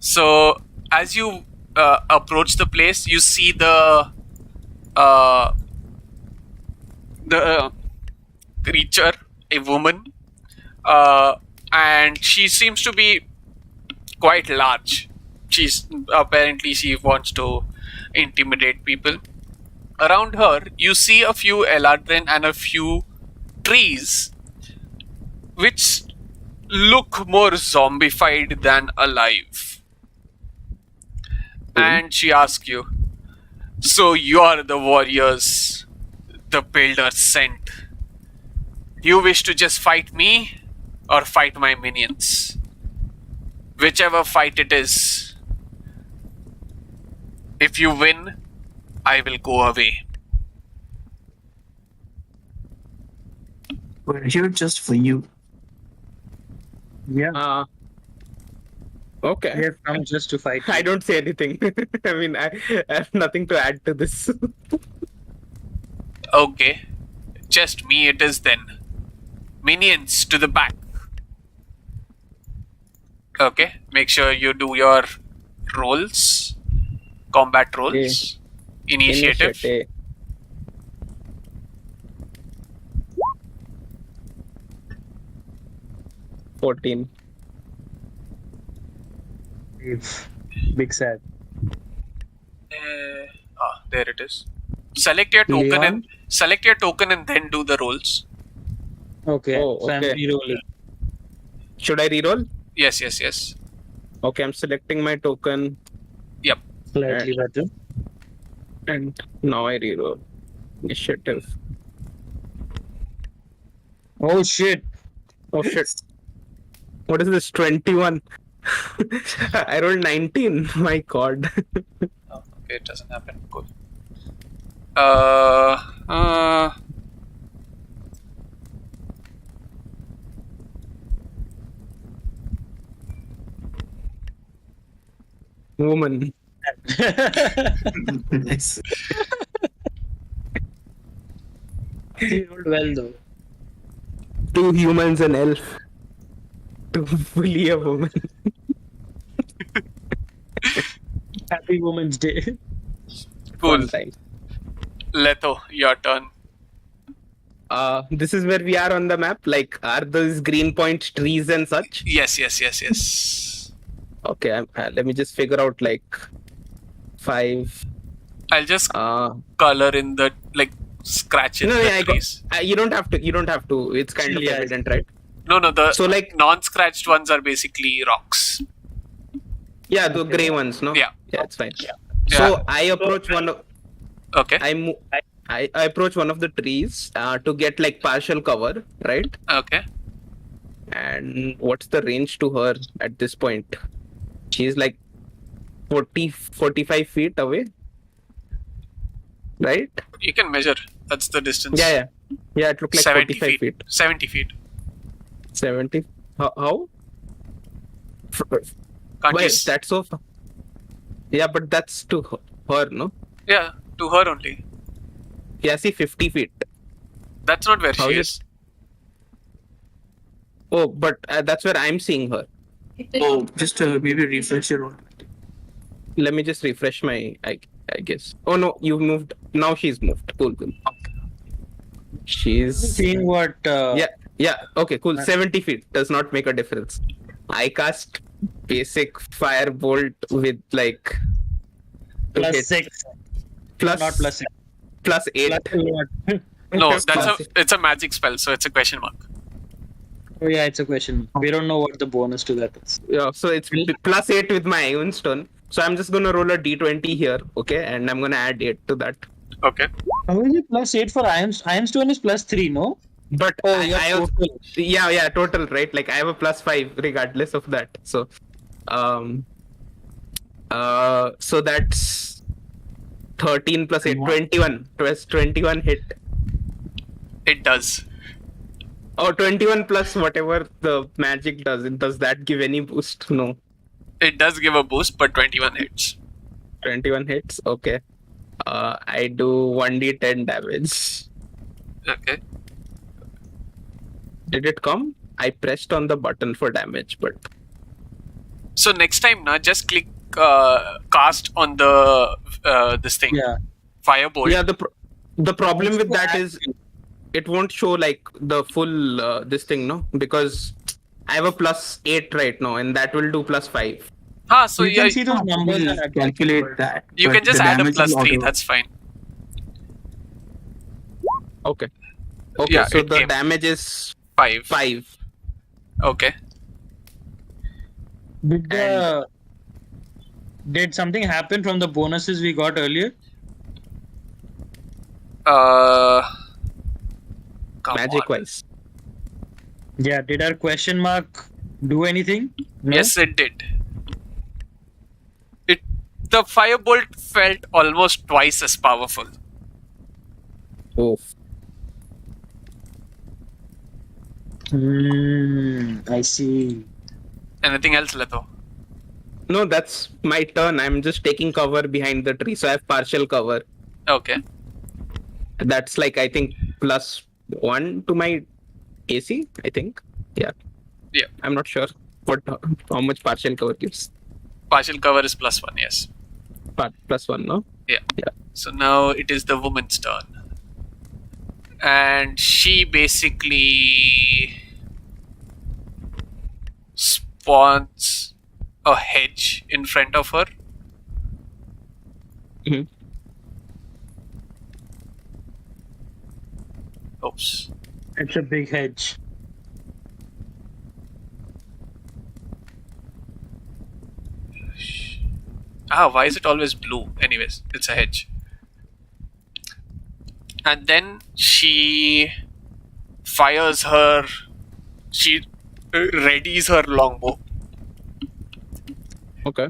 So as you approach the place, you see the creature, a woman, and she seems to be quite large. She wants to intimidate people. Around her, you see a few eladrin and a few trees, which look more zombified than alive. And she asks you, "So you are the warriors the builder sent. You wish to just fight me or fight my minions? Whichever fight it is. If you win, I will go away." We're here just for you. Yeah, Okay. we have come just to fight. I don't say anything. I mean, I have nothing to add to this. Okay, just me it is then. Minions to the back. Okay, make sure you do your rolls, combat rolls, initiative. 14. Big sad. There it is. Select your token Leon? and select your token and then do the rolls. Okay, Oh, so I'm okay. re-rolling. Should I reroll? Yes, yes, yes. Okay, I'm selecting my token Yep. Slightly better. and now I reroll. Initiative. Oh shit! Oh shit. What is this? 21. I rolled 19. My god. Oh, okay, it doesn't happen. Cool. Uh, Woman. Nice. He rolled well though. 2 humans and elf. To bully a woman. Happy Women's Day. cool. Fun time. Leto, your turn. This is where we are on the map. Like, are those green points trees and such? Yes, yes, yes, yes. Okay, let me just figure out like 5. I'll just Uh, color in the scratch in no, the yeah, trees. you don't have to. You don't have to. It's kind of Yeah. evident, right? No, the So, like, non-scratched ones are basically rocks. yeah, the gray ones, no? Yeah. Yeah, it's fine. Yeah. So I approach one of Okay. I approach one of the trees to get like partial cover, right? Okay. And what's the range to her at this point? She's like 45 feet away, right? You can measure. That's the distance. Yeah. It looked like 70 45 feet. feet. 70 feet. 70. How? Can't you Wait, that's so far. Yeah, but that's to her, no? Yeah, to her only. Yeah, see, 50 feet. That's not where How she is is. Oh, but that's where I'm seeing her. Oh, just maybe refresh your roll. Let me just refresh my. I guess. Oh no, you moved. Now she's moved. Cool. She's. Seeing what? Yeah. Okay. Cool. 70 feet does not make a difference. I cast basic firebolt with like. to hit. +6. Plus. Not +6. Plus 8. No, that's Plus- it's a magic spell, so it's a question mark. Oh yeah, it's a question. We don't know what the bonus to that is. Yeah. So it's plus 8 with my Iron Stone. So I'm just gonna roll a d20 here. Okay, and I'm gonna add 8 to that. Okay. How is it +8 for Iron Stone is +3, no? But Oh, yeah, I also, total. yeah, total, right? Like I have a +5 regardless of that. So, so that's 13 plus 8, 21. 21 hit. It does. Oh, 21 plus whatever the magic does. Does that give any boost? No. It does give a boost, but 21 hits. 21 hits. Okay. I do 1d10 damage. Okay. Did it come? I pressed on the button for damage, but So next time, na, just click cast on the this thing, Yeah. firebolt. yeah, the problem with that is Active. it won't show like the full this thing, no, because I have a +8 right now, and that will do +5. So You yeah, can see those numbers We'll and calculate that. you but can just the add a damage is +3. auto. That's fine. Okay. Okay. Yeah, So it the came. damage is 5. 5. Okay. Did something happen from the bonuses we got earlier? Come Magic on. wise. Yeah, did our question mark do anything? No? Yes, it did. The firebolt felt almost twice as powerful. Oh. I see. Anything else, Leto? No, that's my turn. I'm just taking cover behind the tree, so I have partial cover. Okay. That's like I think +1 to my AC. I think. Yeah. Yeah. I'm not sure how much partial cover gives. Partial cover is +1, yes. But +1, no? So now it is the woman's turn. And she basically spawns a hedge in front of her. Mhm. Oops. It's a big hedge. Why is it always blue? Anyways, it's a hedge. And then she fires her. She readies her longbow, Okay.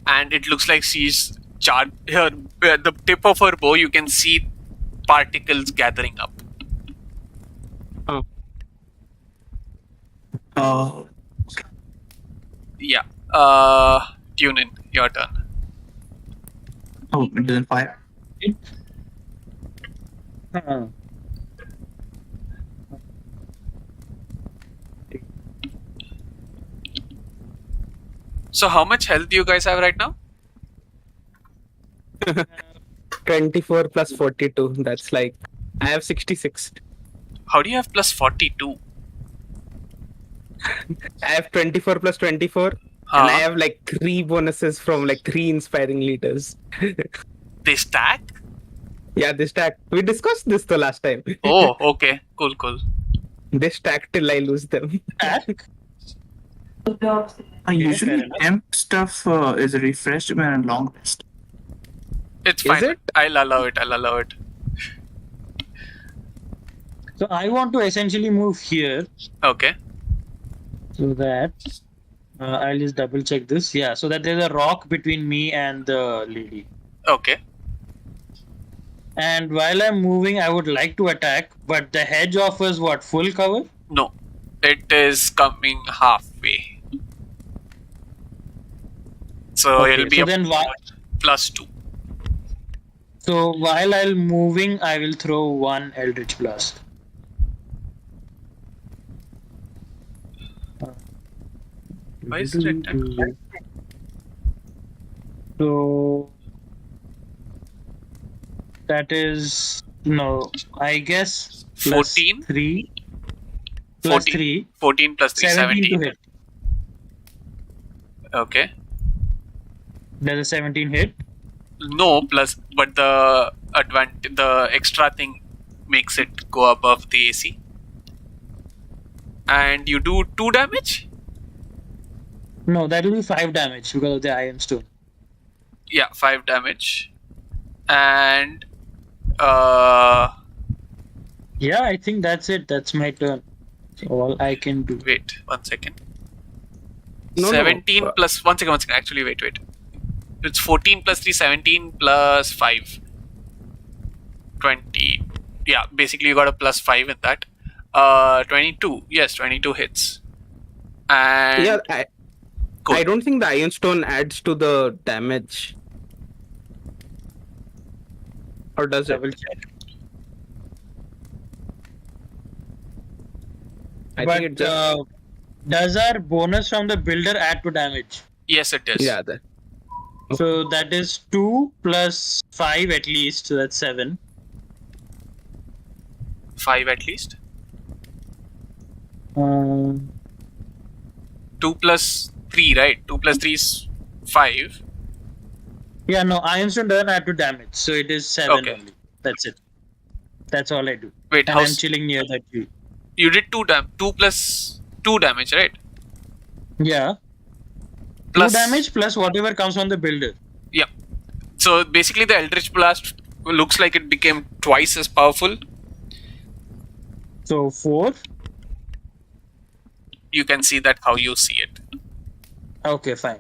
and it looks like she's her the tip of her bow. You can see particles gathering up. Uh, Yeah. Tune in. Your turn. oh, it doesn't fire. Huh. So how much health do you guys have right now? 24 plus 42. That's like I have 66. How do you have +42? I have 24 plus 24. And I have like 3 bonuses from like 3 inspiring leaders. They stack? Yeah, they stack. We discussed this the last time. Oh, okay. Cool. They stack till I lose them. Usually, fair enough. temp stuff is refreshed when a long rest. It's Is fine. it? I'll allow it. So I want to essentially move here Okay. so that I'll just double check this. Yeah, so that there's a rock between me and the lady. Okay. And while I'm moving, I would like to attack, but the hedge offers what? Full cover? No. It is coming halfway. So Okay, it'll be so a then +2. So while I'm moving, I will throw one Eldritch Blast. Why is it rectangle? So that is no, I guess plus 14? 3 plus 14. 3 14 plus 3, 17 to 17. hit. Okay. Does a 17 hit? No, but the extra thing makes it go above the AC. And you do 2 damage? No, that will be 5 damage because of the Iron Stone. Yeah, 5 damage. And Yeah, I think that's it. That's my turn. All I can do. Wait, 1 second. No, 17 no. plus 1 second. Actually, wait. It's 14 plus 3, 17 plus 5. 20. Yeah, basically you got a plus 5 in that. 22. Yes, 22 hits. And Yeah, cool. I don't think the Iron Stone adds to the damage. Or does it? Double check. I But think it just. does our bonus from the builder add to damage? Yes, it is. Yeah, So that is 2 plus 5 at least. So that's 7. 5 at least. Um, 2 plus 3, right? 2 plus 3 is 5. yeah, no, Ironstone doesn't add to damage. So it is 7 Okay. only. That's it. That's all I do. Wait, And I'm chilling near that tree. you did 2 plus 2 damage, right? Yeah. Plus 2 damage plus whatever comes from the builder. Yeah. So basically, the Eldritch Blast looks like it became twice as powerful. So 4. You can see that how you see it. Okay, fine.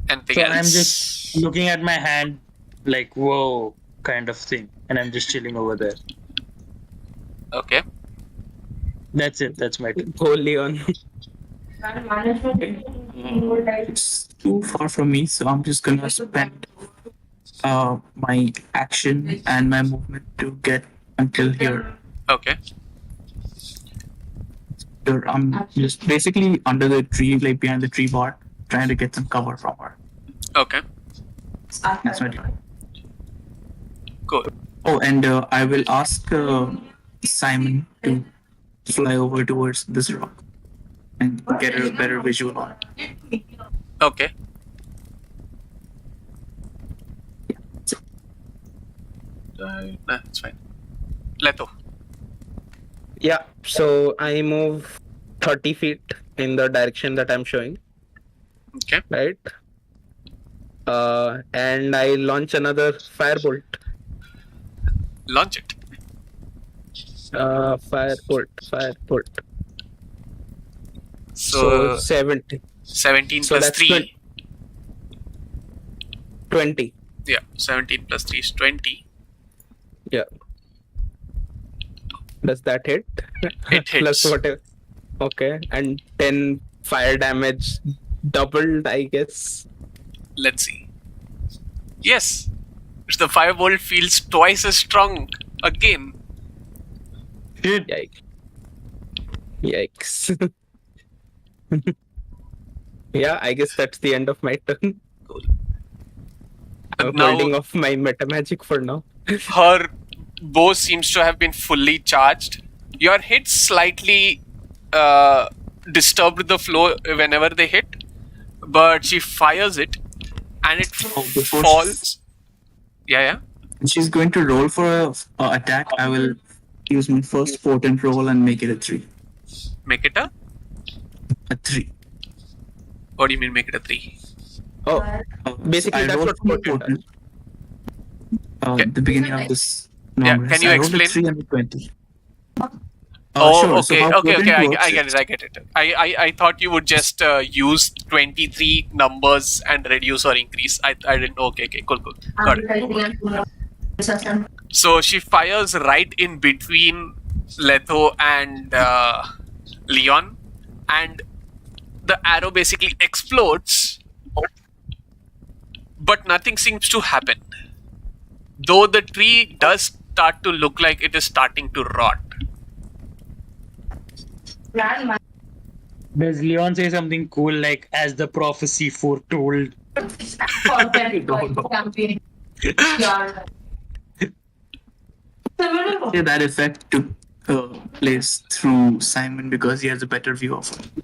Anything So else? I'm just looking at my hand like, whoa, kind of thing. And I'm just chilling over there. Okay. That's it. That's my turn. Go, Leon. It's too far from me, so I'm just gonna spend my action and my movement to get until here. Okay. Here, I'm just basically under the tree, like behind the tree bar, trying to get some cover from her. Okay. That's my turn. Cool. Oh, and I will ask Simon to fly over towards this rock and get a better visual on it. Okay. Nah, it's fine. Leto. Yeah, so I move 30 feet in the direction that I'm showing, Okay. right? And I launch another firebolt. Launch it. Firebolt. So, 70. 17 So plus that's 3. 20. Yeah. 17 plus 3 is 20. Yeah. Does that hit? It Plus hits. whatever. Okay. And 10 fire damage doubled, I guess. Let's see. Yes. The firebolt feels twice as strong again. Shit. Yikes. Yeah, I guess that's the end of my turn. Cool. I'm Now- holding off my meta magic for now. Her bow seems to have been fully charged. Your hits slightly disturbed the flow whenever they hit, but she fires it and it before falls. Yeah. And she's going to roll for a attack. I will use my first potent roll and make it a 3. Make it a. A 3. What do you mean make it a 3? Oh, basically I that's rolled what for my potent does. potent. At the beginning of this. Yeah, long can rest. you I rolled explain? a 3 and a 20. Oh, Sure. So okay, how okay. potent I works get is- it. I thought you would just use 23 numbers and reduce or increase. I didn't. Okay, cool. Got it. So she fires right in between Leto and Leon, and the arrow basically explodes, but nothing seems to happen. Though the tree does start to look like it is starting to rot. Does Leon say something cool like, as the prophecy foretold? Yeah, that effect took place through Simon because he has a better view of it.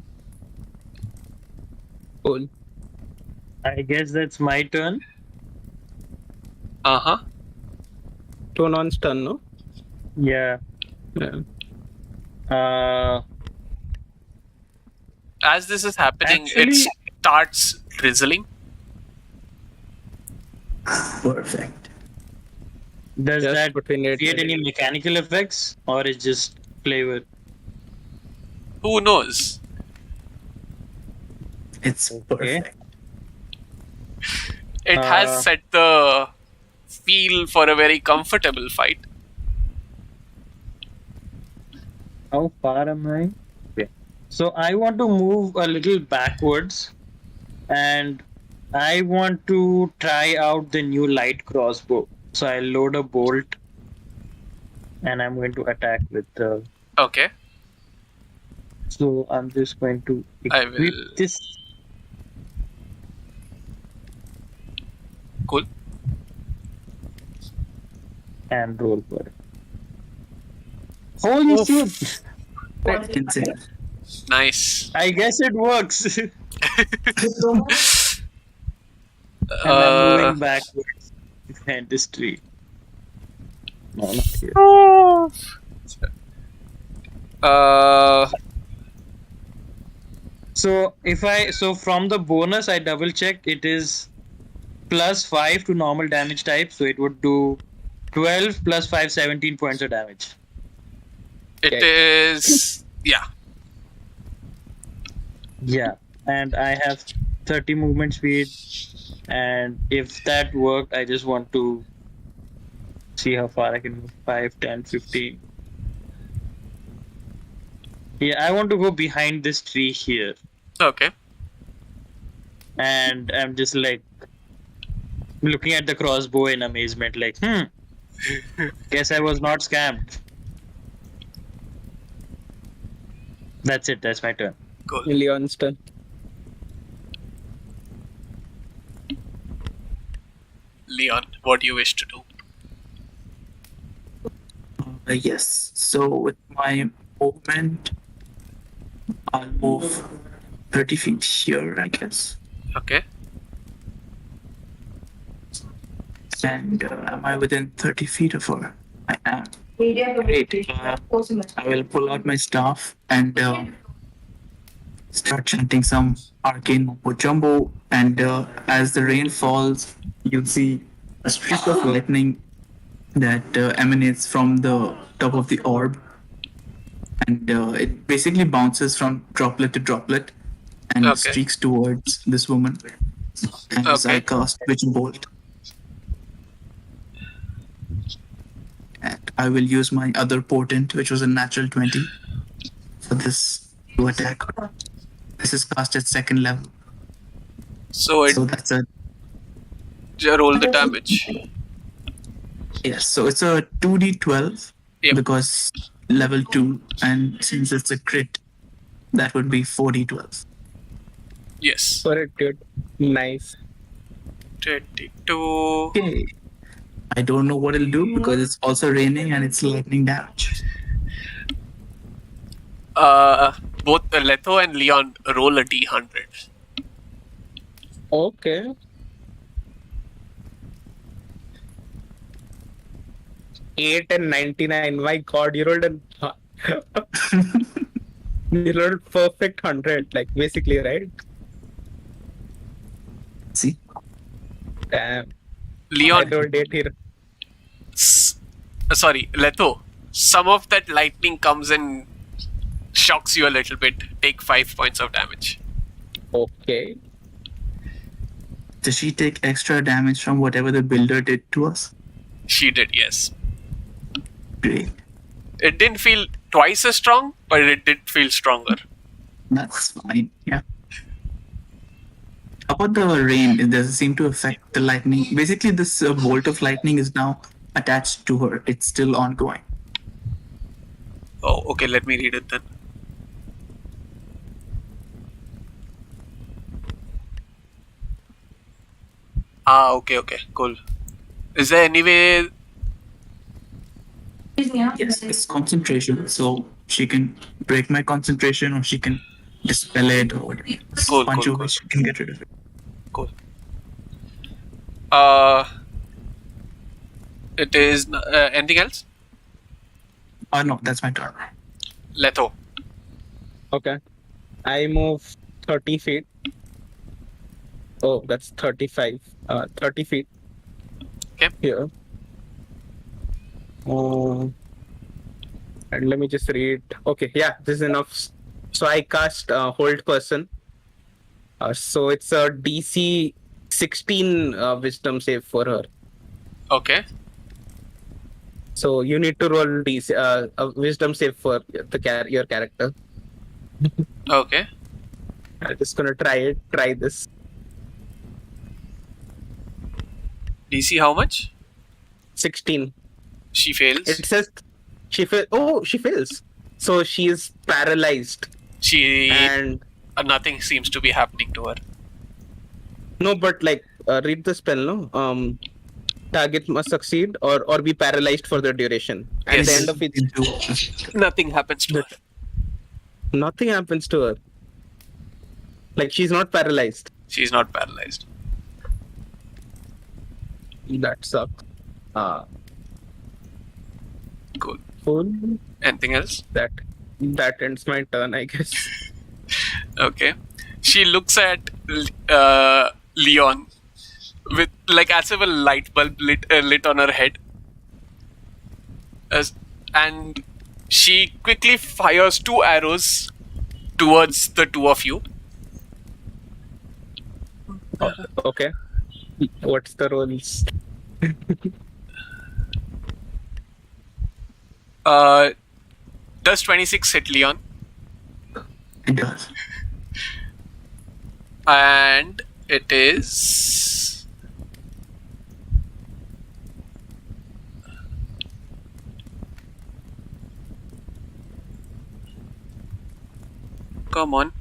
Cool. I guess that's my turn. Uh-huh. 2 non-stun, no? Yeah. Yeah. As this is happening, Actually- it starts drizzling. Perfect. Does Just that between it create and any mechanical effects or it's just flavor? Who knows? It's Okay. perfect. It has set the feel for a very comfortable fight. How far am I? Okay. So I want to move a little backwards and I want to try out the new light crossbow. So I load a bolt and I'm going to attack with the. Okay, So I'm just going to I equip will. this. Cool. And roll for it. Holy Oof. shit! Insane. Nice. I guess it works. And I'm Uh, moving backwards behind this tree. No, not here. uh, So from the bonus I double checked, it is +5 to normal damage type, so it would do 12 plus 5, 17 points of damage. it Okay. is. Yeah. Yeah. And I have 30 movement speed. And if that worked, I just want to see how far I can move. 5, 10, 15. Yeah, I want to go behind this tree here. Okay. And I'm just like looking at the crossbow in amazement, like, guess I was not scammed. That's it, that's my turn. Cool. Leon's turn. Leon, what do you wish to do? Yes. So with my movement, I'll move 30 feet here, I guess. Okay. And am I within 30 feet of her? I am. Great. I will pull out my staff and start chanting some arcane mumbo jumbo. And as the rain falls, you'll see a streak of lightning that emanates from the top of the orb. And it basically bounces from droplet to droplet and Okay. streaks towards this woman as I Okay. cast Witch Bolt. And I will use my other portent, which was a natural 20, for this to attack. This is cast at second level. So it So that's a roll the damage. yes. So it's a 2d12 Yep. because level 2, and since it's a crit, that would be 4d12. Yes. For it, dude. Nice. 22. Okay. I don't know what it'll do because it's also raining and it's lightning damage. Both Leto and Leon roll a d100. Okay. Eight and 99. My God, you rolled you rolled perfect 100, like basically, right? See? Damn. I Leon, rolled 8 here. sorry, Leto. Some of that lightning comes and shocks you a little bit. Take 5 points of damage. Okay. Does she take extra damage from whatever the builder did to us? She did, yes. Great. It didn't feel twice as strong, but it did feel stronger. That's fine. Yeah. How about the rain? It doesn't seem to affect the lightning. Basically, this bolt of lightning is now attached to her. It's still ongoing. Oh, okay, let me read it then. Okay, cool. Is there any way? Yes, it's concentration. So she can break my concentration or she can dispel it or whatever. Cool, Bunch cool, of cool. ways she can get rid of it. Cool. It is anything else? No, that's my turn. Leto. Okay. I move 30 feet. Oh, that's 35. 30 feet. Okay. Here. And let me just read. Okay, yeah, this is enough. So I cast Hold Person. So it's a DC 16 Wisdom save for her. Okay. So you need to roll DC a Wisdom save for your character. Okay. I'm just gonna try this. DC how much? 16. She fails. It says she fails. So she is paralyzed. She And nothing seems to be happening to her. no, but like read the spell, no? Target must succeed or be paralyzed for the duration. At Yes. the end of it, Nothing happens to her. nothing happens to her. Like she's not paralyzed. She's not paralyzed. That sucks. Cool. Cool. Anything else? That ends my turn, I guess. Okay. She looks at Leon with like as if a light bulb lit on her head, and she quickly fires 2 arrows towards the two of you. Okay. What's the rolls? Does 26 hit Leon? It does. And it is come on.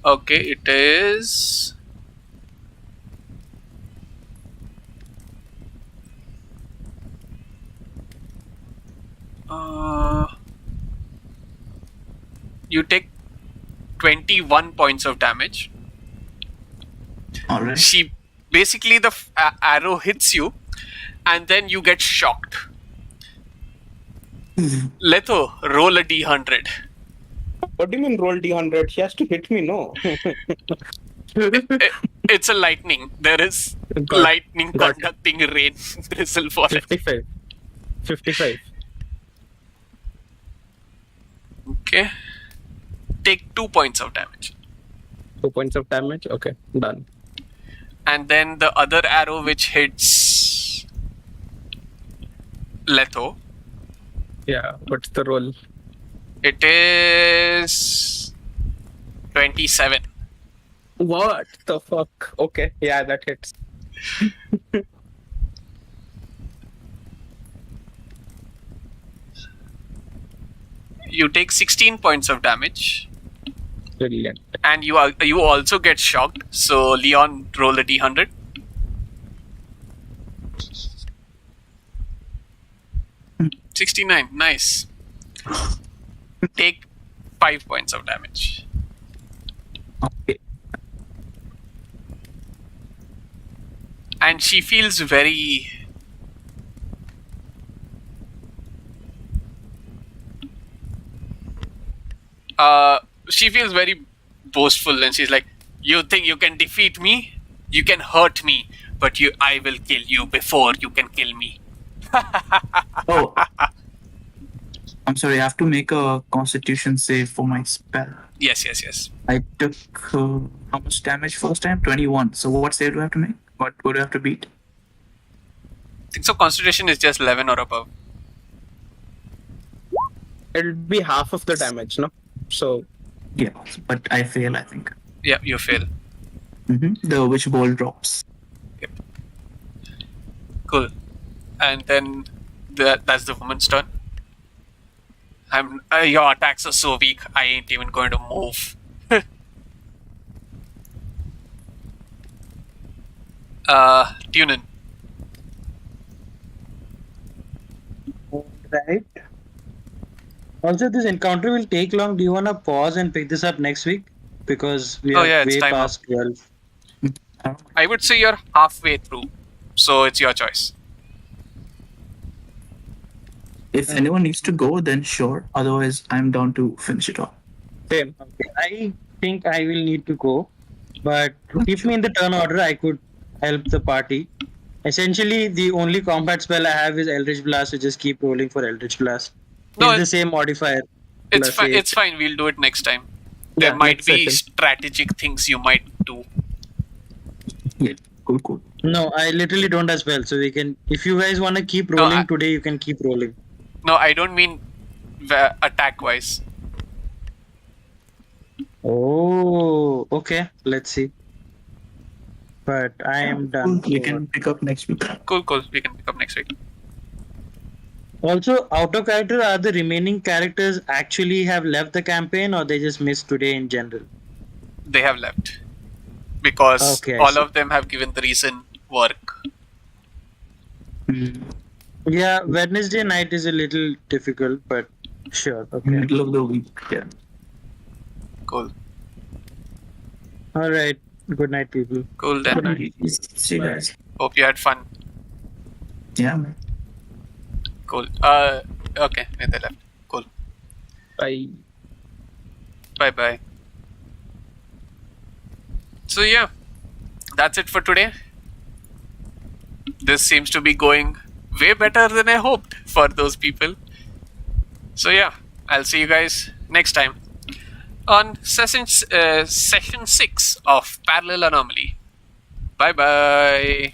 Okay, it is you take 21 points of damage. All right. She basically the arrow hits you, and then you get shocked. Leto, roll a d100. What do you mean roll D100? She has to hit me, no? It's a lightning. There is Got- lightning got- conducting rain drizzle for it. 55. 55. Okay. Take 2 points of damage. 2 points of damage. Okay, done. And then the other arrow which hits Leto, Yeah, what's the roll? it is 27. What the fuck? Okay, yeah, that hits. You take 16 points of damage, Brilliant. and you also get shocked. So Leon, roll a d100. $69. Nice. Take 5 points of damage. Okay. And she feels very she feels very boastful, and she's like, you think you can defeat me? You can hurt me, but I will kill you before you can kill me. Oh, I'm sorry. I have to make a Constitution save for my spell. Yes. I took how much damage first time? 21. So what save do I have to make? What do I have to beat? I think so. Constitution is just 11 or above. It'll be half of the damage, no? So, Yeah, but I fail, I think. Yeah, you fail. The witch ball drops. Cool. And then that's the woman's turn. Your attacks are so weak, I ain't even going to move. Tunin. Right. Also, this encounter will take long. Do you want to pause and pick this up next week? Because we Oh, are yeah, it's way time past 12. I would say you're halfway through, so it's your choice. If anyone needs to go, then sure. Otherwise, I'm down to finish it off. same. Okay, I think I will need to go, but keep me in the turn order. I could help the party. Essentially, the only combat spell I have is Eldritch Blast, so just keep rolling for Eldritch Blast. No, It's the same modifier. it's plus fine. eight. It's fine. We'll do it next time. There Yeah, might next be session. strategic things you might do. Yeah, cool. No, I literally don't have spells, so we can. If you guys want to keep No, rolling I- today, you can keep rolling. No, I don't mean attack wise. Oh, okay. Let's see. But I am done. We can pick up next week. Cool. We can pick up next week. Also, out of character, are the remaining characters actually have left the campaign, or they just missed today in general? They have left because Okay, I all see. of them have given the reason work. Yeah, Wednesday night is a little difficult, but sure. Okay. Middle of the week. Yeah. Cool. All right. Good night, people. Cool then. See you guys. Hope you had fun. Yeah, man. Cool. Okay. They left. Cool. Bye. Bye. So yeah, that's it for today. This seems to be going way better than I hoped for those people. So yeah, I'll see you guys next time on session 6 of Parallel Anomaly. Bye.